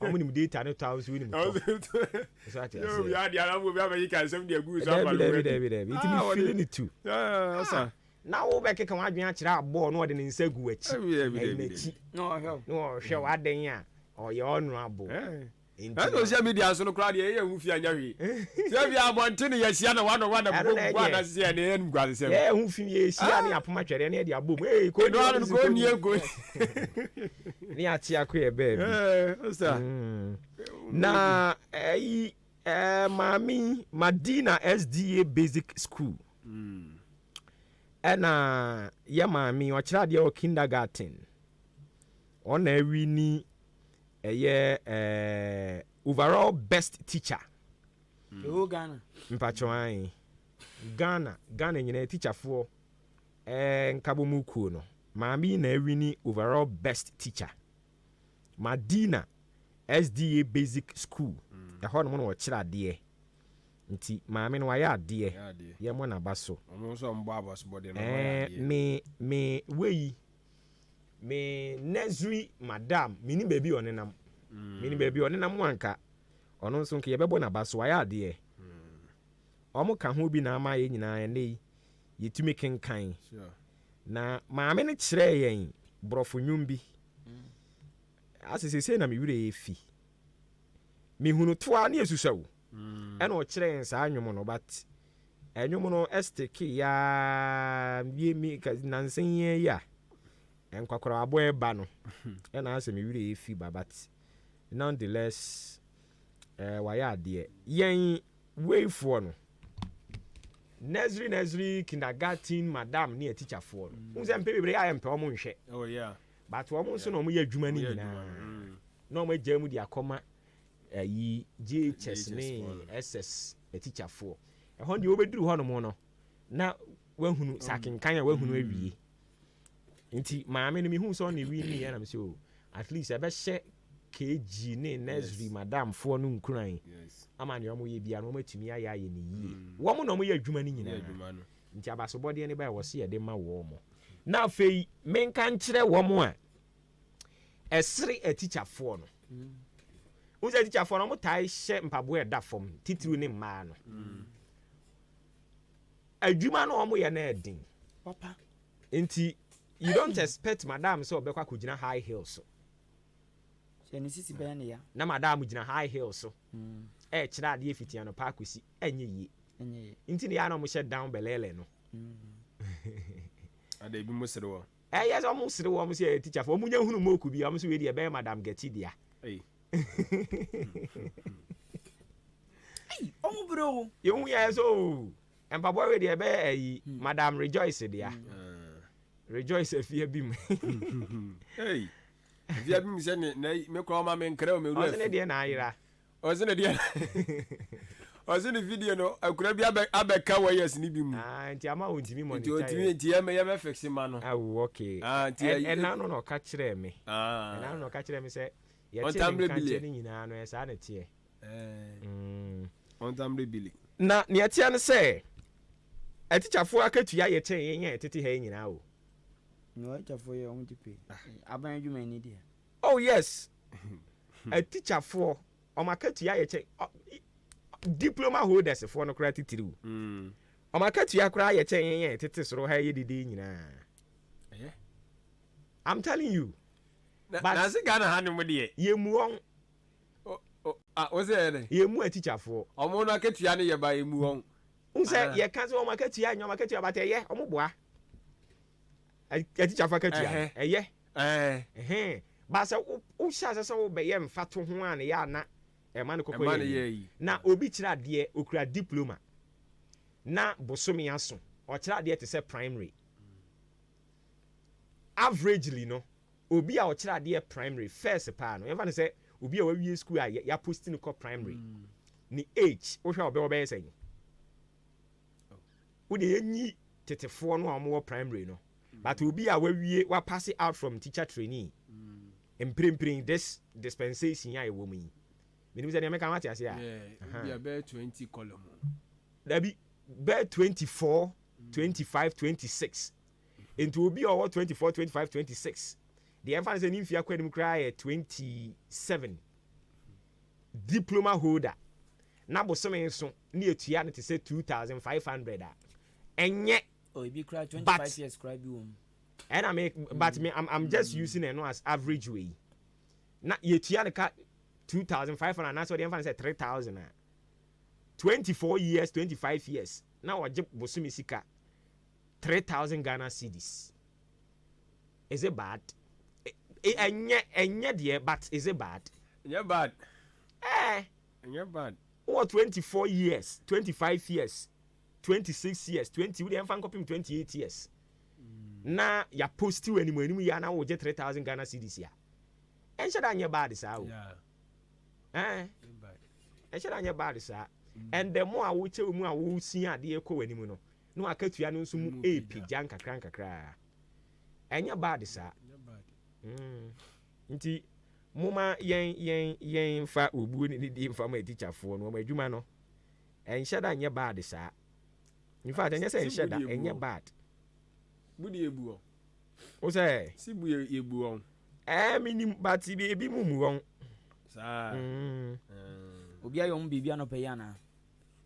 omu ni data no tawo ni mu so ati nyo bi ade a na mo bi abayi kan sem de agu so afa lo it me feeling it too asa na wo be keka wadwen akira abo no de ne nsa gu achi no hwe waden a o ye honorable social media so no kra de ye hu fi anya hwe se bi abonte ne yahia na wano bugu na se ne enu gwase se ye hu fi ye hia ne apoma twere ne de abom ko ni ego ni ati akoye baby osta na mami Madina SDA Basic School ena ya mami o kira de o kindergarten ona wi ni eye overall best teacher. Ghana. Mpachwai. Ghana nyina teacher for nkabomuku no. Mami na wini overall best teacher. Madina SDA Basic School. Ɛhɔ no mo no wɔkyerɛ adeɛ. Nti maame no wayɛ adeɛ. Yɛ mo na baso. Me nursery madam mini baby onenam. Mini baby onenam wanka. Ɔno nso nke yɛbɛbɔ na baso wayɛ adeɛ. Ɔmo ka ho bi na ama yɛ nyinaa ne yɛtumi kenkan. Na maame no kyerɛ yɛn borɔfo nnwom bi. Asese na me wure efi. Me hunu toa ne esusawo. Ɛna ɔkyerɛ yɛn saa nnwom no but nnwom no esteke ya mi nansen yɛ ya. Enkwakora abo eba no. Ɛna ase me wure efi ba but nonetheless wayɛ adeɛ. Yɛn weifoɔ no. Nursery kindergarten madam ne teacher for no. Unse mpe bebre ya mpe omo nhwɛ. Oh yeah. But omo nso na omo yɛ adwuma ni nyina. Na omo agya mu di akoma yi JHS ne SS teacher for. Ɛhɔ de obeduru hɔ no mo no. Na wahunu sakenkan a wahunu awie. Nti maame no mi hu so na wi ni ya na me say o at least ebe hye KG ne nursery madam for no nkuran. Yes. Ama ne omo ye bia no omo atumi ayɛ ne yie. Wo mo na omo yɛ adwuma ni nyina. Nti abasobɔde ne ba wo se ye de ma wo mo. Na afei menka nkyerɛ wo mo a ɛsere a teacher for no. Wo se teacher for no mo tai hye mpabo ɛda fam titiru ne mmaa no. Adwuma no omo ye na ɛdin. Papa. Nti you don't expect madam so obekwa kugina high heels so. Sisi bɛn ya. Na madam gina high heels so. Kyerɛ adeɛ fitia no pa akosi enye yie. Nti ne ya na mo hyɛ down belele no. Ade bi mo sere wo. Yes, omo sere wo mo say teacher for omo nya hunu moku bi omo so we dey be madam geti dia. Hey. Hey, omo bro. You ya so. Empa boy we dey be madam rejoice dia. Rejoice afia bi mu. Hey. Afia bi mu se ne me kwa ma me nkra o me ru. Ozene de na ayira. Ozene de. Ozene video no akura bi abeka wa yes ni bi mu. Nti ama ontimi monitor. Nti ya me fix ma no. Okay. Nti na no ka kire me. Na no ka kire me se ye tambre bili ni nyina no esa na tie. On tambre bili. Na ne tie ne se atichafo akatua ye ten yen tete ha nyina o. No atichafo ye on tipe. Aban adwuma ni dia. Oh yes. Atichafo o makatua ye ten diploma holders for no kra titiriu. O makatua kra ye ten yen tete soro ha ye didi nyina. I'm telling you. Na se Ghana ha ne mo de ye mu on. O se ne ye mu atichafo. O mo no akatua ne ye ba ye mu on. Unse ye kan so o makatua nya o makatua ba te ye o mo boa. Atichafo akatua. Ba se o sha se wo be ye mfa to ho an ya na e ma ne kokko ye. Na obi kira de okura diploma. Na bosomi aso. O kira de te se primary. Averagely no obi a o kira de primary first pa no e fa ne se obi a wa wie school a ya post no ko primary. Ni age wo hwa obe say. Wo de enyi tetefo no a mo primary no. But obi a wa pass out from teacher trainee. Imprimpring this dispensation ya ewo mu yi. Menim say me kan wate ase a. Be about 20 column. That be 24, 25, 26. Into obi or 24, 25, 26. The emphasis in Infia Quedim cry 27. Diploma holder. Nabo some so near to to say 2,500. And yet, oh, it be cry 25 years cry be and I make but me I'm just using it as average way. Na ye tiana ka 2,500 and that's what the emphasis said 3,000. 24 years, 25 years. Now I just bosumi sika 3,000 Ghana cedis. Is it bad? And dear, but is it bad? Yeah, bad. Yeah, bad. Or 24 years, 25 years, 26 years, 20. We didn't find copy 28 years. Now ya post you anymore. Ya now get 3,000 Ghana cedis here. And should I bad is out? Yeah. e sheda anya bad sa and the more wo che mu a wo si ade e ko wani mu no no akatua no nso mu epigya nkakra enya bad sa nti muma yen fa obu ni di fa ma teacher fo no ma adwuma no en sheda anya bad sa in fact enya say sheda enya bad budi ebu o o say si bu ebu on minim but bi mu won sa obi ayo mu bibia no pe yana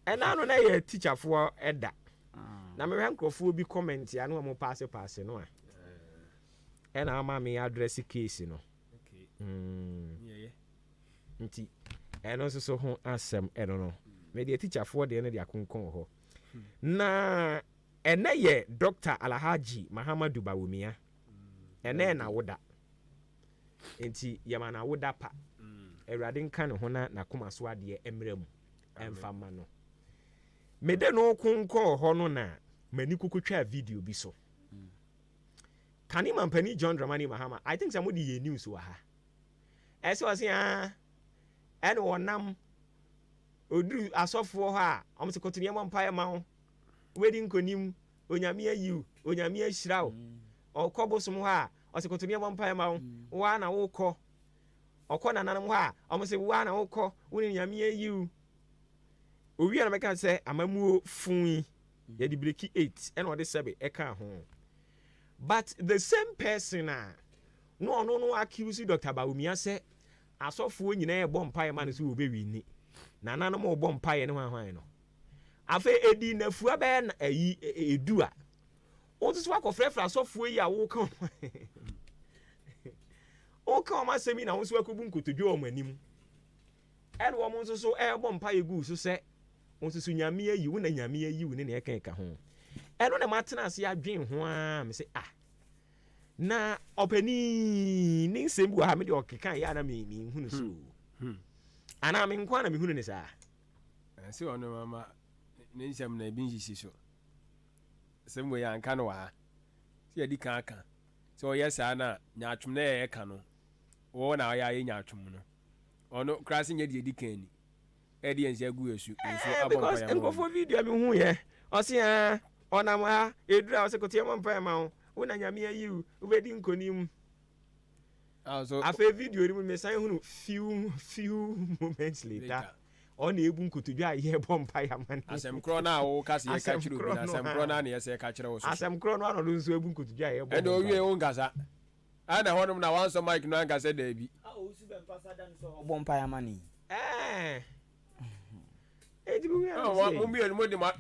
ena no na ye teacher fo eda na me nkrofo bi comment ya no mo pass no a ena ama me address case no nti eno so ho asem eno no me de teacher fo de no de akonkon ho na ene ye Dr. Alhaji Mahamadu Bawumia ene na woda nti yama na woda pa ewrade nka ne ho na koma so ade emrem emfama no me de no konkon ho no na mani kukutwa video bi so kani mampani John Dramani Mahama I think somebody ye news wa ha ese wase ene wonam oduru asofo ho a omse kotuni mo mpae ma ho wedding konim onyame ayiu onyame ahirawo okobosom ho a ose kotuni mo mpae ma ho wa na wokọ okọ na nanam ho a omse wa na wokọ woni nyame ayiu owi na meka se amamuo fun ye di breki 8 ene ode sebe eka ho but the same person no accuse Dr. Bawumia se asofo nyina e bom pae ma no so obewi ni na nanom o bom pae ne hwan no afa edi na fua be na ayi edu a onto so akofrefra asofo yi a wo kan o kan ma semi na wonso akobu nkotodwo o manim ene wo mo so e bom pae gu so se onto so nyame ayi wo na nyame ayi wo ne na e kan ho eno na matena ase adwen ho a me se na opani nin sembu ha me de okeka ya na me hunu so ana me nkwa na me hunu ne sa se ono mama ne nsem na bi njisi so sembo ya nka no wa se yadi kan aka se o yesa na nyaatwum na ye ka no wo na ya ye nyaatwum no ono krasi nya de edi kan ni e de ense agu esu nso abon pa ya mo for video me hu ye o se ona ma edura o se kotie mo mpa ma ho una nyame ayiu ubedi nkonim so afa video ri mu me san hunu few moments later on ebu nkotodwa aye bompa ya man asem kro na wo kasi ye ka chiro bi na asem kro na ne ye ka chiro wo so asem kro no ano nso ebu nkotodwa aye bompa e do wie wo ngasa ana honum na wan so mic no ngasa da bi o si be mpasa dan so bompa ya mani ejibu wi mo mi mo de ma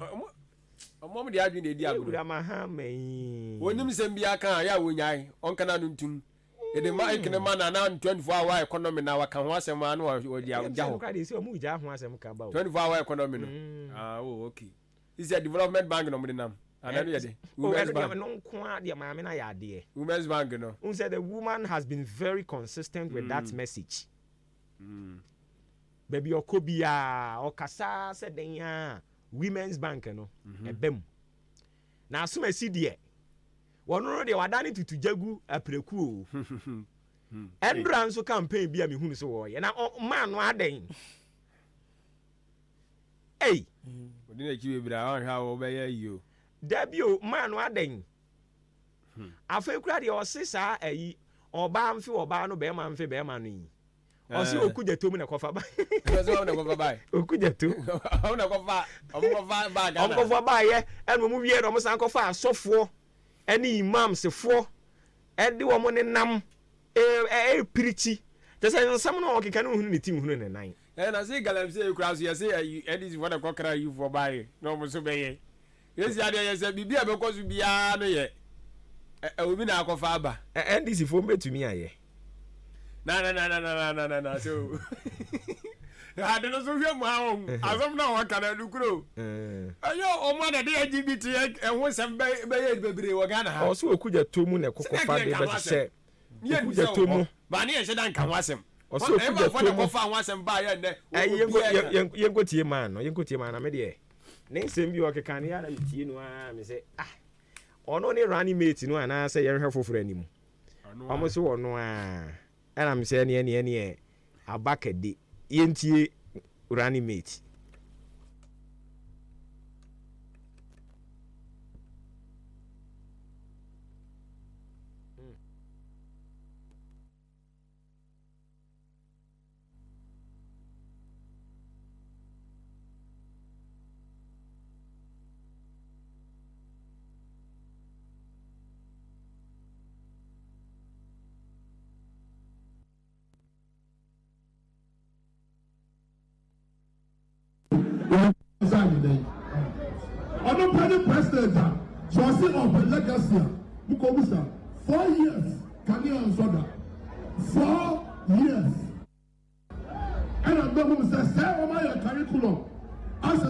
mo de adwin de di agro ura ma ha mai wonim sem bia kan ya wonyai onka na ntum e de mic ne ma na 24 hour economy na waka ho asem anu wo dia ja ho ka de se mu ja ho asem ka ba 24 hour economy no okay is a development bank no mo de nam ananu ye de women's bank no nko de ma me na ya de women's bank no un said the woman has been very consistent with that message baby okobia okasa se den ya women's bank no ebem na asoma si de wono de wadane tutujagu apreku o endra nso campaign bia me hunu so wo ye na man no aden odi na kiwe bra on ha wo be ya yo dabio man no aden afa kura de osisa ayi oba mfe oba no be ma mfe be ma no yi osi okuja tomu na kofa ba osi na kofa ba okuja to na kofa ba ga na kofa ba ye enu mu wie no mo san kofa asofo eni imam sefo edi wo mo ne nam pirichi tese nsam no okeka no hunu ne tim hunu ne nan na say galam say kura so ye say edi what the kokra you for buy no mo so be ye yes ya de ye say bibia be koso bia no ye obi na kofa ba ndc fo mbetumi aye na so I don't know so we am azam na wa kana dukuro ayo o ma de LGBT e ho sem be bebre wo Ghana ha o so okuja tomu na kokofa de be se okuja tomu ba ne ye shedan kan wasem o so okuja tomu kofa wasem ba ye ne yengotie man no yengotie man na me de ne nsem bi o keka ne ya na tie no a me se ono ne running mate no ana se ye hwe foforo anim omo so ono a ana me se ne abakade yentie running mate. Other party president, so I say of legacy, Mukomisa, 4 years, can you answer that? 4 years. And I'm going to say, say, my curriculum. As I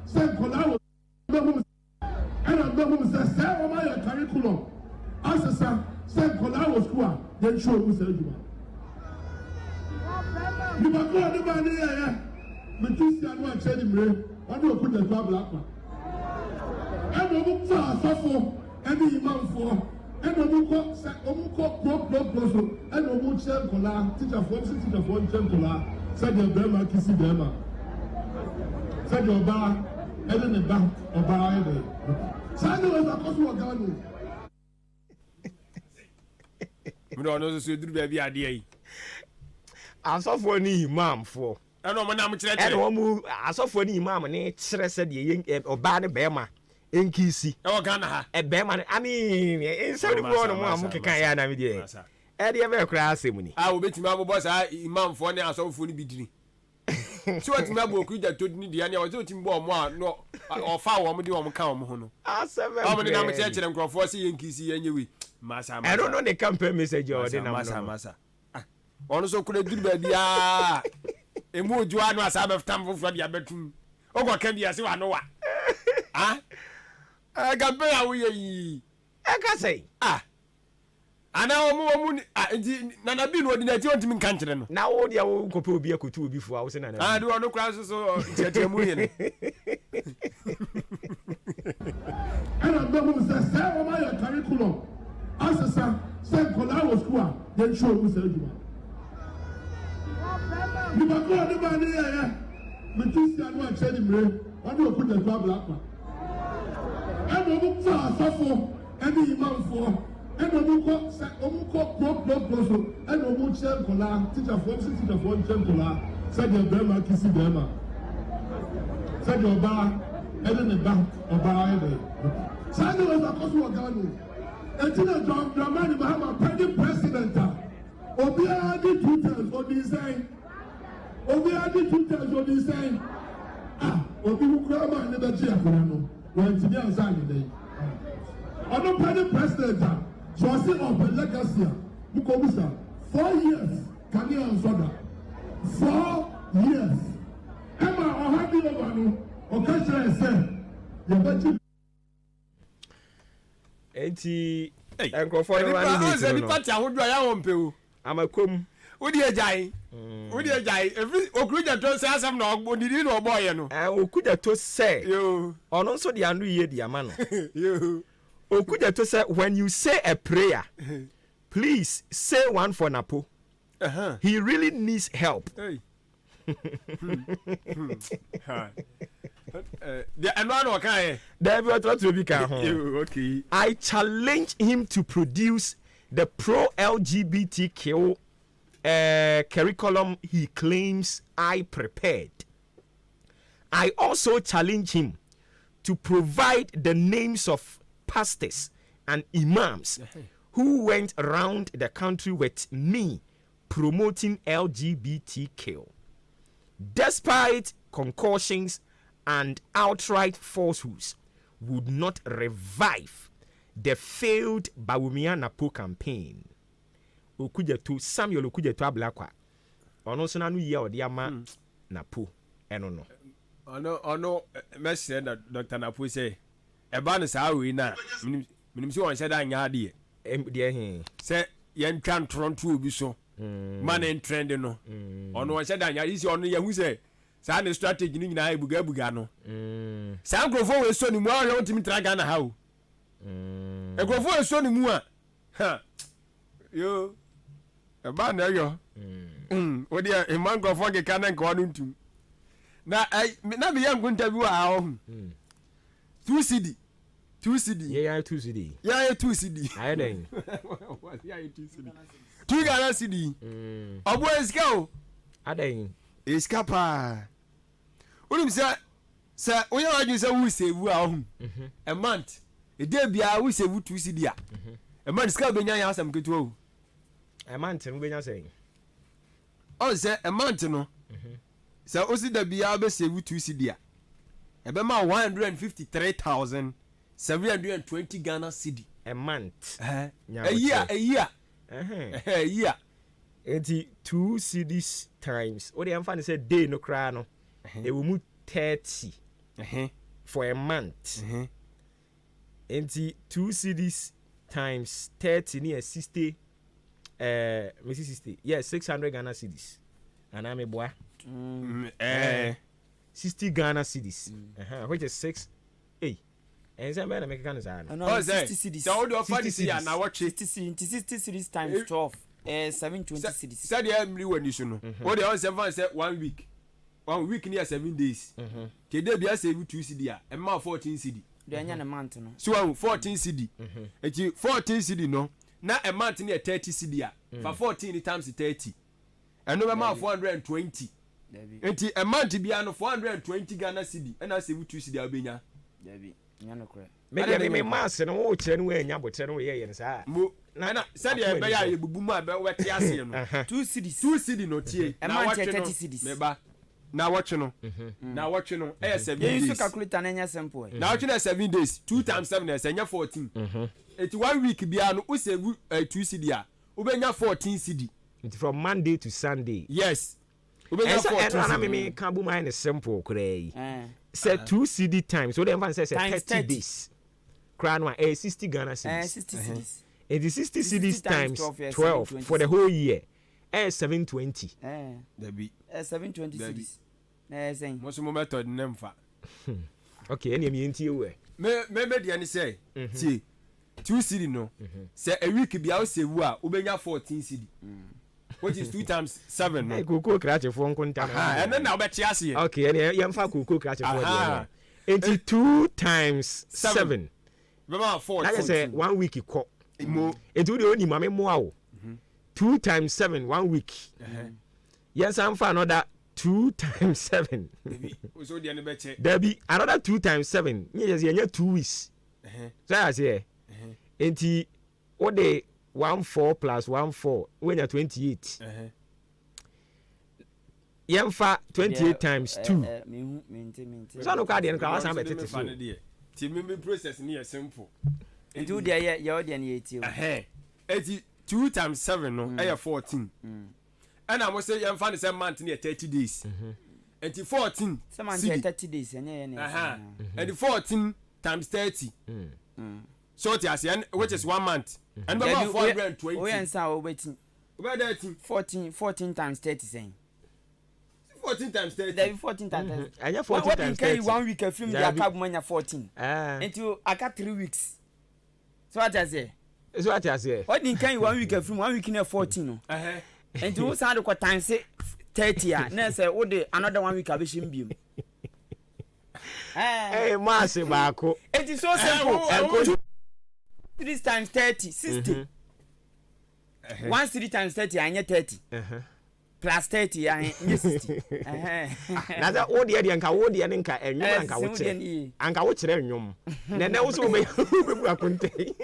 say, Kola, and I'm going to say, say, my curriculum. As I say, Kola was school, then show me, say, you might go to the money here. Meticia no achedi mre wadu okuja to ablakwa eno mu fa asofo eni imamfo eno mu ko so eno mu chenkola teacher for chenkola said the bema kisi bema said the oba ene ne ba oba ene said was akoso oganu mi do no so duru ba bi ade yi asofo ni imamfo ɛna ɔmo nam kyerɛ ɛna ɔmo asɔfo ne imam ne kyerɛ sɛ deɛ ɔbaa ne bɛrima nkisi ɛwɔ Ghana ha bɛrima no nsɛm no no mo a mo keka yɛ anam deɛ ɛdeɛ bɛyɛ koraa asɛm ni a wobɛtumi abobɔ saa imamfoɔ ne asɔfoɔ no bi dini sɛ watumi abɔ okuru to ni deɛ ne a wɔsɛ wotumi bɔ ɔmo a no ɔfa wɔn de wɔn ka wɔn ho no ɔmo ne nam kyerɛkyerɛ nkurɔfoɔ sɛ yɛ nkisi yɛ nyɛ wi masa ɛno no ne campaign message a ɔde nam no masa ɔno so kura duru baabi a emu ojuwa no asa bɛftam foforɔ de abɛtum ɔkɔ ka bi ase wa no wa campaign a woyɛ yi ɛka sɛ ana ɔmo nti nana bi no ɔdi na ti ɔntumi nka nkyerɛ no na wo deɛ wo nkɔpɛ obi akotu obi fo a wo sɛ nana de ɔno kora so ntiatia mu yɛ no ɛna bɛmu sɛ sɛ ɔma yɛ curriculum asesa sɛ nkɔlaa wɔ school a yɛntwerɛ mu sɛ adwuma nibako ɔde ba ne yɛyɛ Meticia no achedi mre wadu okuja to ablakwa ɛna ɔmo fa asɔfo ɛne imamfoɔ ɛna ɔmo kɔ so ɛna ɔmo kyerɛ nkɔlaa teacherfoɔ nkyerɛ nkɔlaa sɛdeɛ bɛrima kisi bɛrima sɛdeɛ ɔbaa ɛne ne ba ɔbaa ɛne saa ne wɔn akɔso wɔ Ghana eti na John Dramani Mahama pɛdi president a obiara di 2 times odi nsɛn obiara di 2 times odi nsɛn obi wukura maa ne bɛ gye akora no wɔn ti di ansa anyi dɛ ɔno pɛdi president a so ɔsi ɔbɛ legacy a mukɔ musa 4 years kani ansɔda 4 years ɛma ɔha bi ɔba no ɔka kyerɛ sɛ yɛbɛ gye. Enti nkurɔfoɔ no wani ne ti no nipa ti ahodoɔ yɛ wɔn pɛ o amakom wodi agyae efi okuruja to sɛ asɛm na odidi na ɔbɔɔyɛ no okuja to sɛ ɔno nso de anu yie di ama no okuja to sɛ when you say a prayer please say one for Napo. He really needs help. I challenge him to produce the pro-LGBTQ curriculum he claims I prepared. I also challenge him to provide the names of pastors and imams who went around the country with me promoting LGBTQ. Despite concussions and outright falsehoods, would not revive the failed Bawumia Napo campaign. Okujetu Samuel Okujetu Ablakwa. Ono so na no ye ode ama Napo eno no. Ono message na Dr. Napo say eba no saa we na minim se won hyeda anya de he say yen twan tronto obi so man trend no ono won hyeda anya isi ono ye hu say saa ne strategy ni nyina ebuga no saa nkrofo we so ni mu a yo ntimi tra Ghana ha o nkrofo we so ni mu a yo eba na yo odi e man nkrofo ke kana nko no ntum na me young interview a 2 CD. Yeah, 2 CD. Yeah, 2 CD. I don't. Yeah, 2 CD. 2 Ghana CD. Obo eska o. I don't. Eska pa. Unim say oya waju say we save a a month. A day bia we save 2 CD a. A month ska benya ya asam ketu o. A month we benya say. Oh say a month no. Say o si da bia be save 2 CD a. E be ma 153,720 Ghana CD a month. A year. A year. 2 CDs times. What the am say day no cry no. It will move 30 for a month. 2 CDs times 30 near 60 60. Yeah, 600 Ghana CDs. And I'm a boy. 60 Ghana CDs. Which is 6 and some better make a 60 cities. So do 40 cities now watch 60 cities times 12. 720 cities. Said the Emily when you know. What the other said 1 week. 1 week near 7 days. Today be save 2 CD and more 14 CD. The a month no. So 14 CD. It's 14 CD no. Now a month near 30 CD. For 14 times 30. And no more 420. Enti a month be ano 420 Ghana CD and I save 2 CD abenya. Debi. Nyano kra. Me mass no wo kire no anya botere no ye yen sa. Na said e be ya yebubu mu abe wete ase no. 2 CDs. 2 CD no tie. Na watch 30 CDs. Meba. Na watch no. Na watch no. 7 days. You use calculator na nya simple. Na watch na 7 days. 2 times 7 is nya 14. Eti 1 week bia no u save 2 CD a. U be nya 14 CD. From Monday to Sunday. Yes. And me can be mine simple cray. Say 2 CD times. So the man says 30 days. Crown one 60 Ghana cedis. 60 cedis. It is 60 cedis times 12 for the whole year. 720. There be 720 cedis. Na saying. Most method nemfa. Okay, any me nti we. Me dey any say. See 2 CD no. Say a week be out save a ubenya 14 CD. Which is 2 times 7 no. Kuku krache for nkonta. And then now bet you. Okay, and yamfa kuku krache for there. It's 2 times 7. Remember 4. Like I say 1 week ko. It do the only mame mo 2 times 7 1 week. Yes, I'm for another 2 times 7. So the any bet. There be another 2 times 7. Yes, you 2 weeks. So I say enti what they 14 plus 14 when you're 28. Yamfa 28 times 2. So no card and class am better so. Ti me process near simple. Do there you dey any 80. 2 times 7 no 14. And I must say yamfa the same month near 30 days. And 14 some month 30 days and the 14 times 30. So which is 1 month. And about 420. We answer waiting. About 14 times 30 saying. 14 times 30. There be 14 times 30. I have 14 times 30. 1 week a film there cab money 14. Until I got 3 weeks. So what I say? So what I say? What in can 1 week a film 1 week in 14 no. Until sound ko time say 30 ah. Na say what the another 1 week abishim biom. Hey, massive bako. It is so simple. 3 times 30 60. 1 3 times 30 anya 30. Plus 30 anya 60. Na za odi ade anka odi ade nka enwum anka wo kire. Anka wo kire enwum. Na na wo so be bu akonte.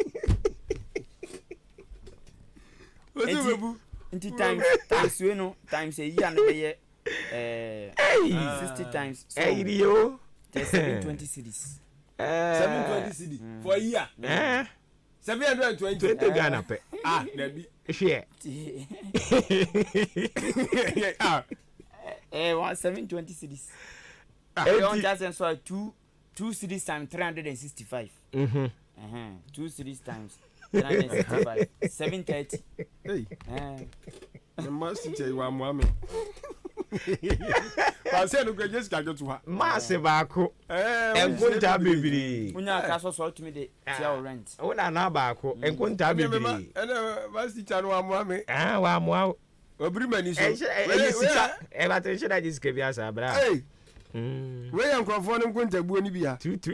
Inti times we no times a year na be 60 times. Hey yo. 720 cities. 720 cities for a year. 720 Ghana pe. There be share. 720 cities. I don't just so 2 cities times 365. 2 cities times 365. 730. Hey. The must tell you one moment. But say no go just go to her. Massive bako. Enkunta bibiri. Unya ka so to me the tier rent. Una na bako. Enkunta bibiri. Must teacher no amame. Wa mo. Obiri mani so. Sika. Ba te shira dis ke bia sa bra. Hey. wei yɛ nkurɔfoɔ no nkontabuo no bia tutu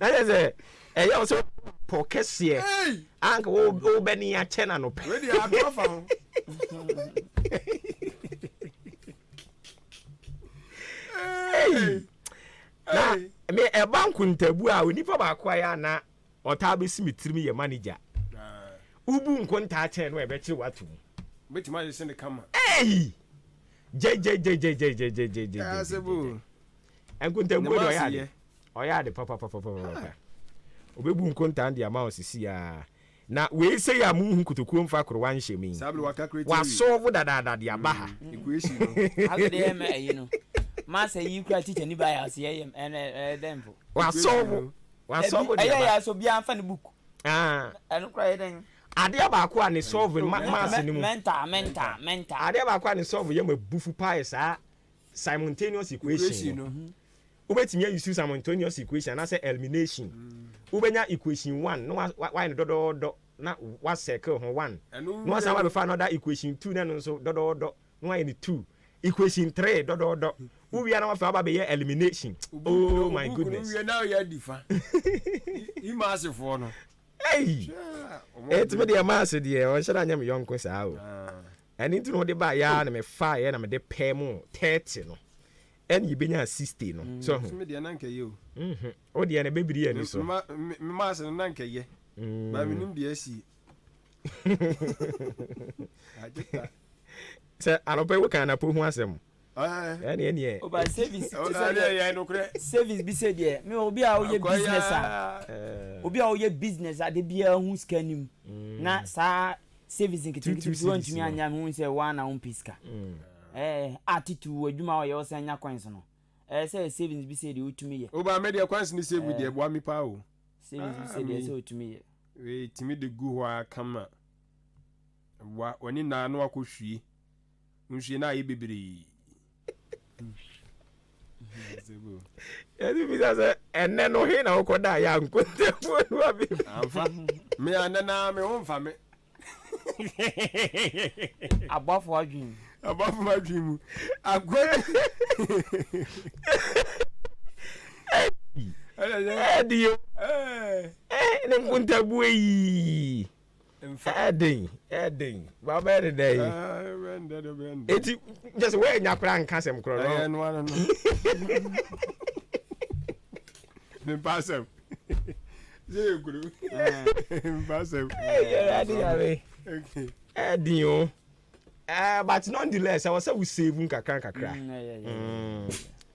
ɛyɛ sɛ ɛyɛ wo sɛ pɔ kɛseɛ anka wobɛne akyɛ na no pɛ wei deɛ atɔ fa ho na me ɛba nkontabu a onipa baako ayɛ ana ɔtaa bɛsi me tirim yɛ manager wobu nkontaa kyɛn no ɛbɛkyere wato mu bɛtumi ayɛ sɛ ne kama nkontabu de ɔyɛ ade papapapapapa obɛbu nkontaa de ama ɔsisi a na wei sɛ yɛ a muhu kotokuo mfa koro wanhyɛ mu wasɔɔvo dadaada de aba ha masa yi kura teacher ni ba ya se yem dempo wasɔɔvo de aba aba ya so bia mfa ne book ɛno kura yɛ den adeɛ baako a ne solve mass ne mu mental adeɛ baako a ne solve yɛ ma bufu pie saa simultaneous equation no wobɛtumi ayi simultaneous equation anaasɛ elimination wobɛnya equation 1 na wayɛ no dɔdɔɔdɔ na wasɛkle ho 1 na wasan wabɛfa another equation 2 na no nso dɔdɔɔdɔ na wayɛ no 2 equation 3 dɔdɔɔdɔ wowia na wafa wabɛyɛ elimination oh my goodness ɛtumi deɛ maase deɛ ɔhyɛ no anyɛ me yɔnko saa o ɛne nti no wode ba yɛa na mefaeɛ na mede pɛ mu 30 no ɛne yɛbɛnya 60 no so wodeɛ na bɛbiri ani so sɛ anɔpɛ wo ka anapɔ hu asɛm ɛneɛ service bi sɛ deɛ me obi a woyɛ business a de biara hu sika nim na saa service nketenkete bi wantumi anya me hu sɛ wana wo piska attitude adwuma a ɔyɛ wo sɛ nya coins no sɛ savings bi sɛ deɛ wotumi yɛ woba me deɛ coins ne save deɛ boa me paa o savings bi sɛ deɛ sɛ wotumi yɛ tumi de gu hɔ a kama wɔne naa no akɔhwie nhwie no ayɛ bebree yɛde bisa sɛ ɛnɛ no he na wokɔda yɛ ankontamuo no amfa me anɛ naa me ho mfa me abɔfo adwene mu agwa ɛdeyo ne nkontabuo yi ɛden babɛde dɛ eti just where nya kora nka sɛm kora no ne pasem je guru pasem ɛden but nonetheless I was say we save kakra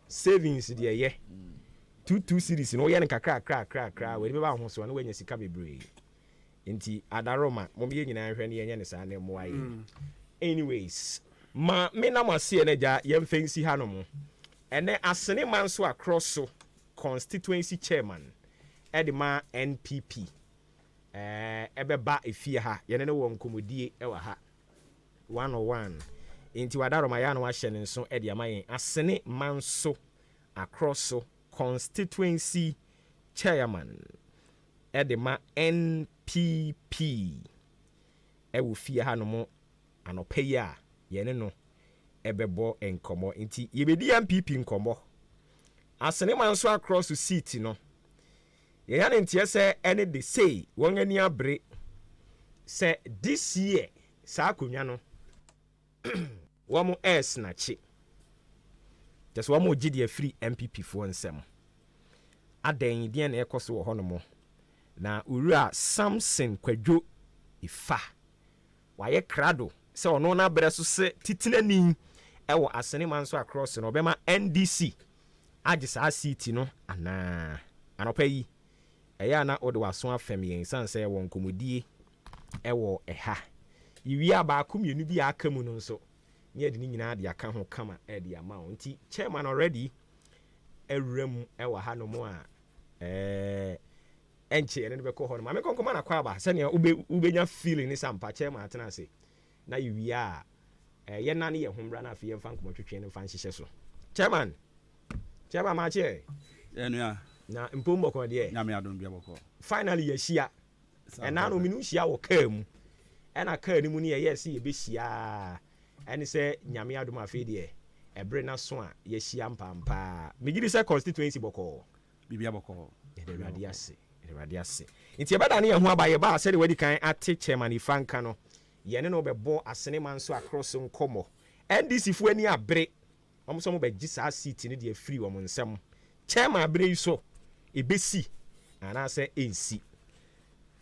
savings deɛ yɛ 2 series no yɛ ne kakra we be ba ho so no we nya sika bebree nti adaroma mo be nyina hwɛ ne yɛ ne saa ne mo ayi anyways ma me na mo ase ne ja yɛ mfensi ha no mo ene asene man so across so constituency chairman edema NPP ebeba efie ha yɛ ne wɔ nkomodie ɛwɔ ha 101 nti wadaroma ya no ahye ne nso ede ama yɛn asene man so across so constituency chairman edema NPP ɛwɔ fie ha no mo anɔpɛ yi a yɛne no ɛbɛbɔ nkɔmɔ nti yɛbɛdi NPP nkɔmɔ asene man so across the seat no yɛya ne nteɛ sɛ ɛne de say wɔn ani abre sɛ this year saa akonnwa no wɔn snatch just wɔn gye de free NPP foɔ nsɛm adan deɛ na ɛkɔ so wɔ hɔ no mo na owura Samson Kwadwo Ifa wayɛ krado sɛ ɔno na brɛ so sɛ titinani ɛwɔ asene man so across no ɔbɛma NDC agye saa seat no ana anɔpa yi ɛyɛ ana ɔde waso afɛm yɛn san sɛ wɔn komodie ɛwɔ ɛha yiwia baako mmienu bi aka mu no nso ne yɛde ne nyinaa de aka ho kama ɛde ama wo nti chairman already ɛwuram ɛwɔ ha no mu a ɛnkyɛ ɛne bɛkɔ hɔ no ma mekɔnkɔma na kɔ aba sɛnea wobɛnya feeling ne sampa chairman atena ase na yiwia a yɛna ne yɛ ho mmra no afei yɛmfa nkɔmmɔtwetwe no mfa nhyehyɛ so chairman Maakye na mpom bɔkɔ deɛ nyame adom bia bɔkɔ finally yɛhyia ɛna no minu hyia wɔ kaa mu ɛna kaa no mu ne yɛyɛ sɛ yɛbɛhyia ɛne sɛ nyame adom afei deɛ ebre na so a yehia mpampa megiri say constituency boko bibia boko Erade ase nti ebada ne ho abaye ba se de wadi kan ate chairman ifanka no ye ne no bebo asene man so across nkomo NDC fu ani abre omo so mo be gisa seat ne de free wo nsem chairman abre yi so ebesi ana se ensi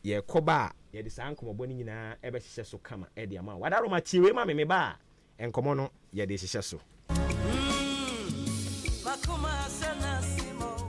ye koba ye de san komo boni nyina ebe hihye so kama e de ama wadaro ma chiwe ma me ba enkomo no ye de hihye so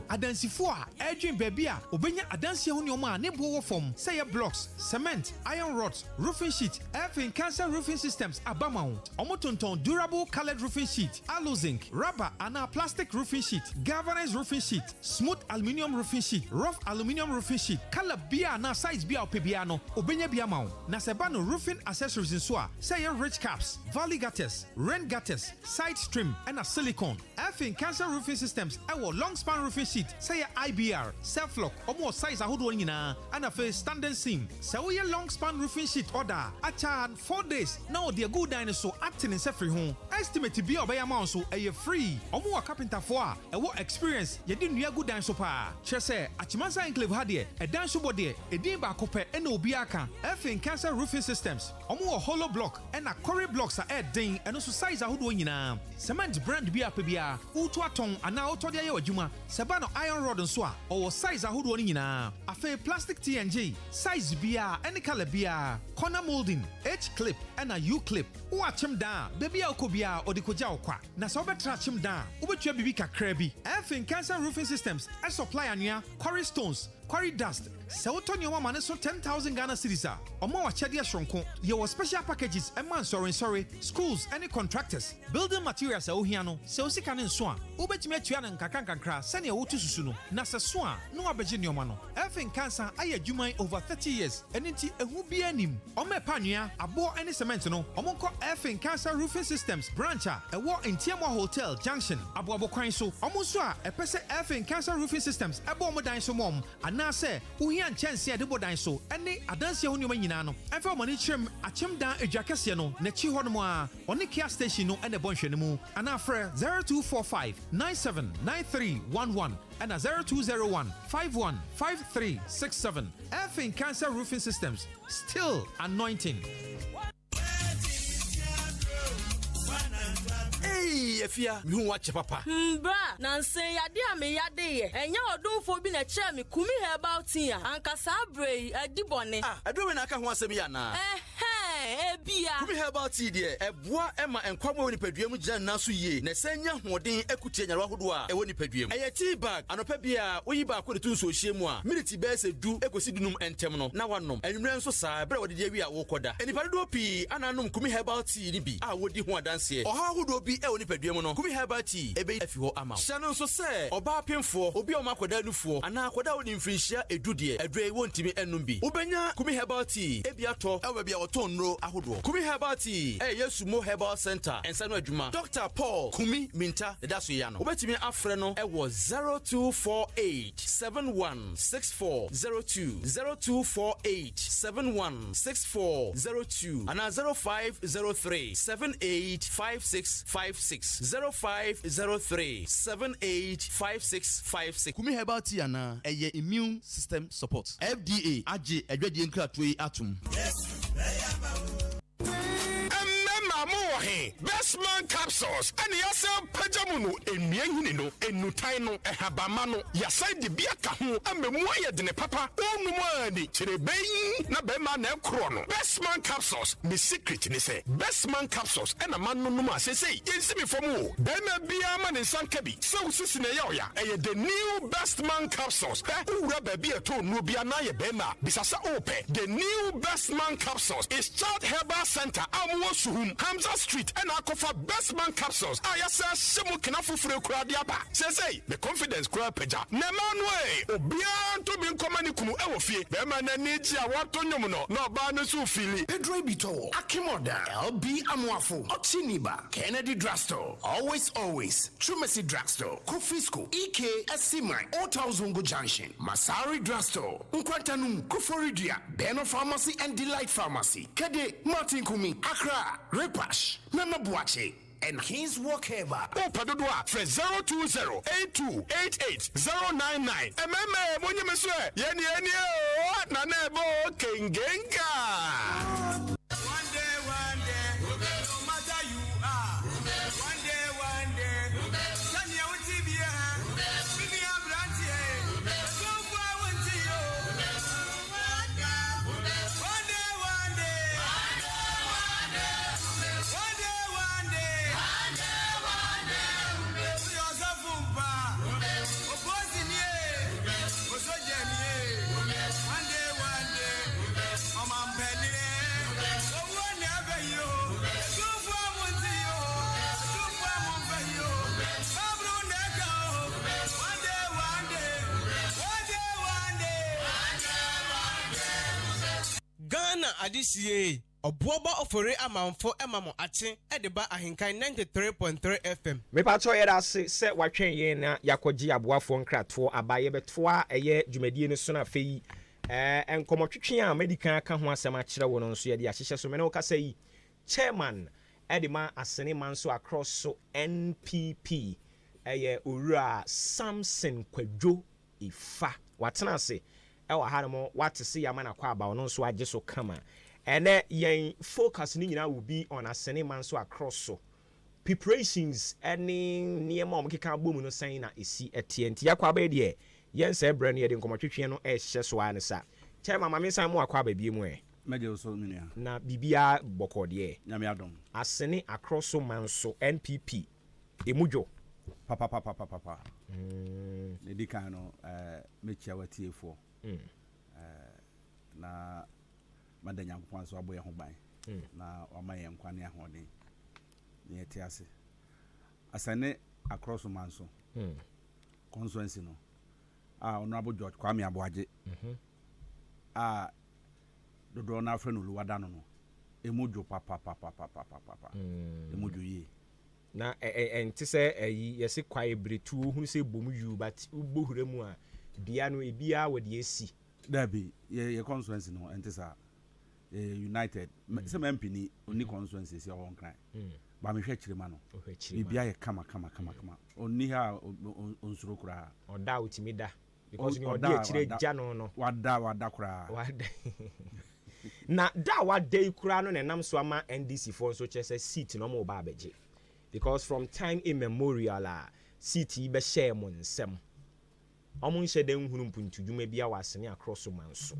Adansifo a edwin baby a obenya adansie ho nneoma a ne bo wo fom say ye blocks cement iron rods roofing sheet effing cancer roofing systems abama ho omotonton durable colored roofing sheet alu zinc rubber and plastic roofing sheet galvanized roofing sheet smooth aluminium roofing sheet rough aluminium roofing sheet color bia na size bia opebia no obenya bia ma ho na se ba no roofing accessories nso a say ye rich caps valley gutters rain gutters side stream and silicone effing cancer roofing systems ewo long span roofing sheet say IBR, self-lock, or size ahodo nyina, and a face standing seam. So we long span roofing sheet order. Acha 4 days. Now the good dinosaur acting in free home. Estimate to be obey amount so a free. Omo carpenter for a what experience. You didn't hear good dinosaur pa. Chese Achimansa enclave hadie, a dinosaur body, a dimba cope, and obiaka. Effing cancer roofing systems. Omo hollow block and a quarry blocks are add ding and also size ahodo nyina. Cement brand bia pebia. Utu atong and now todia yo juma. Sabano iron rod and swa or size ahodo ni nyina afa plastic TNG size bia any color bia corner molding H clip and a U clip watchem down baby akobia odikoja okwa na so betra chem down ubetua bibi kakra bi effing cancer roofing systems a supply anua quarry stones quarry dust se wotonye wa mane so 10,000 Ghana cedis a omo wa chede shronko ye was special packages and man sorry schools any contractors building materials a ohia no se osika ne nso a ubetime atua ne nkakankakra se ne wotu susu no na se so a no abeje ne oma no effing cancer aye dwuman over 30 years enenti ehu bi anim omo panua abo any cement no omo nko effing cancer roofing systems branch a ewo Ntiamo Hotel Junction abo kwan so omo so a epese effing cancer roofing systems ebo omo dan so mom na se uhian chance de bodan so ene adanse ho nyoma nyina no enfa mani chrem achem dan edwakese no na chi ho no mo a one Kia station no ene bonhwe ne mu ana frɛ 0245 979311 and 0201 515367 effing cancer roofing systems still anointing. Hey, Efia, you watch papa. Bra, Nancy, Yadia me yade, and you don't for being a chairman, Kumi about here, and Casabre, a dibone. I don't know I can want to be Anna. Bia. Kumi about tea, dear, a bois Emma and Kwamo in Pedrium Jan Nasu ye, Nesenia, Modin, Equity and Rahudua, a one Pedrium. A tea bag, and a pebia, we back with the two so shemwa, military bears do ecosidum and terminal, now one nom, and ran so sad, but what did we are Wokoda? And if I do pee, and I know Kumi about tea, I would do one dance here, or how would be a Pedrium, Kumi about tea, a bay if you amount. Shannon so say, or bar pin for, or be a Makoda for, and now without infringement, a duty, a dray won't be and numbi. Ubenya, Kumi about tea, a beato, I will be our tone row, I would walk. Kumi Herbati, yes, Mo Herbal Center, and Sanwa Juma. Dr. Paul Kumi Minta, the Dasuyano. Ubeti me Afreno, it was 0248 716402 0248 716402 and 0503 785656 0503 785656. Kumi Herbati ana a immune system support. FDA AJ Edwedi Nkratwe Atum. Yes. Best man capsules and yasa pajamuno emienino enutaino ehabamano yasa de biaka ho amemwa de ne papa onumani chirebeyin na bema na ekro best man capsules the secret ni say best man capsules and a man no ma say yensimi fomu bema bia ma ne sanka bi so sisi na ya the new best man capsules ura baby eto no bia na ye bema bisasa ope the new best man capsules is Child Herbal Center Amwo Suhum Hamza Street and Akofa Best Man Capsules. Ayasa Shemu Kinafufure Kuradiaba. Say, the confidence Kura Peja. Nemanwe, Obian to be common Kumu Ewofi, Bemana Nijia Watonyomuno, no Banasu Fili, Pedro Bito, Akimoda, LB Amwafu, Ochiniba, Kennedy Drugstore, Always, Trumesi Drugstore, Kufisco, EK, Esima, Otazungu Junction, Masari Drugstore, Nkwantanum, Kuforidia, Beno Pharmacy and Delight Pharmacy, Kede, Martin Kumi, Accra, Repash, Nana Buache, and his workable. Opadodua for 020-8288-099. MMA, Munyameswe, Yeni, Nanebo, Kengenga. One day, no matter you are. One day, Tanya Utibia, Vinia Brantie, go forward to you. One day, Yosafumpa, opposing ye, Osojemie, one day, Oman Penny, one never you, go forward to you, go forward for you, Pablo Neco, one day. Ghana adisiye obuoba ofore amanfo emamo ache edeba ahenkan 93.3 FM. Mepacho yeda se watwen ye na yakoji aboafo nkrato abaye betoa eye dwumadie no so na fei enkomotwetwe a medical ka ho asem a kire wo no nso ye de ahyehye so me no kasa yi chairman edema asene manso across so NPP eye owura Samson Kwadwo Ifa watena ase ewa haremo watese yamana kwa aba no nso agye so kama ene yen focus ni nyina will be on asene manso across so preparations any niema omkeka bomu no san na esi etienti yakwa ba de yen se brand ye de nkomotwetwe no ehye so ane sa chairman mama san mo akwa ba bie mu meje so minia na bibia bokode nyame adom asene across so manso NPP emudwo papa ne dikan no mechia watiefo na madanya nkwa so aboye ho ban na wamaye nkwa ne ahode ne etiase asane across manso constituency no honorable George Kwame Aboaje dodo na afre no luwada no emudwo papa emudwo yi na enti se ayi yesi kwae bretu hunu se bomu yu but ubohure mu a bia no ebia wode esi dabi ye constituency no enti sa united se MP ni oni constituency se on kran ba me hwe kirema no bibia ye kama oni ha onsuro kura oda utimida because ni odi akire ja no wada kura na da wada kura no nenam so ama NDC for so chese seat no mo ba abeje because from time immemorial seat be share mo nsem omun hyede nhuru mpuntudwuma bia wasene across manso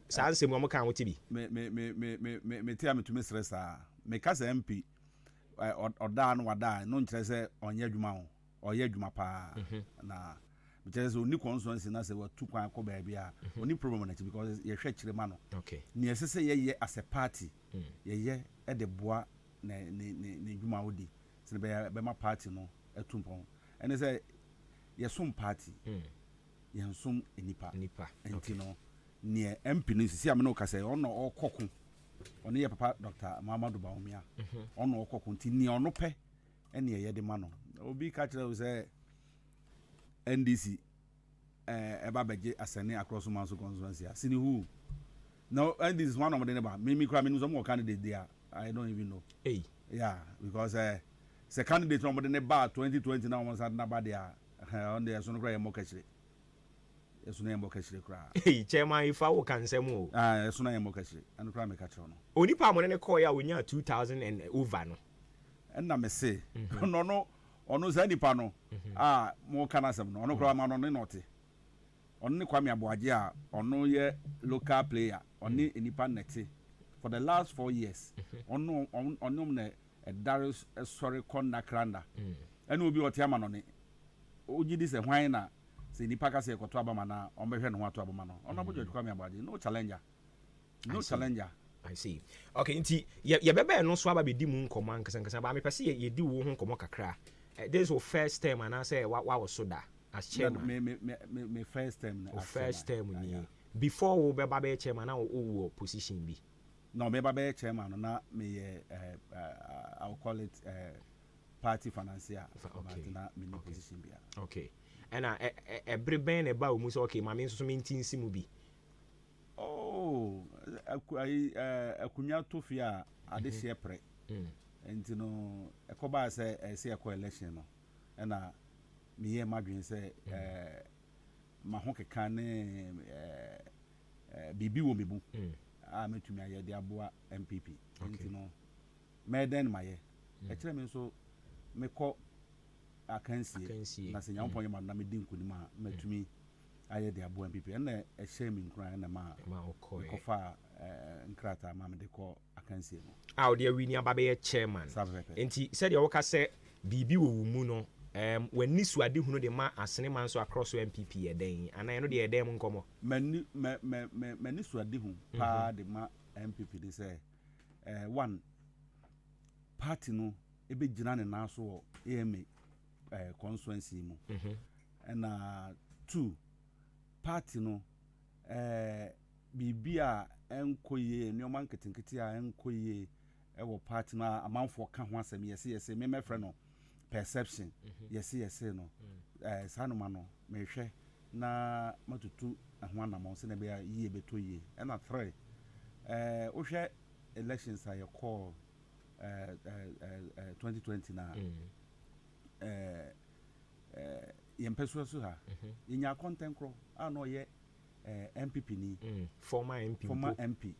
sanse mo kan wote bi me tia metumi stressa me kasa MP oda no wada no nkyere se onye adwuma ho oye adwuma pa na because oni constituency na se watu kwan akọ bia oni problem na because ye hwe kirema no okay ni esese ye as a party ye e de boa ne dwuma wodi se be ma party no etumpon ene se ye som party ye som enipa enti no ni MP no sisi ameno ka se ono okokun ono ye papa Dr. Muhammadu Bawumia ono okokun ti ni ono pe ene ye de ma no obi ka kire se NDC eba beje asene across manso constituency sini who no NDC is one of them ba me kra me no candidate there I don't even know yeah because the candidate from the ba 2020 now was na ba there on there so no kra yemo kachire eso na yemo kachire kra chairman ifa wo kan sem o eso na yemo kachire anu kra me kachire no onipa mo ne call ya wonya 2000 and over no na me say no ono za nipa no mo kana sem no ono kra ma no ne note ono ne Kwame Aboaje a ono ye local player oni nipa nete for the last 4 years ono ne Darius sorry konna kranda ene obi ote ama no ne ogidi se hwan na se nipa ka se ekoto abama na ombehwe no ato abama no ono bojo Kwame Aboaje no challenger I see. Okay, inti ye bebe no so aba bedi mu nkoma nkasa ba me pese ye di wo ho nkoma kakra. This is your first time and I say what was so that as chairman. Me first time. First time ni. Before we be baba chairman na wo position bi. No, me baba chairman na me I'll call it party financier. Okay. Na me position bi. Okay. And every ben e ba mu so okay, ma me so me ntinsi mu bi. Oh, akunya tofia ade share pre. nti no ekoba say election no na me ye madwen say ma ho keka ne bibi wo mebu a metumi aye de aboa MPP nti no meden maye e kire me so mekọ akansie na se nyampon ye ma na medi nkunim a metumi aye de aboa MPP na e share me nkran na ma ko fa nkrata ma me de ko akansie no a odi awini ababe ye chairman enti said ye woka se bibi wo mu no when nisu ade hunu de ma asene man so across MPP ye den ana no de ye den mu nkomo mani nisu ade hu pa de ma MPP de say one party no ebe gina ne na so EMA constituency mu and two party no bibia enkoye nneoma nketenkete a enkoye ewo party na amanfo ka ho asem yes me me frɛ no perception yes no sanoma no mehwɛ na matutu ho anamon se na be yie beto yie and three wohwɛ elections are call 2020 na yempeso so ha yenya content kro ano ye MPP ni former MP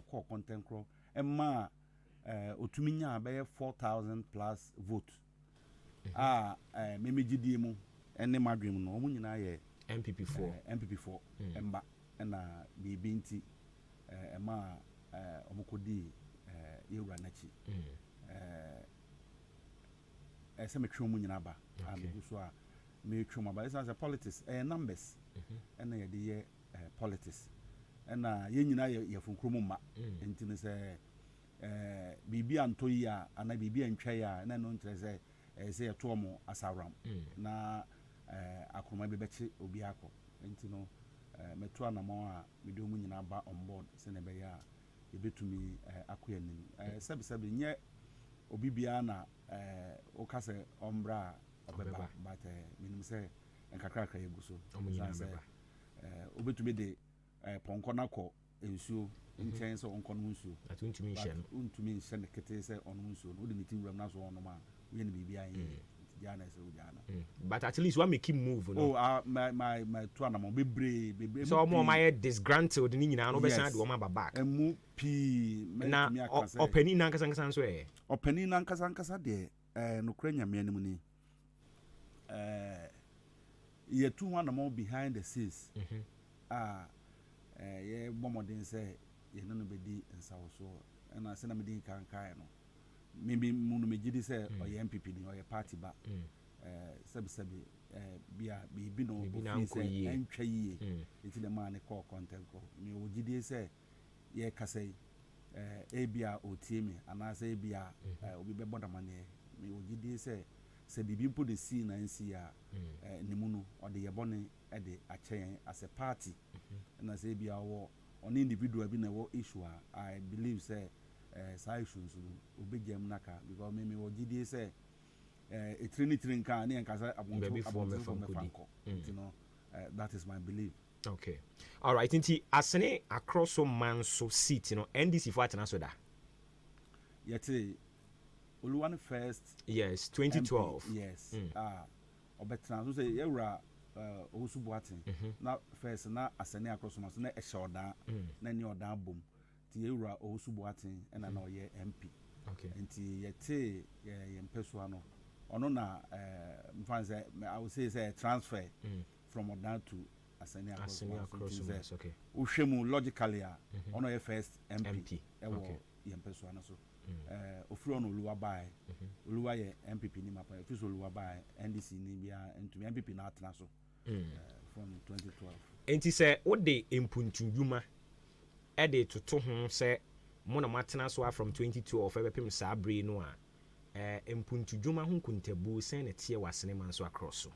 call content kro emma otuminya be 4,000 plus vote memegidie mu ene madwem no omu nyina ye MPP4 emba na bibi nti emma omukodi yewura nachi ese metwe mu nyina ba amebu so a me twoma ba esa politics numbers ena ye de politics ena ye nyina ye funkromu ma enti ne se bibi antoyi a ana bibi antwa ya na no ntreze se ye to mo asawram na akroma be bechi obi akọ enti no meto anamo a me mu nyina ba on board se ne be ya yebetumi akoya nim sebi nye obibia na okase ombra obeba but minim se enkakrakra yeguso say obetumi de ponko na ko ensuo nchen se onko no nsuo atuntumi nhye no untumi nhye ne kete se ono nsuo no de meeting room na so ono ma we ne bibia yin jana se ujana but at least we make him move no my to na mo bebre so mo my disgruntled ni nyina no be san de o ma back emu pi na opani na nkasa nso opani na nkasa de no kra nyame anim ni ye tu one more behind the scenes ye bomodin say ye no be di nsawo so na se na me di kan no maybe munu megidi say o ye MPP ni o ye party ba sabi bia bi no ofisi entwa yie enti the man call content ko me ogidi say ye kasai ebia otiemi ana say ebia obi be bodamane me ogidi say se bibi mpo de si na nsi a nimunu o de ye bone e de achen as a party na say ebia wo on individual bi na wo issue I believe say solutions obegem naka because me ogidi say etrini kan na nkasa abonto from Franco you know that is my belief. Okay, all right, inti asene across so man so seat you know NDC for atena so da yete Oluwan first yes 2012 MP, yes obetena so say yewura Osubuatin na first na asene across so man so na ehyoda na ni odan bom ti yewura Osubuatin na na oye MP okay nti yete ye mpeso ano ono na mfanse I would say transfer from odan to asene across okay uhwemu logically ono ye first MP ewo ye mpeso ano so ofuro no Oluwa bai Oluwa ye MPP ni mapa office Oluwa bai NDC ni bia ntumi MPP na atena so from 2012 enti se wo de empuntundwuma e de toto ho se mo na matena so from 2012 e bepem sa abre no a empuntundwuma ho kuntabu sen na tie wasene man so across so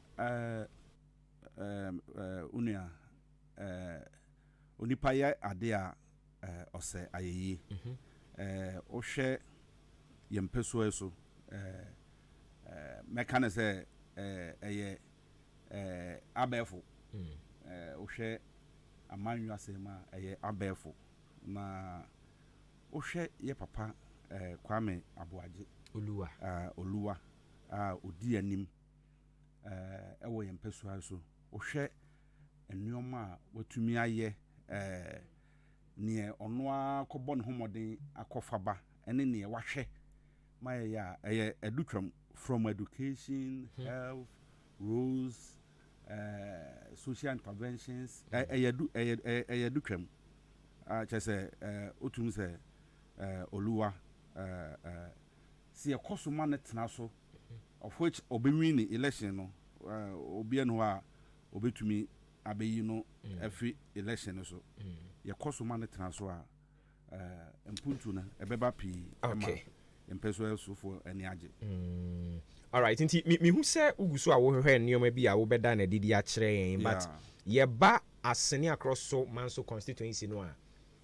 unia onipa ya ade a ose ayeye ohwe yempeso eso mekane se eye abefo ohwe amanyu asema eye abefo na ohwe ye papa Kwame Abuaje Oluwa odi anim ɛwɔ yɛn mpɛsoa so wohwɛ nneɛma a watumi ayɛ neɛ ɔno a kɔbɔ ne homɔden akɔfaba ɛne neɛ wahwɛ ma yɛ a ɛyɛ adutwam from education health roles social interventions ɛyɛ adutwam kyɛ sɛ wotum sɛ Oluwa si yɛkɔ so ma no tena so of which obɛwin ne election no obia no a obɛtumi abɛyi no every election so yɛkɔ so ma no tena so a mpuntu no ɛbɛba pii ɛma mpɛso asofo ani agye alright nti mehu sɛ wogu so a wohwehwɛ nneɔma bi a wobɛda na didi akyerɛ yɛn but yɛba asene across so manso constituency no a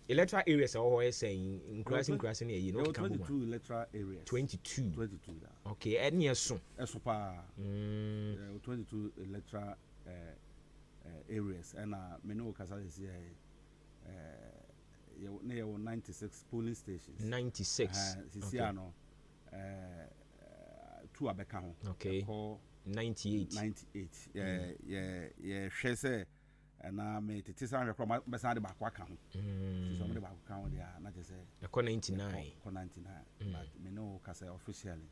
electoral areas are always saying increasing no 22 electoral areas 22 yeah. Okay any so 22 electoral areas and meno kasa is near 96 polling stations 96 Sisiano two abeka ho okay 98 yeah she say na me tete san hwe kro be san de ba kwa ka ho so me de ba kwa ka ho dia na je say e ko 99 but me no ka say officially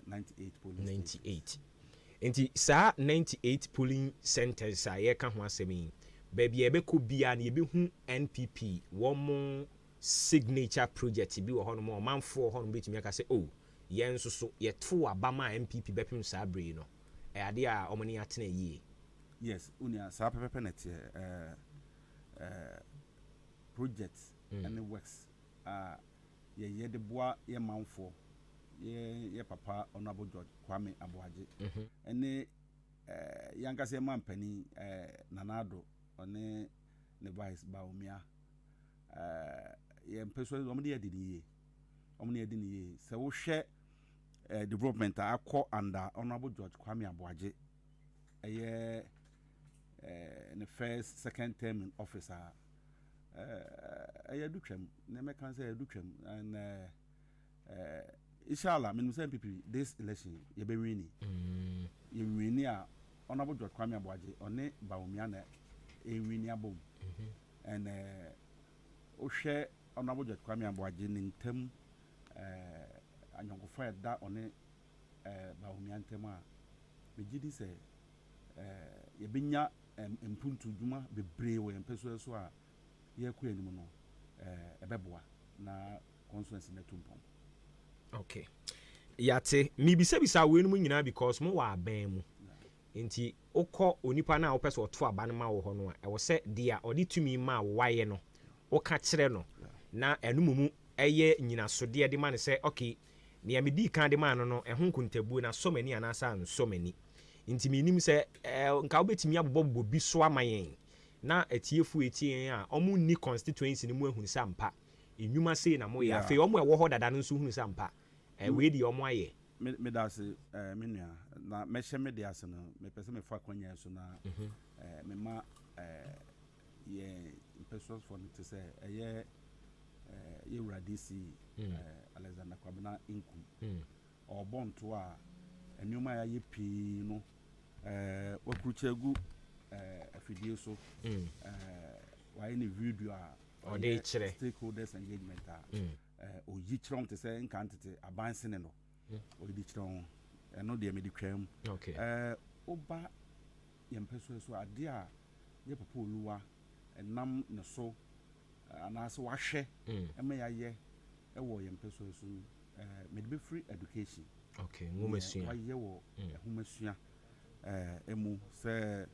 98 polling 98 enti sa 98 polling centers a ye ka ho asemi baby ebe ko bia na ebe hu NPP wo mo signature project bi wo ho no mo manfo ho no betumi aka say oh yen so so ye to abama NPP bepem sa bre no e ade a omani atena yie. Yes, unia sa pepenet projects and works ye de boa ye manfo ye papa honorable George Kwame Abuaje ene yanka se mampani Nanado one ne vice Baumia ye mpeso omde ye diniye se wo hwe development akọ under honorable George Kwame Abuaje the first second term in office dutwam na me kan say dutwam and inshallah me say people this election ye be win ye win a honorable George Kwame Abuaje one Baumia na win abom and o share honorable George Kwame Abuaje ntem anyonkofa da one Baumia ntem a me gidi say ye benya mpuntu dwuma bebree wo empeso so a ye kɔ anim no ɛbɛboa na constituency na tumpom. Okay yate mibisa we no nyina because mo wa aban mu nti okɔ onipa na opɛ so ɔto aba no ma wo hɔ no a ɛwɔ sɛ dia ɔde tumi ma waye no woka kyerɛ no na ɛnumumu ɛyɛ nyina so de de ma ne sɛ okay ne amedi kan de ma no ɛho nkontabuo na so mani anasa nso mani nti menim sɛ nka wobɛtumi abobɔ bi so amayen na atiefu etien a ɔmo ni constituency ne mu ahunu sampa enwuma sei na mo ya afei ɔmo ɛwɔ hɔ dada no nso hunu sampa we di ɔmo ayɛ me da se me nua na me hye me de ase no me pese me fa kwanya so na me ma ye person for me to say ye radisi Alexander Kwabena Inku ɔbɔnto a enwuma ya ye pii no wakuruchegu afidie so why ni video a dey chere stakeholders engagement oyi chron te say nkantete abanse ne no oyi chron no de me di twam oba yempeso so ade a ye papa Oluwa enam ne so anase wahwe ema yaye ewo yempeso so me be free education ngomasua waye wo homasua emu se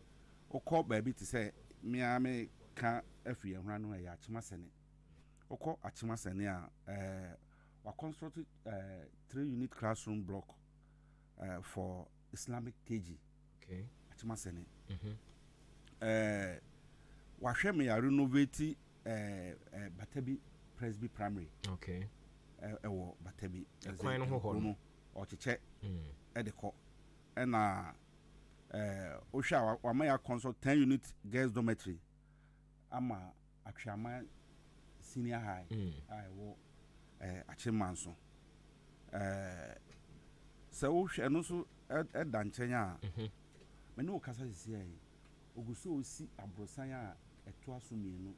okọ baabi te se me ka afie hura no ya achimasene okọ achimasene a wa construct 3 unit classroom block for Islamic KG achimasene wa hwe me ya renovate Batabi Presby Primary ewo Batabi kwan no ho no ocheche edeko na ohwa wa ma ya consult 10 unit girls dormitory ama atwama senior high ai wo achimanso sɛ wohwɛ ɛno nso ɛda nkyɛn a mene wo kasa sisi ai ogu so osi abrosan a ɛtoa so mmienu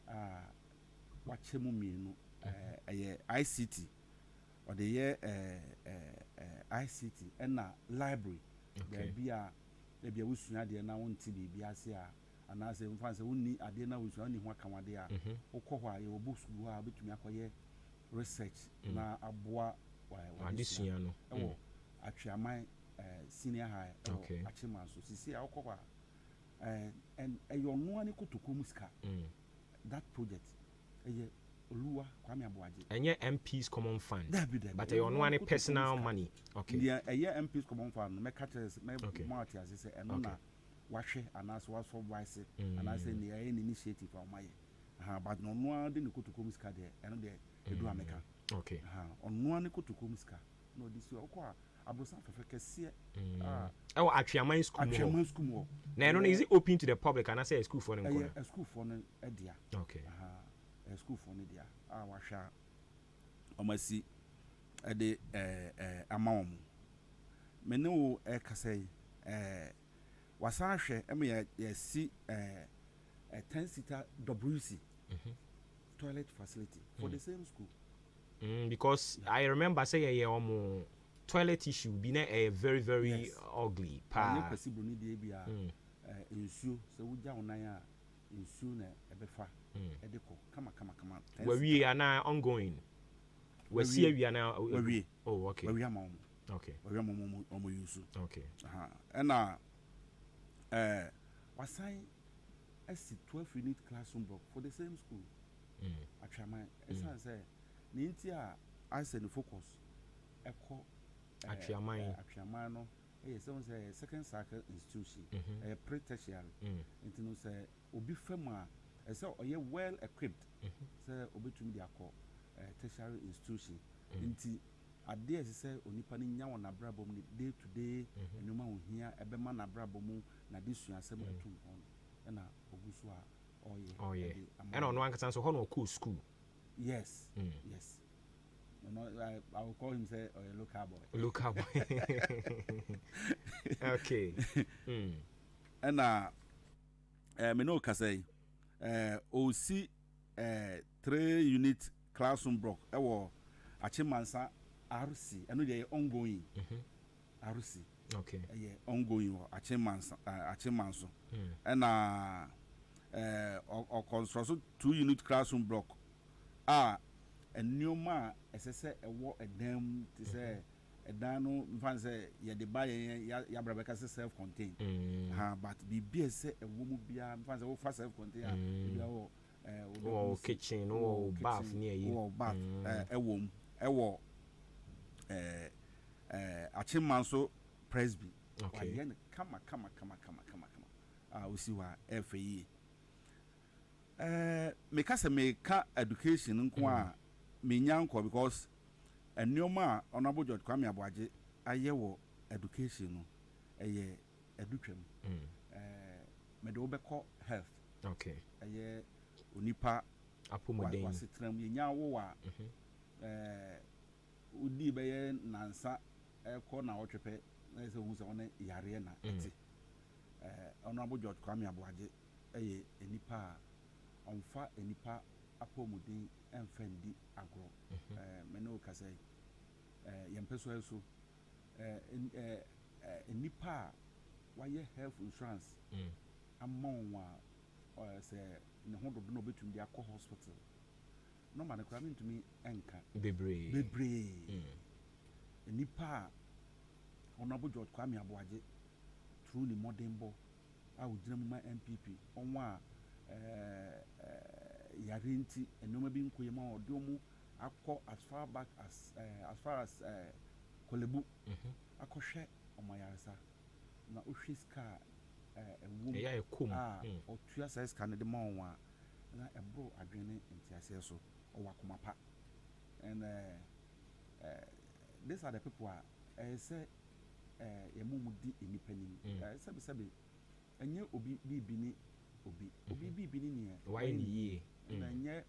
a wakyɛ mu mmienu ɛyɛ ICT ɔde yɛ ICT ɛna library baabi a ebi a wosua adeɛ na wonte biribi ase a anaasɛ mfa sɛ wonni adeɛ na wosua wonni ho akamade a wokɔ hɔ a yɛwɔ books gu hɔ a wobɛtumi akɔyɛ research na aboa wadesua no ɛwɔ atweaman senior high ɛwɔ akyema so sisi a wokɔ hɔ a ɛyɛ ɔno ane kotokuo mu sika that project ɛyɛ Oluwa Kwame Abuaje ɛnyɛ MP's common fund but ɛyɛ ɔno ane personal money okay yeah ɛyɛ MP's common fund no mɛka kyerɛ mɛ multi ase sɛ ɛno na wahwɛ anaasɛ wasɔvise anaasɛ ne ɛyɛ ne initiative a ɔmayɛ but no ɔno ade ne kotokuo mu sika deɛ ɛno deɛ ɛdu ameka okay ɔno ane kotokuo mu sika na ɔde si ɔkɔ a abrosan fɛfɛ kɛseɛ ɛwɔ atweaman school mu na ɛno no is it open to the public anaasɛ school for no nkɔ ɛyɛ school for no ɛdia okay school for no dia a wahwɛ a ɔmasi ɛde ama wɔn me ne wo ɛkasa yi wasan hwɛ ɛma yɛsi 10-seater WC toilet facility for the same school because I remember say yeah toilet issue be na very very ugly pa ne kwasi broni de bia nsuo sɛ wugya wonan a nsuo na ɛbɛfa ɛde kɔ kama we are now ongoing we see we are now we oh okay we are mom okay we are mom omo yusu okay ɛna wasan asi 12 unit classroom block for the same school atwaman ɛsan sɛ ne nti a I said the focus ɛkɔ atwaman no ɛyɛ sɛ sɛ second cycle institution ɛyɛ pre-tertiary nti no sɛ obi fam a ɛsɛ ɔyɛ well equipped sɛ obetumi de akɔ tertiary institution nti adeɛ ɛsɛ sɛ onipa no nya wɔ n'abrabɔ mu day to day nneɛma ho hia ɛbɛma n'abrabɔ mu na de sua asɛm atum hɔ ɛna ogu so a ɔyɛ ɛna ɔno ankasa nso hɔ na ɔkɔ school yes yes no, I will call him say a local boy. Local boy. Okay. And me no kasay OC 3-unit classroom block ewo achimansa RC eno dey ongoing RC okay ongoing achimanso and or construction 2-unit classroom block nneɛma a ɛsɛ sɛ ɛwɔ ɛdan mu te sɛ ɛdan no mfa sɛ yɛde ba yɛabra bɛka sɛ self contained but biribi a ɛsɛ ɛwɔ mu biara mfa sɛ wofa self contained a biribi wɔ kitchen wɔ bath ne ayi wɔ bath ɛwɔ mu ɛwɔ akyemma nso presby wayɛ no kama a wosi hɔ a ɛfɛ yie meka sɛ meka education nko a menyanko because nneɛma a honorable George Kwame Abuaje ayɛ wɔ education no ɛyɛ edutwam mede wobɛkɔ health okay ɛyɛ onipa apomodin wasetram yɛnya wo a udi bɛyɛ nansa ɛkɔ na wɔtwepɛ na sɛ hu sɛ wɔne yareɛ na ɛte honorable George Kwame Abuaje ɛyɛ enipa a ɔmfa enipa apomodin ɛmfɛndi agorɔ mene wo kasa yɛmpɛ so ɛso enipa a wayɛ health insurance ama wɔn a sɛ ne ho dodo na obetumi de akɔ hospital nɔma ne kora mentumi ɛnka bebree enipa a Honorable George Kwame Abuaje through ne modern bɔ a ogyina mu ma MPP ɔnwa yare nti enoma bi nkoye ma ɔde ɔmo akɔ as far as Kolebu akɔhwɛ ɔmo yaresa na ohwe ska ɛwom ɔtua sa ska ne de ma ɔmo a na ɛbro adwene ntiase so ɔwɔ akoma pa and these are the people a say yɛmu di enipa nim sɛbi ɛnyɛ obi bibini obi bibini ne why ni yie na nyɛ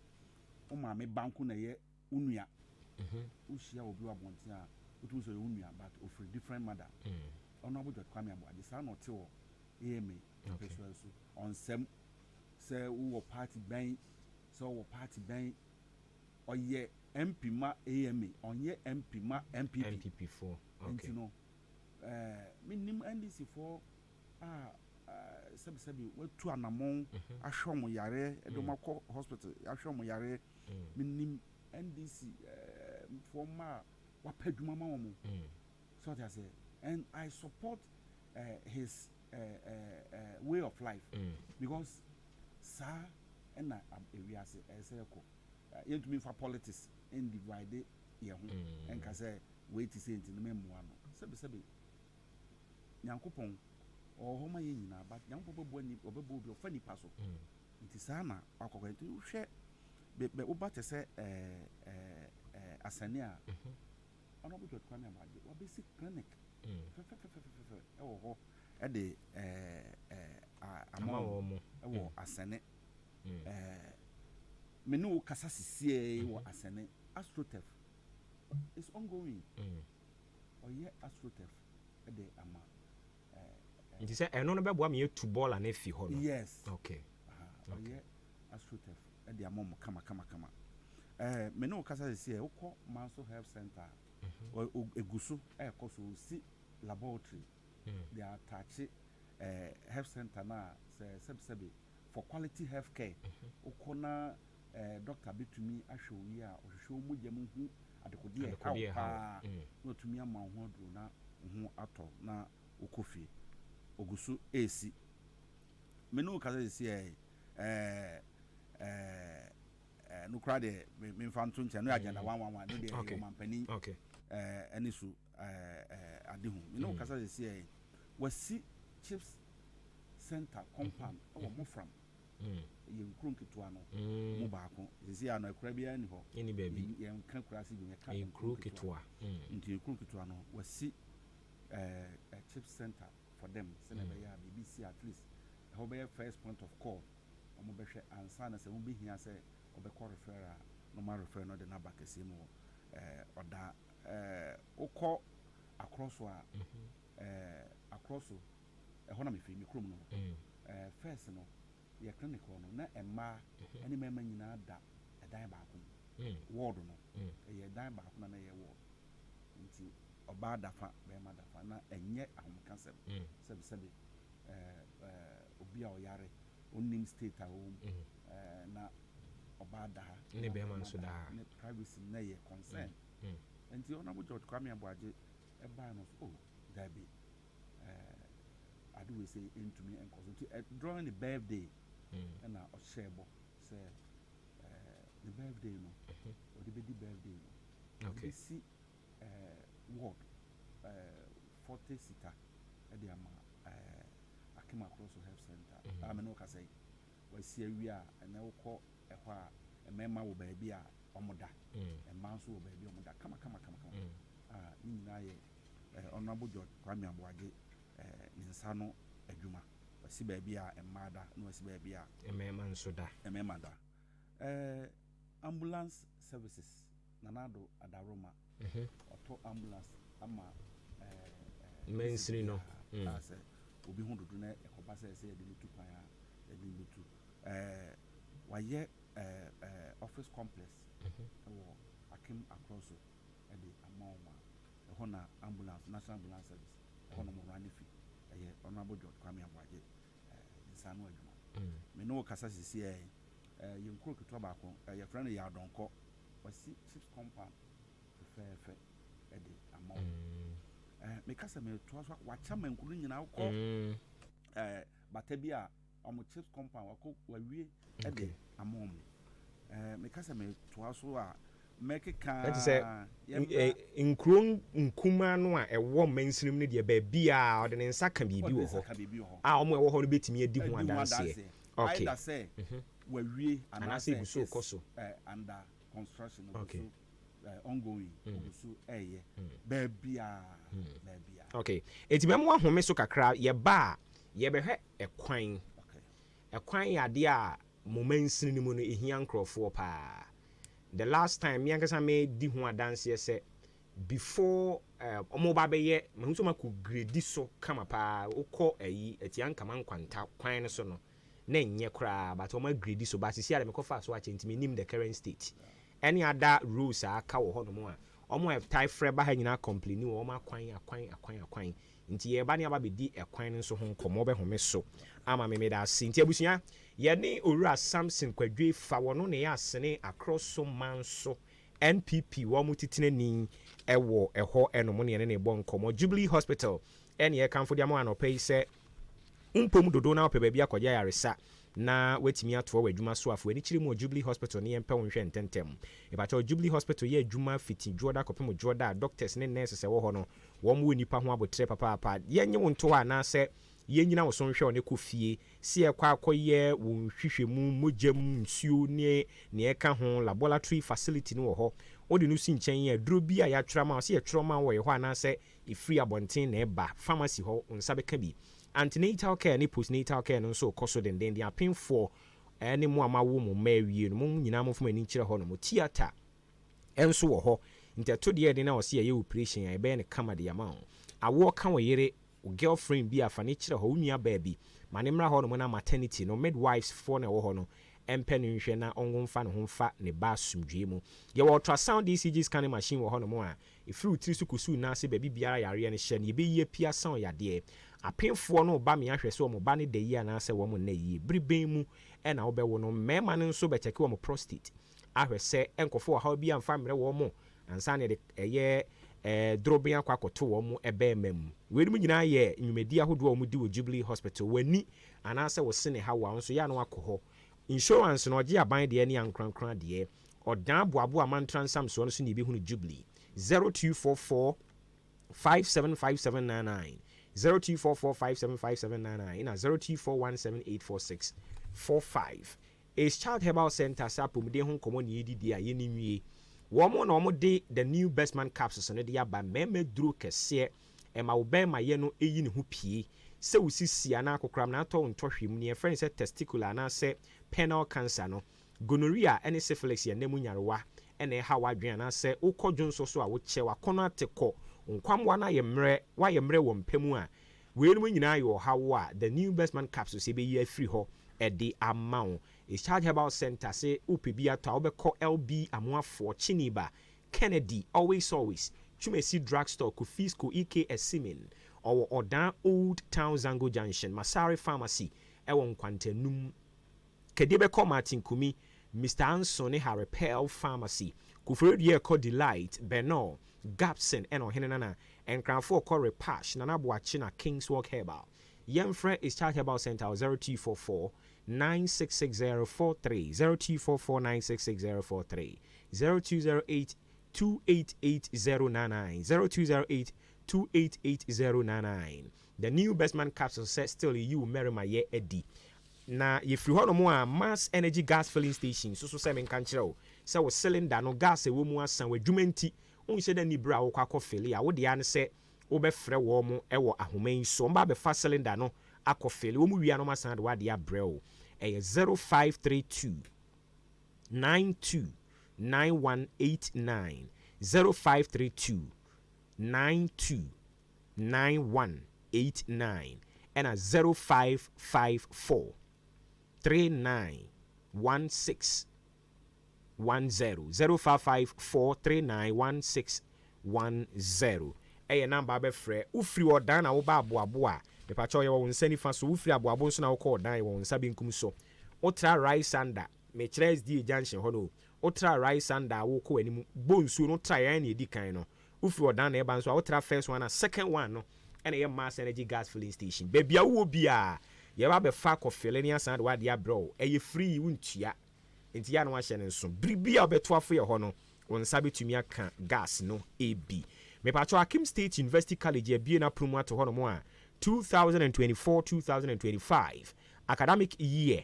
o maame banku na yɛ unua ushia obi wa bonti a utu so yunua but of different mother honorable Dr. Kwame Abuaje sa no te wo eme so on sem say wo party ban so wo party ban oye MP ma AMA onye MP ma MPP4 okay no minim NDC for sebi wetu anamon ahwe mo yare edomako hospital ahwe mo yare minim NDC for ma wapaduma ma wo mo so that say and I support his way of life because sir and area say ko yentumi for politics in divide ye ho and ka say wait to say nti no memoa no sebi nyankopon ohoma ye nyina but nyankopon bo ni obebo bi ofa nipa so nti saa na akokọ nti hwe be obate say asane a ono bo twetwa na baade wa basic clinic ho e de amawo wo asane menu kasa sisie wo asane astrotef is ongoing oye astrotef e de ama nti say eno no beboa me to ball and efi ho no yes okay oye astrotef e de ama mo kama menu kasa sisie wo Manso Health Center egusu e koso si laboratory they are touch health center na sebi for quality health care ukona doctor betumi ahwe a ohwehwe omugya mu hu adekode ha no tumi ama ho aduro na hu ato na okofi ogusu AC menu kaza si no crowd me mfanto nche no agenda 111 no de mampani enisu adehu menu kaza si wasi chips center compound o mo from ye nkron ketua no mo baako sisi ana akura bia ni ho eni baby ye nkan kura si ye ka nkron ketua nti nkron ketua no wasi chips center for them sene be ya BBC at least how be first point of call omo be hwe ansa na se mo be hia se obekọ referral no ma refer no de na bakese mu oda ukọ across wa across ho na me fi mi krom no first no ye clinic no na emma eni mema nyina da edan baako ward no ye dan baako na ye ward nti oba dafa be ma dafa na enye ahomkasem sebi obi a oyare onim state a wo na oba da ne be man so da ne privacy na ye concern nti ona bo George Kwame Abuaje e ba no oh that be I do say into me and cause drawing the birthday and I share say the birthday no or the baby birthday no okay see ward 40 seater at the ama I came across to health center I no ka say we see we are and I will call a wha a member will baby a omoda and man so baby omoda come ni na ye honorable George Kwame Abuaje ninsa no adwuma wasi baby a emada no wasi baby a emema nso da ambulance services nanado adaroma auto ambulance ama mensiri no ase obi hu dudu na ekoba se de lutu kwan a de lutu waye office complex wo akim across de amoma hona ambulance national ambulance service hona mo run fi honorable George Kwame Abuaje insano adwuma me no kasa sisi ye nkro keto baako ye friend ya donko wasi chips compound fefe de amount me kasa me to so wa chama nkuru nyina ko batabi a omo chips compound wako wawie de amount me kasa me to so a make ka nkron nkuma no a ewo mansirim ne de ba bia o de ne nsa ka bibi wo ho a omo ewo ho no betimi adi ho adanse okay I say wawie anase buso koso under construction okay ongoing so ba bia okay etibem wa home so kakra ye ba ye behwe ekwan ekwan ade a mo mansirim mu no ehia nkrofo pa the last time me ankasa me di ho adanse say before omo ba be ye me nso mako grade so kama pa ukọ ayi etianka man kwanta kwan no so no na enye kra but omo grade so ba sisi ara me kofa so ache ntimi nim the current state any other rules aka wo ho no mo a omo have tie frɛ ba ha nyina complain wo omo akwan nti ye ba ne aba be di ekwan no so ho nkomo be home so ama me da ase nti abusua ye ne owura Samson Kwadwe fa wono ne ya asene across so man so NPP wo mu titine ni ewo eho enomo ne ne bo nkomo Jubilee Hospital ene ye kanfo dia mo anopa yi se mpom dodo na ope bia akọja yaresa na wetimi ato wa adwuma so afo ani kiri mu Jubilee Hospital ne yempa wonhwe ntentem e ba cha Jubilee Hospital ye adwuma fiti joda kopem joda doctors ne nurses e wo ho no wo mu nipa ho abotre papa yenye wonto ha na se yenyina wo so nhwe one kofie si ekwa akoye wo hwehwe mu mogam nsuo ne eka ho laboratory facility ne wo ho odi no si nchen ye duro bi a ya twra ma se ye twro ma wo ye ho ana se e free abonten na eba pharmacy ho nsa beka bi antenatal care ne postnatal care no so koso den dia pin for any mo amawo mo mawie no mo nyina mo fuma ni kire ho no mo theater enso wo ho nteto de de na wo se ye operation ya ebe ne kama de ama awo ka wo yere girlfriend bi afa ne kire ho nua baby mane mra ho no na maternity no midwives for na wo ho no empe no nhwe na onwomfa ne homfa ne ba sumdwe mu ye wo ultrasound ECG scanning machine wo ho no mo a ifru tiri su kusu na se baby biara yare ne hye ne be yie pia sound yade apemfo no ba me ahwe se wo mo ba ne de yi ana se wo mo na yi briben mu e na wo be wo no mema ne nso be cheke wo mo prostate ahwe se enkofo wa ha bi amfa mre wo mo ansa ne de eye drobia kwa koto wo mo ebe mem we mu nyina ye nwumedi ahodo wo mo di wo Jubilee Hospital wani ana se wo sene ha wa nso ya no akoho insurance no oje aban de ne ankrankran de odan boabo amantransam so no so ne bi hunu Jubilee 0244 575799 0244575799 na 0241784645 is Child Herbal Center sapum de ho komo ne yidi a ye ni nwie wo mo na wo de the new best man capsules no de aba meme duro kese e ma wo ben ma ye no eyi ne ho pie se wo sisi ana akokram na to ntohwem ne friend say testicular na say penile cancer no gonorrhea ene syphilis ye nemu nyarewa ene ha wadwen na say ukodwon so a wo che wa kono ateko nkwamwa na ye mre wo mpemu a we no nyina yo hawo a the new best man capsules e be ye free ho e de amount is Child Herbal Center say upebi ato obekọ LB amoafo Chiniba Kennedy always Chumesi Drugstore Kufisco EK Esimin or Odan Old Town Zango Junction Masari Pharmacy ewo nkwantenum Kedebe Martin Kumi Mr. Anson Harrepel Pharmacy Kufredie Co Delight Benor Gapson eno henana and Cranford Corre Pash Nanabuachina Kingswalk Herbal Yemfre is Child Herbal Center 0244 966043 0244 966043 0208 288099 0208 288099 the new best man capsule says still you marry my year Eddie na if you want more mass energy gas filling station so say men kan kire o say wo cylinder no gas e wo mu asan wadwumenti on say da ni bra wo kwakọ fili a wo de an say wo be frɛ wo mo e wo ahoman so mba be fa cylinder no akọ fili wo mu wia no masan de wa de abrɛ o 0532 92 9189 0532 92 9189 and 0554 391610 0554 391610 number be frɛ ufiri odan na wo ba aboaboa me pa cho ye wo nsani fa so ufiri aboabo so na wo kɔ odan wo nsa benkum so otra rice under me kyerɛ SD junction ho no otra rice under wo kɔ animu bonsu no try an na edi kan no ufiri odan na e ba so otra first one and second one no and a mass energy gas filling station baby a wo bia ye ba be fa kɔ filling ya san de wa de abro e ye free wuntua enti ya no wa hye ne nso biribi a obeto afo ye ho no won sa betumi aka gas no ebi me pa cho Akim State University College e bia na promo ato ho no mo a 2024-2025 academic year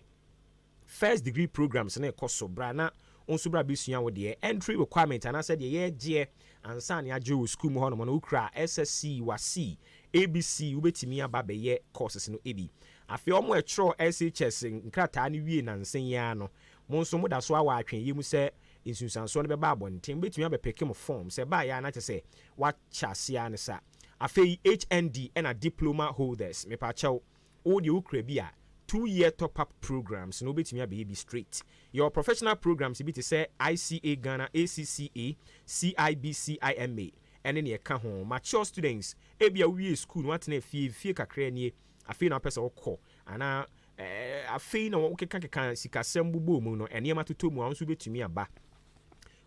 first degree programs na ekoso bra na onso bra besua wo de entry requirement and said ye je ansa na ajo school mo hono no ukra SSC wasi ABC ubetimi aba be ye courses no ebi afi omo etro SHS nkrata ni wie na nsen ya no mo nso mo da so awa atwen yi mu se nsunsanso no bɛba abɔnten bɛtumi abɛpeke mo form sɛ ba ya na kyɛ sɛ wakyɛ aseɛ ne sa afei HND ɛna diploma holders mepakyɛw wo deɛ wokura bi a 2-year top-up programs no wobɛtumi abɛyɛ bi straight your professional programs bi te sɛ ICA Ghana, ACCA, CIBC, IMA ɛne ne ɛka ho mature students ebia wowie school no watena fie kakra nie afei na wopɛ sɛ wokɔ anaa afei na wokeka sikasɛm bobɔ mu no ɛnneɛma totɔ mu a wo nso wobɛtumi aba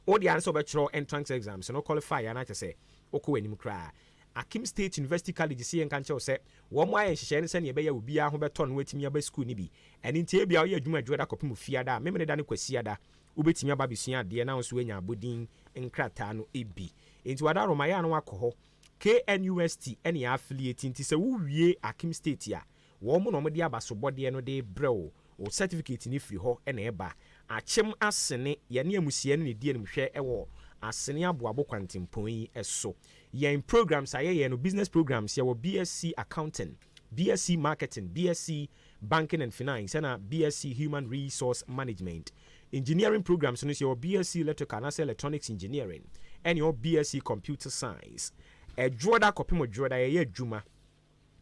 wode ane sɛ wobɛkyerɛ entrance exams no qualify ana kyɛ sɛ wokɔ w'anim koraa Akim State University College si yɛn kankyɛw sɛ wɔn ayɛ nhyehyɛ ne sɛnea ɛbɛyɛ obiara ho bɛtɔ no watumi aba school ni bi ɛne nti ebia woyɛ adwuma adwuma da kɔpem fiada memene da ne kwasiada wobɛtumi aba besua adeɛ na nso anya abodin nkrataa no ebi nti wada roma yɛ ano akɔ hɔ KNUST ɛne yɛ affiliate nti sɛ wowie Akim State a wɔn mo na wɔde aba sobɔdeɛ no de brɛw o certificate ni firi hɔ ɛna ɛba akyem asene yɛne amusia no ne die no hwɛ ɛwɔ asene aboabo kwantempɔn yi ɛso yɛn programs ayɛyɛ no business programs yɛwɔ BSc accounting BSc marketing BSc banking and finance ɛna BSc human resource management engineering programs no yɛwɔ BSc electrical and electronics engineering ɛne yɛwɔ BSc computer science ɛdwoɔda kɔpem dwoɔda yɛyɛ adwuma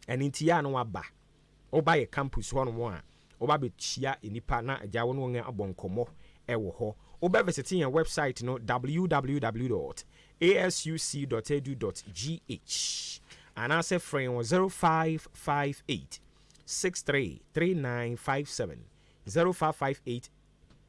ɛne nti yɛ ano waba woba yɛ campus hɔ nom a woba bɛkyia nipa na agya wo no wɔn abɔ nkɔmmɔ ɛwɔ hɔ woba visit yɛn website no www.asuc.edu.gh anaasɛ frɛ yɛn wɔ 0558 633957 0558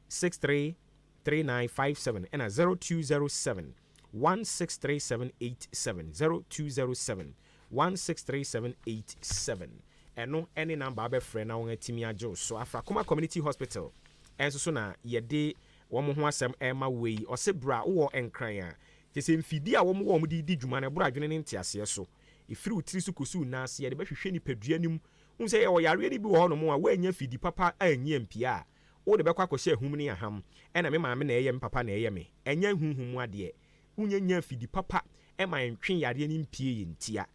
633957 ɛna 0207 163787 0207 163787 ɛno ɛne number abɛfrɛ na wɔn atimi agye so Afrakoma Community Hospital ɛnso so na yɛde wɔn ho asɛm ɛma wei ɔsɛ bra wɔ nkran a kyesɛ mfidi a wɔn de di dwuma no bra adwene ne nteaseɛ so ɛfiri wotiri so kosu naase yɛde bɛhwehwɛ nipadua nim wo sɛ yɛwɔ yareɛ no bi wɔ hɔ nom a woanya fidi papa anyɛ mpia a wode bɛkɔ akɔhyɛ ahum ne aham ɛna me maame na ɛyɛ me papa na ɛyɛ me ɛnyɛ huhum adeɛ wonyanya fidi papa ɛma ntwe yareɛ no mpie yɛ ntia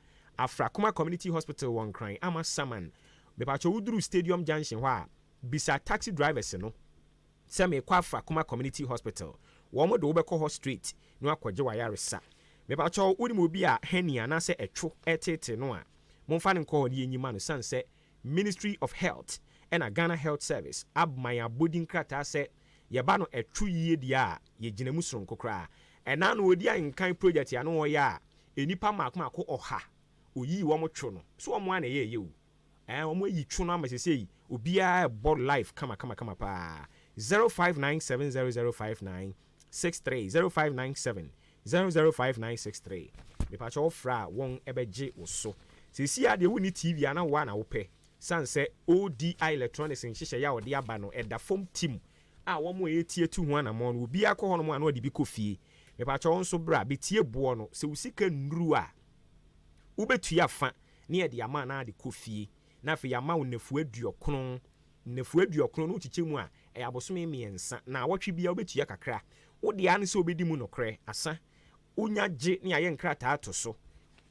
Afrakoma Community Hospital wɔ nkran ama saman mepakyɛ woduru Stadium Junction hɔ a bisa taxi drivers no sɛ mekɔ Afrakoma Community Hospital wɔn de wobɛkɔ hɔ straight na akɔgye wayaresa mepakyɛ wonim obi a heni anaasɛ ɛtwo ɛtete no a momfa ne nkɔ hɔ ne yɛnyima no san sɛ Ministry of Health ɛna Ghana Health Service abman abodin krataa sɛ yɛba no ɛtwo yie deɛ a yɛgyina mu soronko koraa ɛna no odi ankan project ya no wɔyɛ a enipa maako ɔha oyi wɔn two no so wɔn ana yɛ yewu wɔn ayi two no ama sese yi obiara bɔ life kama paa 0597005963 0597005963 mepakyɛ wɔfra a wɔn ɛbɛgye wo so sisi a deɛ woni TV ana wo ana wopɛ san sɛ ODI electronics nhyehyɛ ya wɔde aba no ɛda fam team a wɔn yɛ tie tu ho anamɔ no obiara kɔ hɔ no mu ana wɔde bi kɔ fie mepakyɛ wɔn nso bra betie boɔ no sɛ usika nduru a wobɛtua fa ne yɛde ama na de kɔ fie na afei ama wo nafu aduɔkron no kyekyɛ mu a ɛyɛ abosome mmiɛnsa na wɔtwe bia wobɛtua kakra wode ane sɛ wobɛdi mu nokorɛ asa wonya gye ne ayɛ nkrataa to so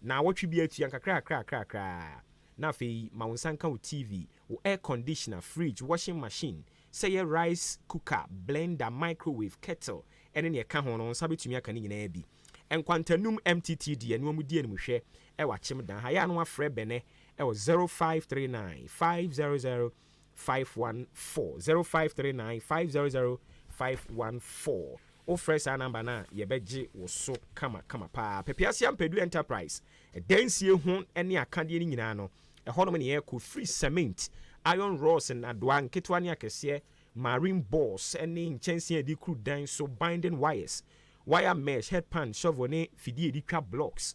na wɔtwe bia atua kakra na afei ma wo nsa nka wo TV wo air conditioner fridge washing machine sɛ yɛ rice cooker blender microwave kettle ɛne ne ɛka ho no nsa bɛtumi aka ne nyinaa bi nkwantanum MTT deɛ ne wɔn di anim hwɛ ɛwɔ akyem dan ha yɛ ano afrɛ bɛnɛ ɛwɔ 0539 500 514 0539 500 514 ofrɛ saa number na yɛbɛgye wo so kama paa pepiase ampadu enterprise ɛdansie ho ne akadeɛ no nyinaa no ɛhɔ nom ne yɛkɔ free cement iron rods na doa nketewa ne akɛseɛ marine balls ne nkyɛnsee a ɛde kuru dan so binding wires wire mesh headpan shovel ne fidie edi twa blocks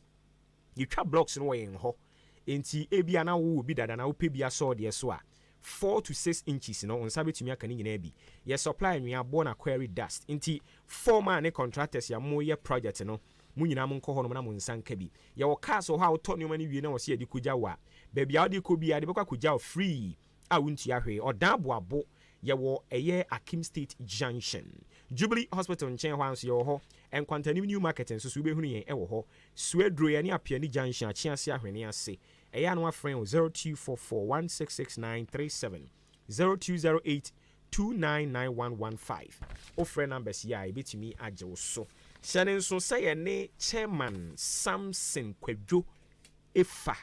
no wɔ yɛn hɔ enti ebia na wo bi dada na wo pɛ bi asɔ deɛ so a 4 to 6 inches no on sabe tumi aka ne nyina bi ye supply nwea bo na quarry dust enti former ne contractors ya mo ye project no mu nyina mo nkɔ hɔ no na mo nsanka bi ye wo cars ho ha wo tɔ nneɛma ne wie na wo se ye de kogya wa baabi a wo de kɔ bi a de bɛkɔ kogya free a wontua hwe ɔdan boabo ye wo ɛyɛ Akim State Junction Jubilee Hospital nkyɛn hɔ anso ye wɔ hɔ Nkwantanim New Market nso so wobɛhunu yɛn ɛwɔ hɔ Suedro ya ne Apiani Junction akyease ahwene ase ɛyɛ ano afrɛ 0244166937 0208 299115 offer numbers ya ebetimi agye wo so hyɛne nso sɛ yɛ ne chairman Samson Kwadwo efa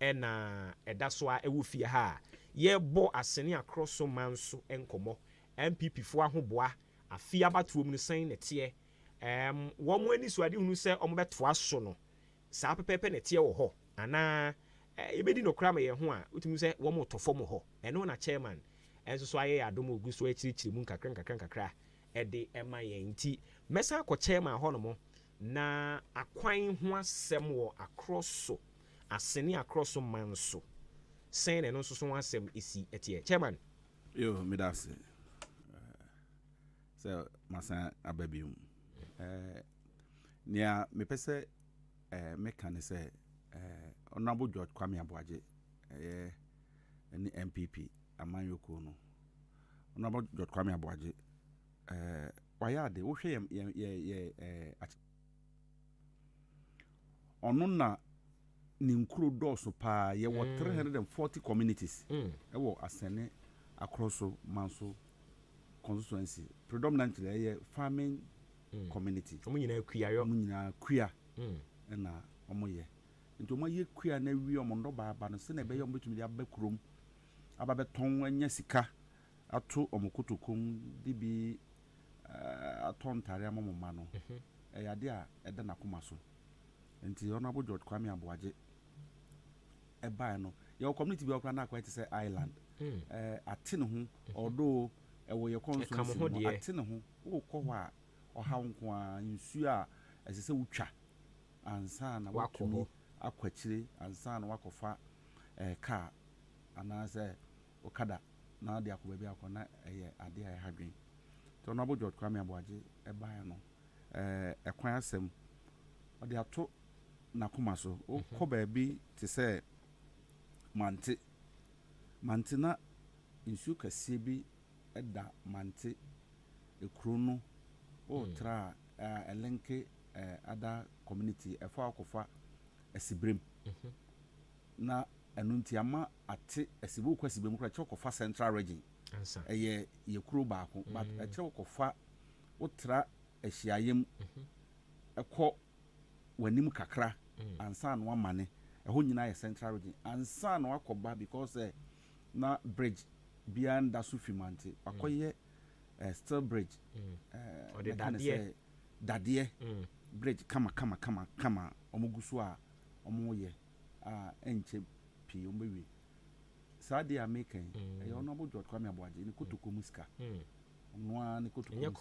ɛna ɛda so a ɛwɔ fie ha yɛbɔ asene across so man so nkɔmɔ MPP fo ahoboa afia batuom no sɛn ne teɛ wɔn mo ani so ade hunu sɛ ɔmo bɛtoa so no saa pɛpɛpɛ ne teɛ wɔ hɔ ana ebedi no kra ma yɛ ho a utumi sɛ wɔn mo tɔfɔ mo hɔ ɛno na chairman ɛnso so ayɛ adom ogu so akyirikyiri mu nkakra ɛde ɛma yɛn nti mɛsa akɔ chairman hɔ no mo na akwan ho asɛm wɔ across so asene across so man so sɛn na ɛno nso so ho asɛm esi ɛteɛ chairman yo midase sɛ masa ababium nia mepɛ sɛ meka ne sɛ honorable George Kwame Abuaje ne MPP amanyoko no honorable George Kwame Abuaje wayade wo hwɛ ye ɔno na ne nkuro dɔɔso paa yɛ wɔ 340 communities ɛwɔ asene across so manso constituency predominantly ɛyɛ farming community ɔmo nyina kuya yo ɔmo nyina kuya na ɔmo yɛ nti ɔmo yɛ kuya na wi ɔmo ndo baaba no sɛ na ɛbɛyɛ ɔmo betumi de aba kurom aba bɛtɔn anya sika ato ɔmo kotokom de bi atɔn ntare ama mama no ɛyɛ ade a ɛda na koma so nti honorable George Kwame Abuaje ɛbaa no yɛ community bi ɔkra na akwa te sɛ island ate ne ho ɔdo ɛwɔ yɛ constituency ate ne ho wo kɔ hɔ a ɔha nko a nsu a ɛsɛ sɛ wotwa ansa na wakɔmi akwakyire ansa na wakɔfa car anaasɛ okada na de akɔ baabi akɔ na ɛyɛ ade a ɛhadwen to honorable George Kwame Abuaje ɛbaa no ɛkwan asɛm ɔde ato na koma so okɔ baabi te sɛ mante na nsu kɛseɛ bi ɛda mante ekuro no tra elenke ada community ɛfa akɔfa asibrem na ɛno nti ama ate asibu kɔ asibrem kɔ kyerɛ kɔfa central region ɛyɛ yekuro baako but ɛkyerɛ kɔfa wotra ahyiayem ɛkɔ wanim kakra ansa na wamane ɛho nyina yɛ central region ansa na wakɔba because na bridge bia nda so fimante akɔyɛ steel bridge dadeɛ bridge kama ɔmo so a ɔmo yɛ ɛnkyɛ pii ɔmo bewie saa de American ɛyɛ honorable George Kwame Abuaje ne kotoko musika ɔnoa ne kotoko ɛnyɛ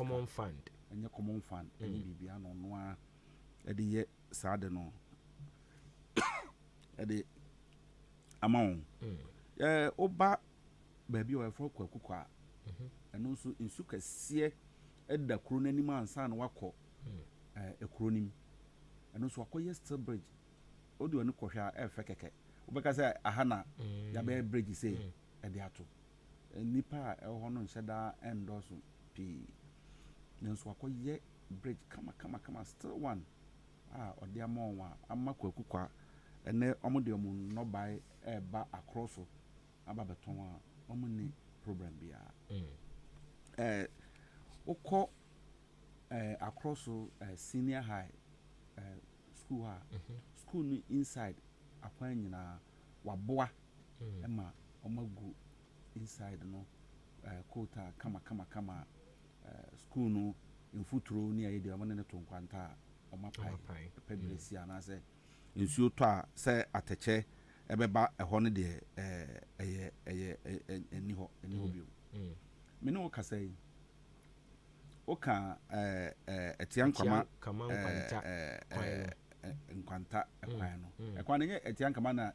common fund ɛnyɛ bibia no ɔnoa ɛde yɛ saa de no ɛde ama wɔn oba baabi a wɔfɔ kwakuko a ɛno nso nsu kɛseɛ ɛda kuro n'anim ansa na wakɔ ekuro nim ɛno nso akɔyɛ steel bridge odi wɔn kɔhwɛ a ɛfɛ kɛkɛ wobɛka sɛ aha na yabɛyɛ bridge sɛ ɛde ato nipa a ɛwɔ hɔ no nhyɛ daa ɛndɔso pii nso akɔyɛ bridge kama still one a ɔde ama wɔn a ama kwakuko a ɛnɛ ɔmo de ɔmo nnɔbae ɛɛba akorɔ so aba bɛtɔn a ɔmo ni problem biara wokɔ akorɔ so senior high school a school no inside akwan nyinaa waboa ɛma ɔmo agu inside no kota kama school no mfuturo ni ayɛ deɛ ɔmo ne to nkwanta a ɔmo apae pɛdresi anaasɛ nsuo tɔ a sɛ atɛkyɛ ɛbɛba ɛhɔ no deɛ ɛyɛ ɛni hɔ bio mene wo kasa yi woka ɛtia nkwama nkwanta ɛkwan no ɛkwan no nyɛ ɛtia nkama na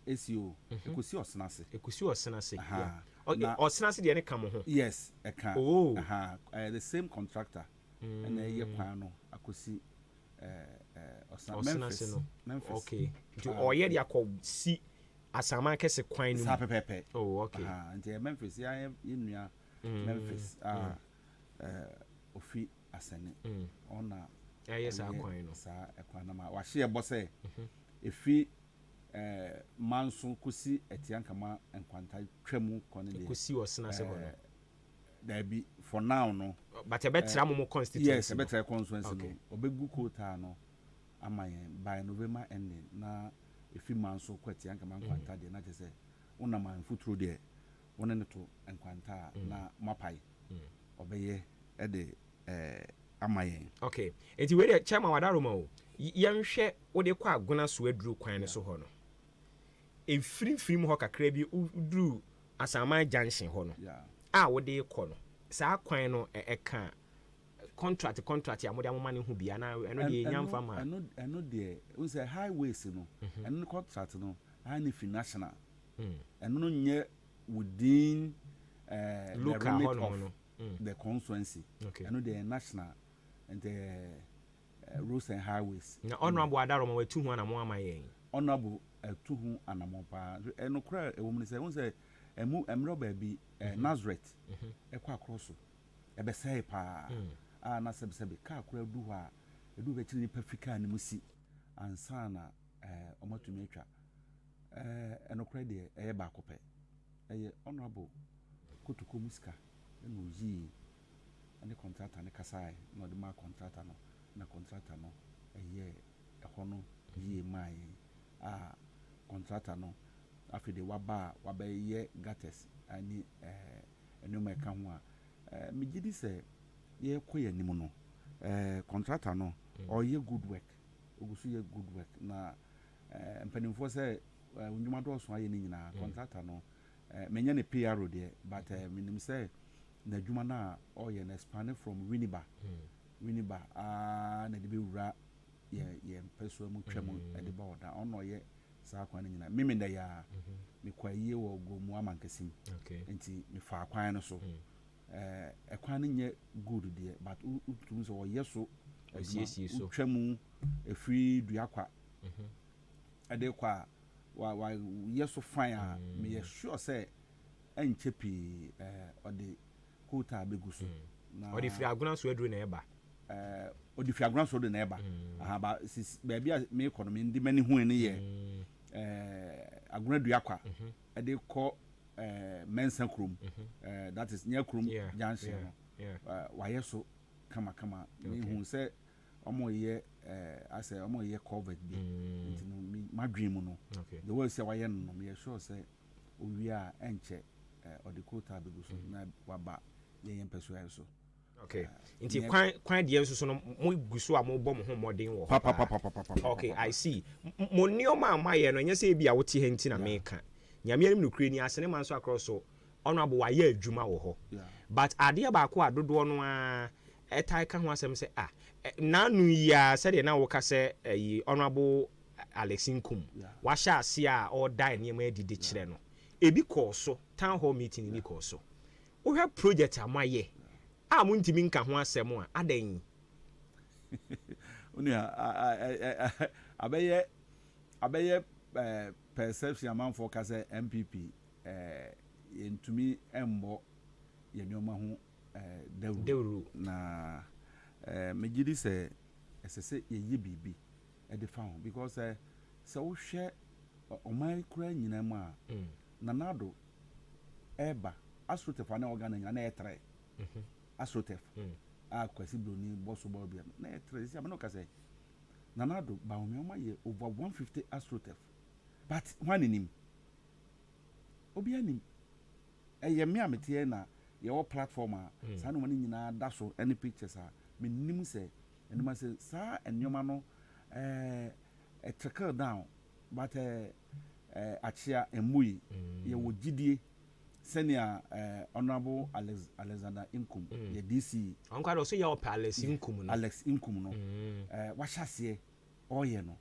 ɛsio ɛkɔsi ɔsenase ɔsenase deɛ ne ka mo ho yes ɛka the same contractor ɛna ɛyɛ kwan no akɔsi Memphis. Okay. Ɔyɛ de akɔsi asama kɛse kwan no. Sa pɛpɛpɛ. Oh, okay. Nti Memphis ya yɛnua Memphis ofi asɛne. Ɔna ɛyɛ sa kwan no. Sa ɛkwan na ma wahye ɛbɔ sɛ efi manso kosi etiankama nkwanta twam kɔne de. Kosi ɔsena se hɔ no. there be for now no. But a better more constituency. Yes, a better constituency. Okay. Obegu quota no. Amayen by November ending na if you man so kweti anka man kwanta de na je say una man futuro de wona ne to enkwanta na mapai obeye e de amayen. Okay. Enti we dey chairman wadaroma o. Yanhwe wo de kwa agona so aduru kwan ne so ho no. Efrim ho kakra bi uduru Asaman Junction ho no. Ah wo de kɔ no. Saa kwan no ka contract ya mo de amoma ne hu bia na eno de nyamfa ma. Eno de we say highways no. Eno contract no any national. Eno no nye within local the limit of the constituency. Eno de national and the roads and highways. Na honorable Adaroma we 200 na mo ama yen. Honorable 200 anamo pa. Eno kra e wo me say won say emro ba bi Nazareth ekwa cross e be say pa na sebe ka kra du ho a edu be chiri pafika ni musi ansa na omotumi atwa eno kra de e ba kope e honorable kotuko muska eno yi ene contractor ne kasai no de ma contractor no na contractor no eye hono yi mai contractor no afide waba ye gates ani enuma ka ho a me gidi se ye koye nimu no contractor no or ye good work ogusu ye good work na mpanimfo se unjuma do so aye ni nyina contractor no menya ne PR de but minim se na djuma na o ye na expand from Winneba na de be wura ye mpeso mu twam e de ba oda ono ye saa kwan nyina mimi nda ya me kwaye wo gomu amankasim enti me fa kwan no so ekwan nye good de but utum so yeso asiesie so twam efri duakwa ade kwa wa yeso fine a me sure say enchepi ode kota beguso na ode fri aguna so aduru na eba odi fiagran so de na eba ba bia me economy ndi mani hu ene ye aguna duakwa e de ko mensa krum that is near krum junction wa yeso kama me hu se omo ye ase omo ye covered bi nti no madwin mu no the way say wa ye no me sure say owi a enche odi kota beguso na waba ye mpeso ya so. Okay. Inti kwan de enso so no mo guso a mo bɔ mo ho modern wo. Okay, I see. Mo nioma amaye no nya se bia wo ti he nti na meka. Nyame anim no kure ni asene man so across so honorable wa ye adwuma wo ho. But ade ba ko adodo no a etai ka ho asem se na nu ya se de na wo ka se honorable Alex Nkum. Wa sha ase a o die ne ma adidi kire no. Ebi ko so town hall meeting ni ko so. Wo hwe project amaye muntimi nka ho asem a adan oni abeye perception amanfo ka say MPP yentumi embo yenoma ho dewru na megidi say esese yeyi bibi e de fa ho because se wo hwe omai kura nyina mu a nanado eba asrotefa na organ nyina na etre Astrotef kwasi broni bosso bobia na etresi amano ka say nanado ba omioma ye over 150 astrotef but one in him obi anim ye me amete na ye wo platform a sa no mani nyina da so any pictures a me nim say enuma say sa enyoma no trickle down but achia emui ye wo gidie senior honorable Alexander Nkum ye DC onka do so ye op Alex Nkum no Alex Nkum no wa hyase oye no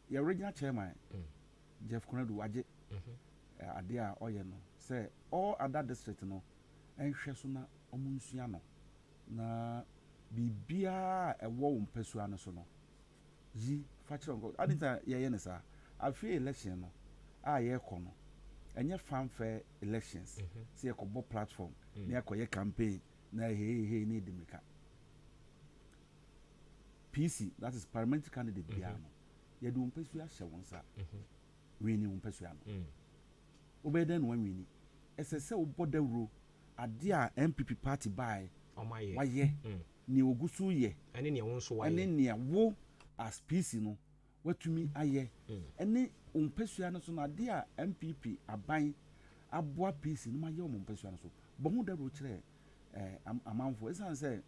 ye regional chairman Jeff Konadu waje ade a oye no say all other district no enhwe so na omunsua no na bibia ewo wo mpesua no so no yi fa kire onko adita ye ne sa afi election no ye kono enye fanfare elections see ekobo platform na ekoye campaign na hey ni demika PC that is parliamentary candidate biano ye do mpesu ya hye wini mpesu ya no obeden wan wini esese obodawro ade a MPP party buy omaye waye ni ogusu ye ene ne won so waye ene ne wo as PC no watumi aye ene ompesua no so na ade a MPP aban aboa PC no maye ompesua no so bo hu da ro kire amanfo esan say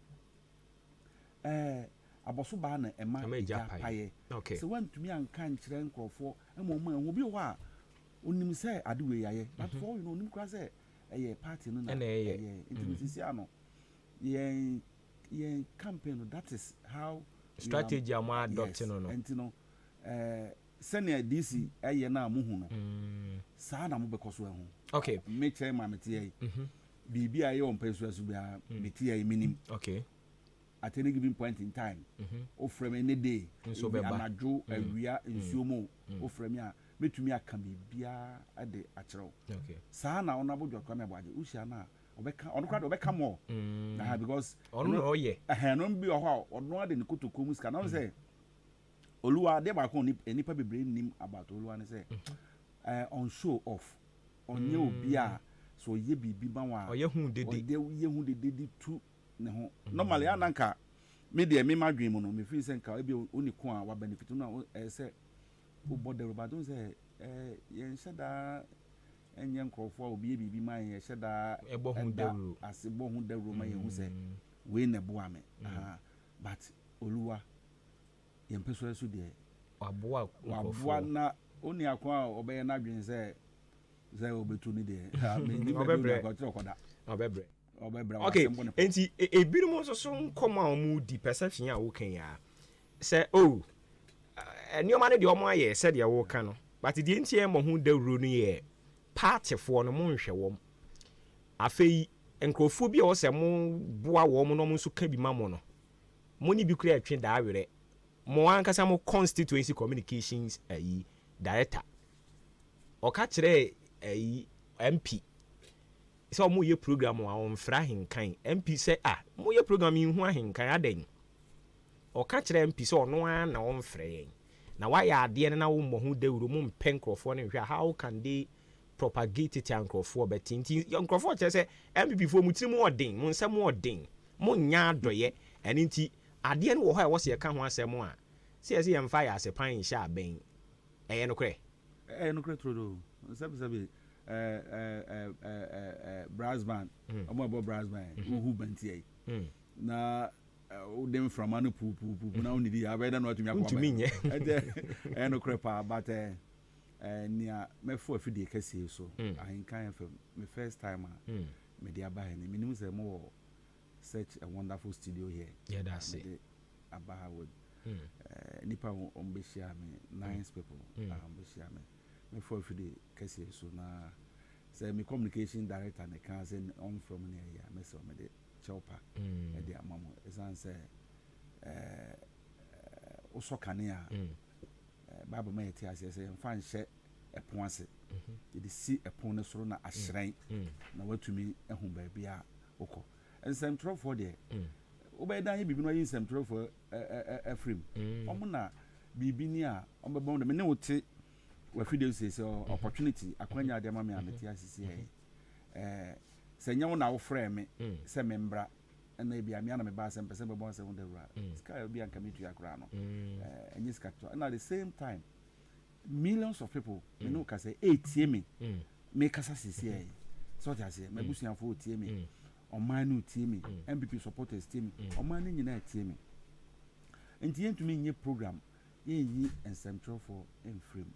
aboso ba na ema ja paye so wantumi anka nkire nkrofo ema mo hu bi ho a onim say ade we yaye but for you know onim kra say party no na intimacy ano ye campaign that is how strategy am adopt no no senior DC na amuhu no saa na mo bekoso ehu okay me chairman metie bibi aye on peso so bia metie minim okay at any given point in time o frame any day so be anadwo awia nsuomo o frame a metumi aka bibia ade akyerɛw okay saa na ona bodwa kwa me bwaje usia na obeka ono kwa obeka mo because ono no ye no bi ho ono ade ne kotoko mu ska na say oluwa de ba ko nipa bebre nim about oluwa ne say on show off onye obi a so ye bibi ba wa oye hu dede tu ne ho normally ananka me de me madwen mu no me feel say nka ebi oni ko a wa benefit no say o border ba don say yen shada enye nkrofo obi bibi man ye shada ebo hu dawro asebo hu dawro ma ye hu say we na bo ame but oluwa yen peso so de waboa na oni akwa obeye na dwen say obetu ni de me obebre okay enti ebirum so nkoma omu di perception a wo kan ya say enioma ne de omo aye said ya wo kan no but the enti mo hu dawro no ye party for no mo nhwe wom afei enkrofo bi o se mo boa wom no mo so ka bi ma mo no mo ni bi kura atwe da awere mo ankasa mo constituency communications director o ka kire MP so mo ye program wa on fra hinkan MP say mo ye program yin hu ahinkan adan o ka kire MP so no na on fra yen na wa ya ade na wo mo hu dawuro mo mpen krofo ne hwe how can they propagate it and krofo betinti yon krofo che say MPP fo mu tiri mo odin mo nsem odin mo nya adoye eni nti ade ne wo ho a wo se ka ho asem a se ye mfa ya se pan hye aben no kre trodo sabi Brasman omo abo Brasman who bantie na dem from anu pu na onidi abeda no atumi akwa ntumi no krepa but nia mefo afidi kase so Ahenkan FM my first time me dia ba ni minimum say mo such a wonderful studio here that's it abaha wood nipa on be share me nice people be share me mefo afidi kase so na say me communication director na kan say on from near here me so me de chopa e de amamo esan say oso kane a bible me ti ase say mfa nhye epon ase de si epon ne soro na ahyeran na watumi ehun ba bia okọ ensem trofo de obedan ye bibi no yin ensem trofo afrim omo na bibi ni a ombebom de me ne wote wafide say opportunity akwanya de ma me ameti asisi se nyawo na wo frɛ me se membra na bia me na me ba se mpese be bon se wo dawura sky bia nka metu akra no enyi skato and at the same time millions of people me no ka say tie me me kasa sisi so ta say me busuafo tie me oman no tie me MPP supporters tie me oman no nyina tie me enti yentumi nye program yi ensentro for enfrem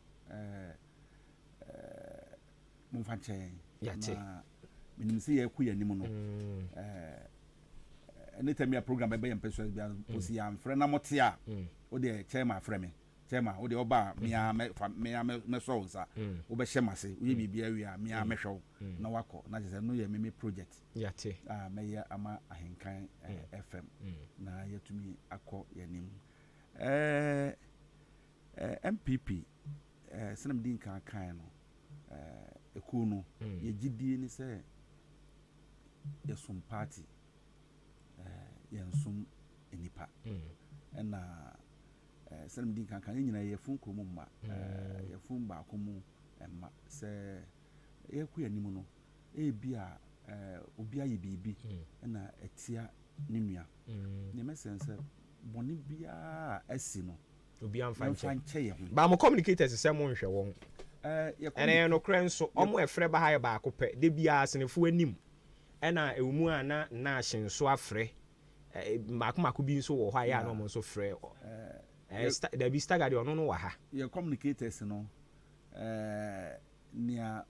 mumfanche yate minim se ye ku yanim no anytime ya program be yam person bia posi ya mfre na mote a o de chairman frɛ me chairman o de oba me so nsa o be hyemase o ye bibia wi a me a mehwew na wakɔ na je no ye me project yate me ya ama Ahenkan FM na yatumi akɔ yanim MPP senam din kan no eku no ye gidie ni se ye som party ye som enipa na senam din kan nyina ye fun kromo ma ye fun ba ko mu emma se ye ku yanim no e bia obi ayi bibi na etia ne nua ne mesense bɔne bia asi no obi amfa nche ye ho ba mo communicators se mo nhwe won ene no kren so omo efre ba ha ba akopɛ de bia asenefo anim ɛna ewumu ana na ahyenso afrɛ mako bi nso wɔ hɔ ya na omo nso frɛ da bi stagger de ɔno no wɔ ha ye communicators no nia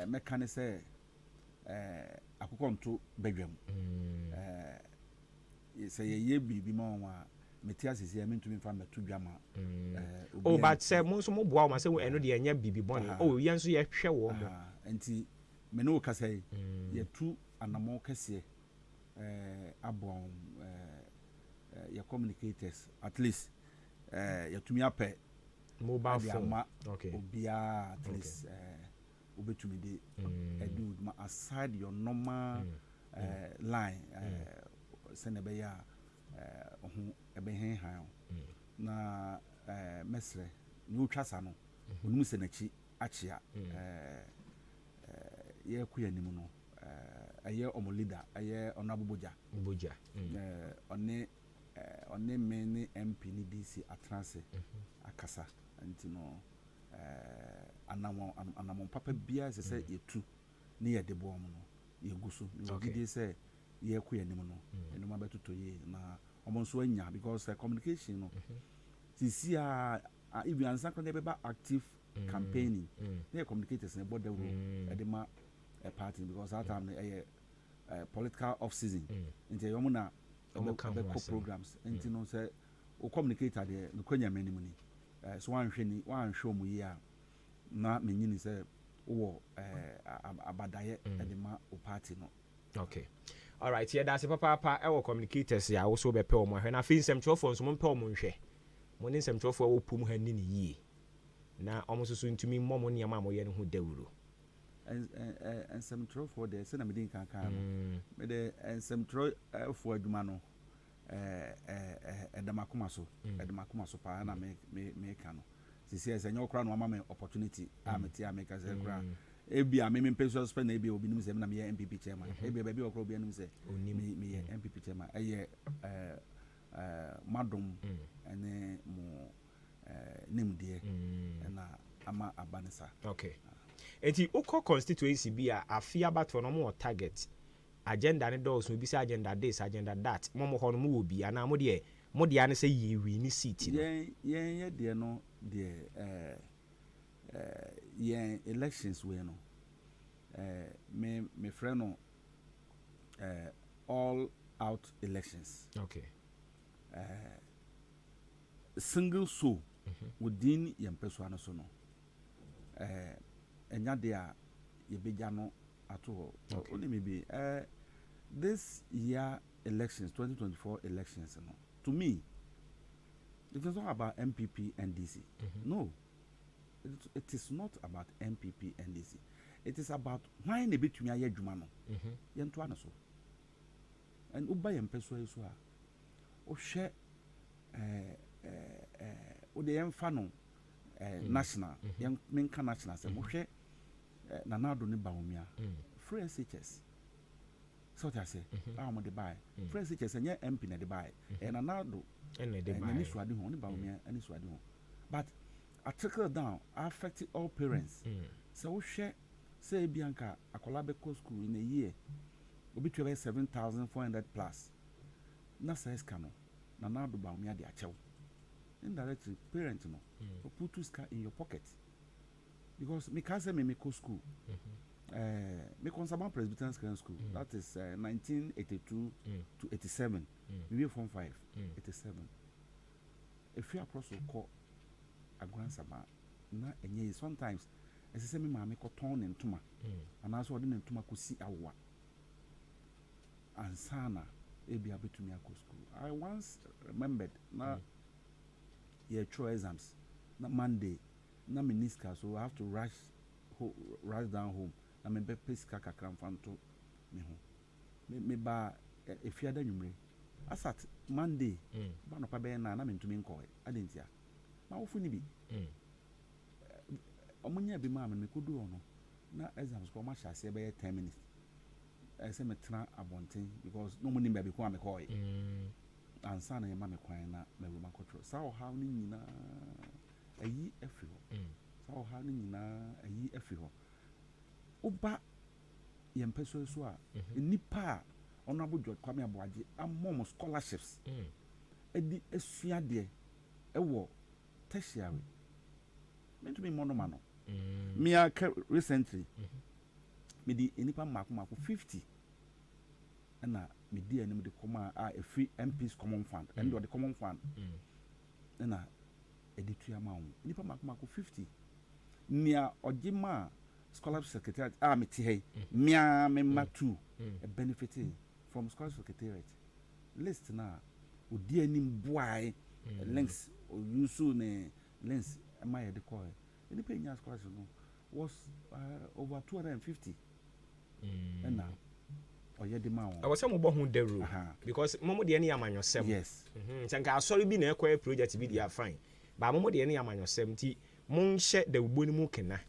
mekane sɛ akokɔ nto badwam sɛ yɛyɛ biribi ma wɔn a meti asisi ya mentumi fa metu dwama but sɛ mo nso mo boa wo ma sɛ ɛno de ɛnyɛ bibi bɔne yɛn nso yɛhwɛ wɔ mo nti me ne wo kasa yi yɛtu anamɔ kɛseɛ aboa yɛ communicators at least yɛtumi apɛ mobile phone obiara at least wobɛtumi de ɛdu ma aside your normal line sɛne ɛbɛyɛ a ho ɛbɛhɛn han na mesre ne wotwa sa no onum sɛ n'akyi akyea yɛkɔ yɛnim no ɛyɛ ɔmo leader ɛyɛ ɔno abobogya ɔne me ne MP ne DC atrase akasa nti no anamon papa bia sɛ sɛ yɛtu ne yɛde boɔ mo no yɛgu so yɛgidi sɛ yɛkɔ yɛnim no ɛnum abɛtotɔ yie na ɔmo nso anya because communication no sisi if you understand kan be active campaigning they communicators in board role edema a party because that time political off season into yomo na programs into no say o communicator there no kwanya mani muni so wan hwe mu yi a na menyini say wo abadaye edema o party no okay. All right, yeah, that's papa our communicators ya also be pe o mo hwe na fi nsem twofo nso mo pe o mo nhwe mo ne nsem twofo wo pum ha ni yi na o mo susu ntumi mo mo ne ma mo ye ne ho dawuro nsem twofo de se na me din kan me de nsem twofo adwuma no edamakoma so pa na me ka no sisi ese nyo kra no ama me opportunity ameti ameka se kra ebi a me mpeso spend na ebi obi nim se na me MPP chairman ebi ba bi okro obi nim se me MPP chairman eye madom ene mo nimde na ama abanisa okay enti uko constituency bi a afia bato no mo target agenda ne dolls no bi say agenda this agenda that mo ho no mo wo bi ana mo de ane say ye wi ni seat no ye de no de yeah, elections we no me friend no all out elections okay single soul within yam person so no enya de a ye beja no ato only maybe this year elections 2024 elections no to me it is not about MPP and DC no. It is not about MPP and DC. It is about why ne betumi aye dwuma no. Yento ana so. And uba yem peso eso a. O hwe o de yem fa no national. Yem menka national se mo hwe na nado ne ba omia. Free SHS. So that say, mo de buy. Free SHS enye MP na de buy. E na nado ene de buy. Ni suade ho ne ba omia, ani suade ho. But I trickle down, affecting all parents. So we share say Bianca akola be school in a year. We be 7,400 plus. Na size kano. Na now do ba umia de achew. Indirectly parents no. Put two scar in your pocket. Because me can say me school. Me Consaban Presbyterian School. That is 1982 to 87. We form 5 87. If you are also call a grandson na enye sometimes as say me maame ko ton ntoma ana so ode ntoma ko si awa ansana ebi abetumi akọ school. I once remembered na your exams na Monday na minister so I have to rush down home na me be pesika kakra mfanto me ho me ba efiada nwumre asat Monday ba no pa be na me ntumi nkọ adentia ma wo funi bi omunya bi ma me kodu ono na exams ko ma hyase be 10 minutes say me tena abonten because no money be ko am ko yi ansa na yema me kwan na me ma control sa o ha ni nyina ayi afri ho sa o ha ni nyina ayi afri ho oba yempeso so a nipa honorable George Kwame Aboagye amom scholarships edi esua de ewo tertiary meant me monomano me recently me di enipa mako 50 na me di anim de koma a free MPs common fund and the common fund na editua ma wo enipa mako 50 nia ogima scholarship secretariat me ti hey mia me matu benefiting from scholarship secretariat list na odi anim boy links or yusu ne links am I the call any pay scholarship no was over 250 and now or ye demand I was some bo hu deru because momo de any amanyosem yes nka asori bi na ekwa project bi dia fine ba momo de any amanyosem ti mon hye da uboni mu kena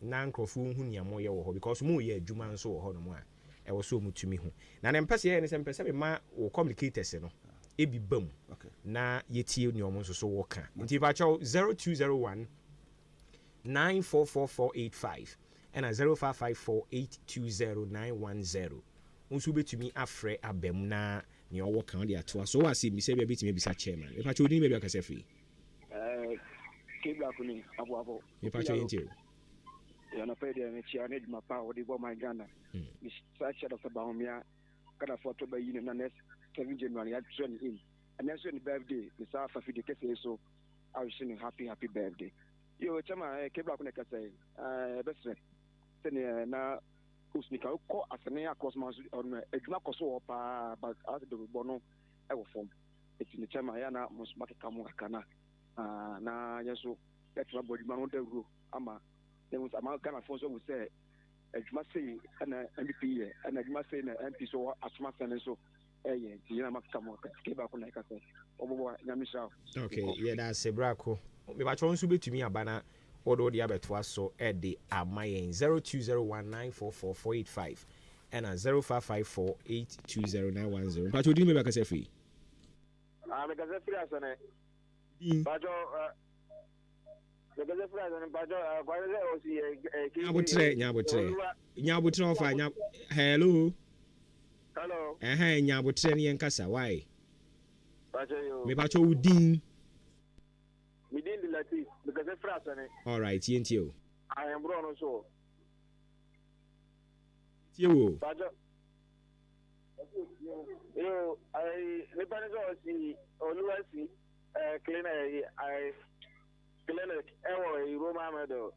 na nkrofo hu nia mo ye wo ho because mo ye adwuma nso wo ho no mo a e wo so mutumi hu na ne mpese ye ne se mpese be ma wo communicators no ebi bam na yetie ni omo nso so wo ka nti ba chaw 0201 94445 and 0554820910 unsu betumi afre abem na ne owo kan de atoa so wase mi se be betumi bisa chairman e pa chaw din be be akase free kebla kuni abo e pa chaw yentio yana pede ne chia ne duma pa odi bo my Ghana is such a baumia kana photo by yin na next 7 January ya train in and next birthday is after the case so I wish you happy birthday yo chama kebla kuna kase best tene na usnika ko asene across man on eduma koso pa but as the bono e wo form etini chama ya na musmake kamu akana na yeso etra body man de ru ama there was a kind of force we say eduma say na MVP and eduma say na MP so asma fene so you know makamu kebla kuna kase obobo nyamisha okay yeah that's a brako me ba chon su betumi abana odo dia beto aso ede amayen 0201944485 and 0554820910 but odi me ba kase free me kase free asane bajo me kase free asane bajo kwale osi nyabotre ofa nya hello nyabotre ne nkasa why bajo yo me bacho udin within the Latif because the phrase all right yentio I am bro so yentio yo I me panizo si oluwasi clinic ewo Roma medo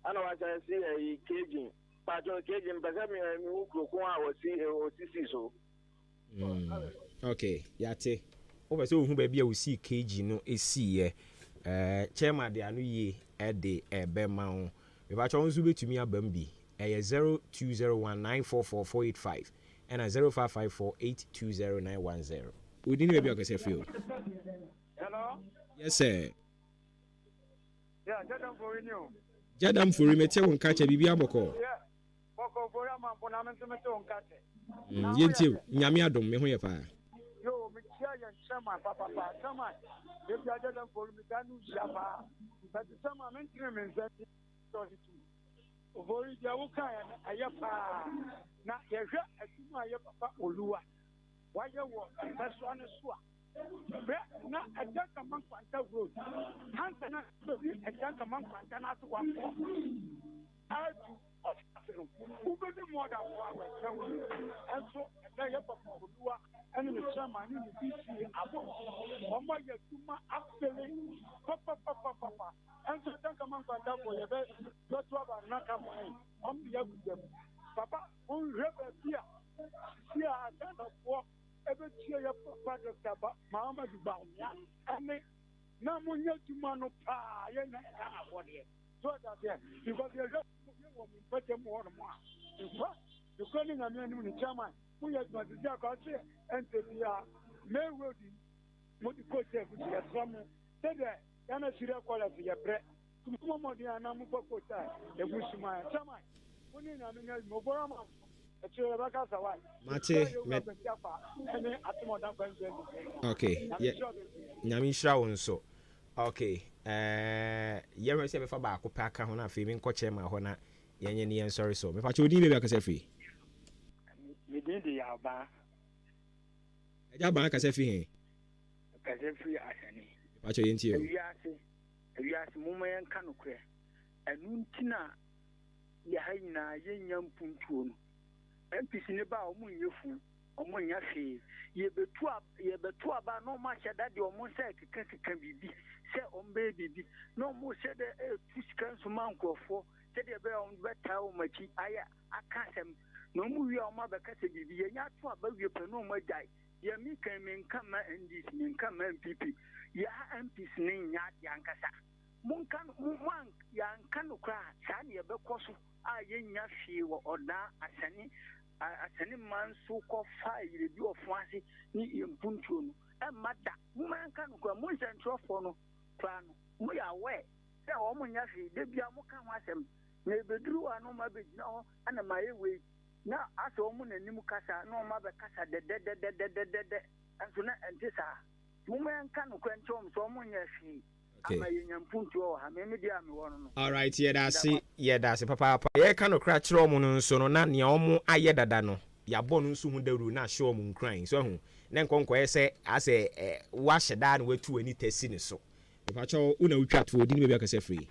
ana wa say see caging pajo caging because me ukro a o so okay yate o be so hu ba bia o si kg no esi ye chairman de anu ye e de ebe ma ho me ba cho nzu betumi abam bi 0201944485 and 0554820910 we didn't be akase feel hello yes sir yeah jadam for remete won ka cha bibia boko yeah boko for am na me mete won ka che yentio nyame adom me ho ye pa yo me chia ya chama papa chama if you are just for me kanu shaba but chama mentri men zati to ovori dia wo kan ayapa na ye hwe atuma ye papa oluwa waye wo peso ane so na ajanka man kwanta road hanta na so bi ajanka man kwanta na so wampo adu of ubedi more than 4 hours and so na ye papa oluwa and the chairman in the BC abo omo ye tuma afele papa and so ajanka man kwanta for ye be go to aba na ka mo ye gudem papa on rebe bia sia ajanka for ebe tie ya papa Dr. Muhammad Baumia ane na munye tuma no pa ye na abode so that there because you just you want me pete mo no mo you calling na me ni chairman mu ye ma dia ka se ente bia me roadi mo di ko se ku ya from se de ya na sire kwala se ye bre mo mo dia na mo ko ta e busuma chairman oni na me mo bora ma Mate, okay. Yeah. Nyame nhyira wo nso. Okay. Yɛhwɛ sɛ bɛfa baako pɛ aka ho na afei menkɔ kyerɛ ma hɔ na yɛnyɛ ne yɛn sɔre so. Mefa kyɛ odin baabi akasɛ firi. Medin de Yaba. Ɛgya ban akasɛ firi he? Akasɛ firi Asani. Mefa kyɛ yɛntie o. Ewiase moma yɛnka nokorɛ. Ɛno nti na yɛha nyinaa yɛnya mpuntuo no. MPC ne ba ɔmo nyɛ fu, ɔmo nya hwee. Yɛbɛto aba na ɔmo ahyɛ da de ɔmo sɛ keka bibi, sɛ ɔmo bɛyɛ bibi. Na ɔmo hyɛ dɛ ɛtu sika nso ma nkurɔfoɔ, sɛdeɛ ɛbɛyɛ ɔmo bɛtaa ɔmo akyi ayɛ aka asɛm. Na ɔmo wie a ɔmo abɛkasa bibi, yɛnya ato aba wie pɛ na ɔmo agyae. Deɛ meka menka ma NDC, menka ma MPP. Yɛha MPC ne nya adeɛ ankasa. Yɛanka no koraa saa ne yɛbɛkɔ so a yɛnya hwee wɔ ɔdaa asane man so kɔfa yere bi ɔfo ase ne yɛmpuntuo no ɛmma da momanka no koraa mo nsɛnkyerɛfoɔ no koraa no moyɛ awɛ sɛ ɔmo nya hwee da bia moka ho asɛm na ɛbɛduru hɔ a na ɔma bɛgyina hɔ ana ma yɛ wei na asɛ ɔmo n'anim kasa na ɔma bɛkasa dɛdɛdɛdɛdɛdɛdɛ nso na ɛnte saa momanka no koraa nkyɛ ɔm sɛ ɔmo nya hwee. Okay. All right, yɛdase papa. Yɛka no kra kyerɛ ɔmo no nso no na nea ɔmo ayɛ dada no. Yɛabɔ no nso ho dawuru na ahyɛ ɔmo nkran. So hu. Na nkɔnkɔyɛ sɛ asɛ wahyɛ daa na watu ani tasi ne so. Papa kyɛw una wutwa to odi ne baabi akasɛ free.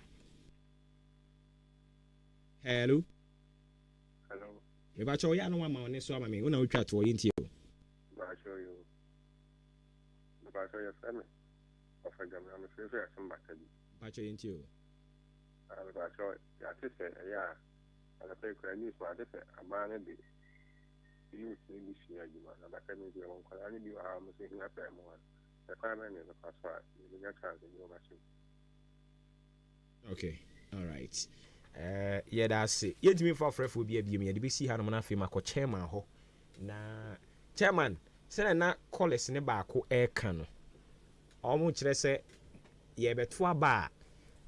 Hello. Papa kyɛw ya no ma one so ama me. Una wutwa to yintie o. Ba show you. Ba show you friend. I'm a favorite somebody. Pacho into you. I'm about to say, yeah, and I play credit news, but I said, a man a day. You see, this year, you man, and I can't do your own. I need you. I'm saying, I pay more. The fireman is the password. You get chance in your machine. Okay, all right. Yeah, that's it. Yet me for free for be a BM. The BC had a man for my chairman. Ho, na chairman, send a not call us in a bar co air canoe. Omo kyerɛ sɛ yɛbɛto aba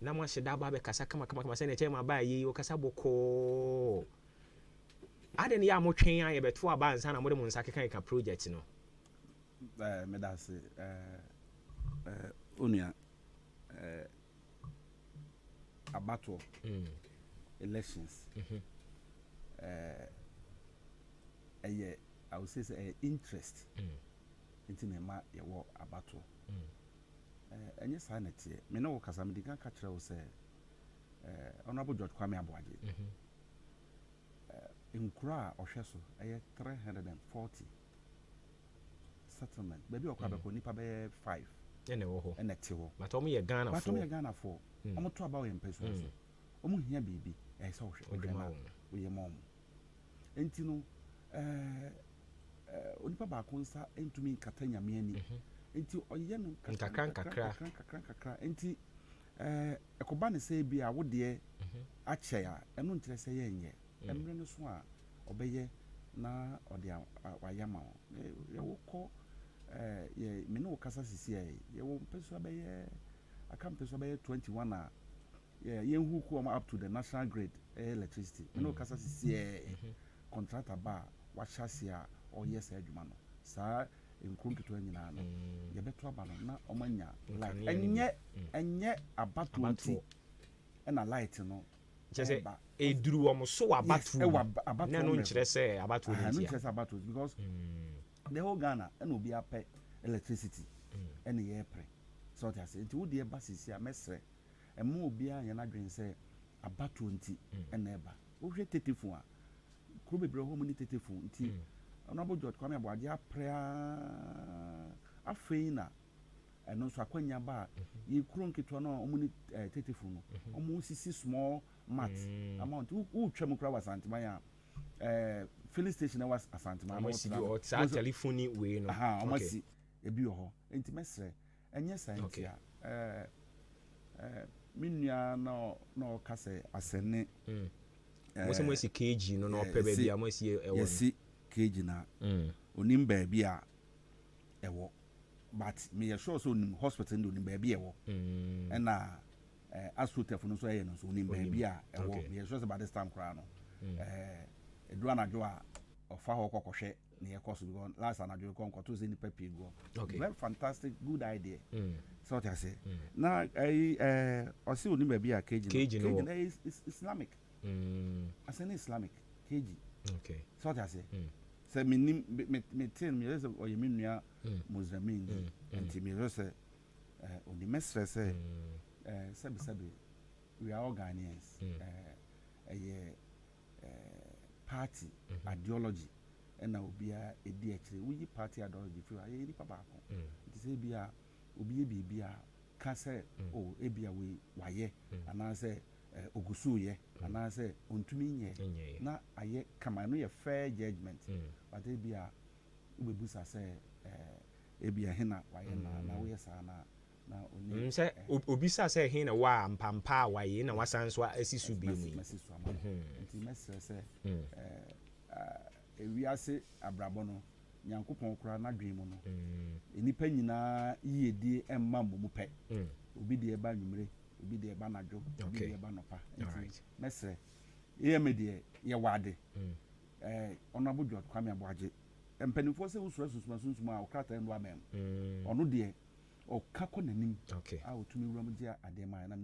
na mo ahyɛ da aba bɛkasa kama sɛ ne kyɛ ma ba yi o kasa bɔkɔ ade ne ya mo twɛn a yɛbɛto aba ansa na mo de mo nsa keka project no me da se onua abato elections ɛyɛ I would say interest into ne ma yɛwɔ abato ɛnyɛ saa na tie me na wo kasa me diga ka kyerɛ wo sɛ honorable George Kwame Aboagye nkura a ɔhwɛ so ɛyɛ 340 settlement baabi ɔkɔ abɛkɔ nipa bɛyɛ 5 ɛna ɛwɔ hɔ ɛna te hɔ but ɔmo yɛ Ghana fo ɔmo to aba ɔyɛ mpɛso so ɔmo hia biribi ɛyɛ sɛ ɔhwɛ ma ɔyɛ ma ɔmo enti no onipa baako nsa ntumi nkata nyame ani enti ɔyɛ no kakra enti ɛkɔba ne sɛ bi a wodeɛ akyɛ a ɛno nkyerɛ sɛ yɛnyɛ ɛmmerɛ no so a ɔbɛyɛ na ɔde wayɛ ma wo yɛwɔ kɔ me ne wo kasa sisi a yɛwɔ mpɛso bɛyɛ aka mpɛso bɛyɛ 21 a yɛnhu ku ɔma up to the national grade electricity me ne wo kasa sisi contractor ba wahyɛ ase a ɔyɛ saa adwuma no saa nkuru nketewa nyinaa no yɛbɛto aba no na ɔmanya light ɛnyɛ abato nti ɛna light no kyerɛ sɛ ɛduru wɔn so abato na no nkyerɛ sɛ abato no ntia nkyerɛ sɛ abato because the whole Ghana ɛna obi apɛ electricity ɛna yɛpɛ so ɔte ase nti wodeɛ ba sisi a mɛsrɛ ɛmo obiara yɛn adwene sɛ abato nti ɛna ɛba wohwɛ tetefo a kuro bebree hɔ mu ne tetefo nti Honorable George Kwame Aboagye aprea afei na ɛno nso akwanya ba yi kuro nketewa no ɔmo ne tetefo no ɔmo sisi small mat amount wo twam kura wa santima ya filling station was asantima ɔmo si bi sa telephone we no ɔmo si ebi wɔ hɔ enti mesrɛ ɛnyɛ science a minua na ɔkasa asɛne mo se mo si kg no na ɔpɛ baabi a mo si ɛwɔ no yesi kg na onim baabi a ɛwɔ but me sure so onim hospital no onim baabi ɛwɔ ɛna astrotef no so ɛyɛ no so onim baabi a ɛwɔ me sure about this time kra no edura anadwo a ɔfa hɔ kɔkɔhwɛ ne yɛkɔ so because last anadwo kɔ nkɔto sɛ nipa pii gu okay. Very fantastic good idea so what I say na ɔse onim baabi a cage no is Islamic asɛ ne Islamic cage okay. so what I say sɛ menim meten meyɛ sɛ ɔyɛ me nua Muslimin nti meyɛ sɛ onimɛsrɛ sɛ sɛbisɛbi we are all Ghanaians ɛyɛ party ideology ɛna obiara edi akyire woyi party ideology fi ayɛ nipa baako nti sɛ bia obi yɛ biribi a ka sɛ o ebia we wayɛ anaasɛ ogusu yɛ anaasɛ ontumi nyɛ na ayɛ kama no yɛ fair judgment but ebia wobebusa sɛ ebia hena wayɛ na woyɛ saa na sɛ obisa sɛ he na wa mpampa a wayɛ na wasan so asi so bi mu nti mɛsrɛ sɛ ewiase abrabɔ no nyankopɔn koraa n'adwene mu no nipa nyinaa yiedie ɛmma mmom pɛ obi deɛ ɛba nwumere obi deɛ ɛba nadwo obi deɛ ɛba nɔpa nti mɛsrɛ yɛ me deɛ yɛwɔ ade ɔno abodwo Kwame Aboagye mpanimfoɔ sɛ wosura susuma sunsum a ɔkrataa no amam ɔno deɛ ɔka kɔ n'anim a ɔtumi wura mu gye adeɛ ma na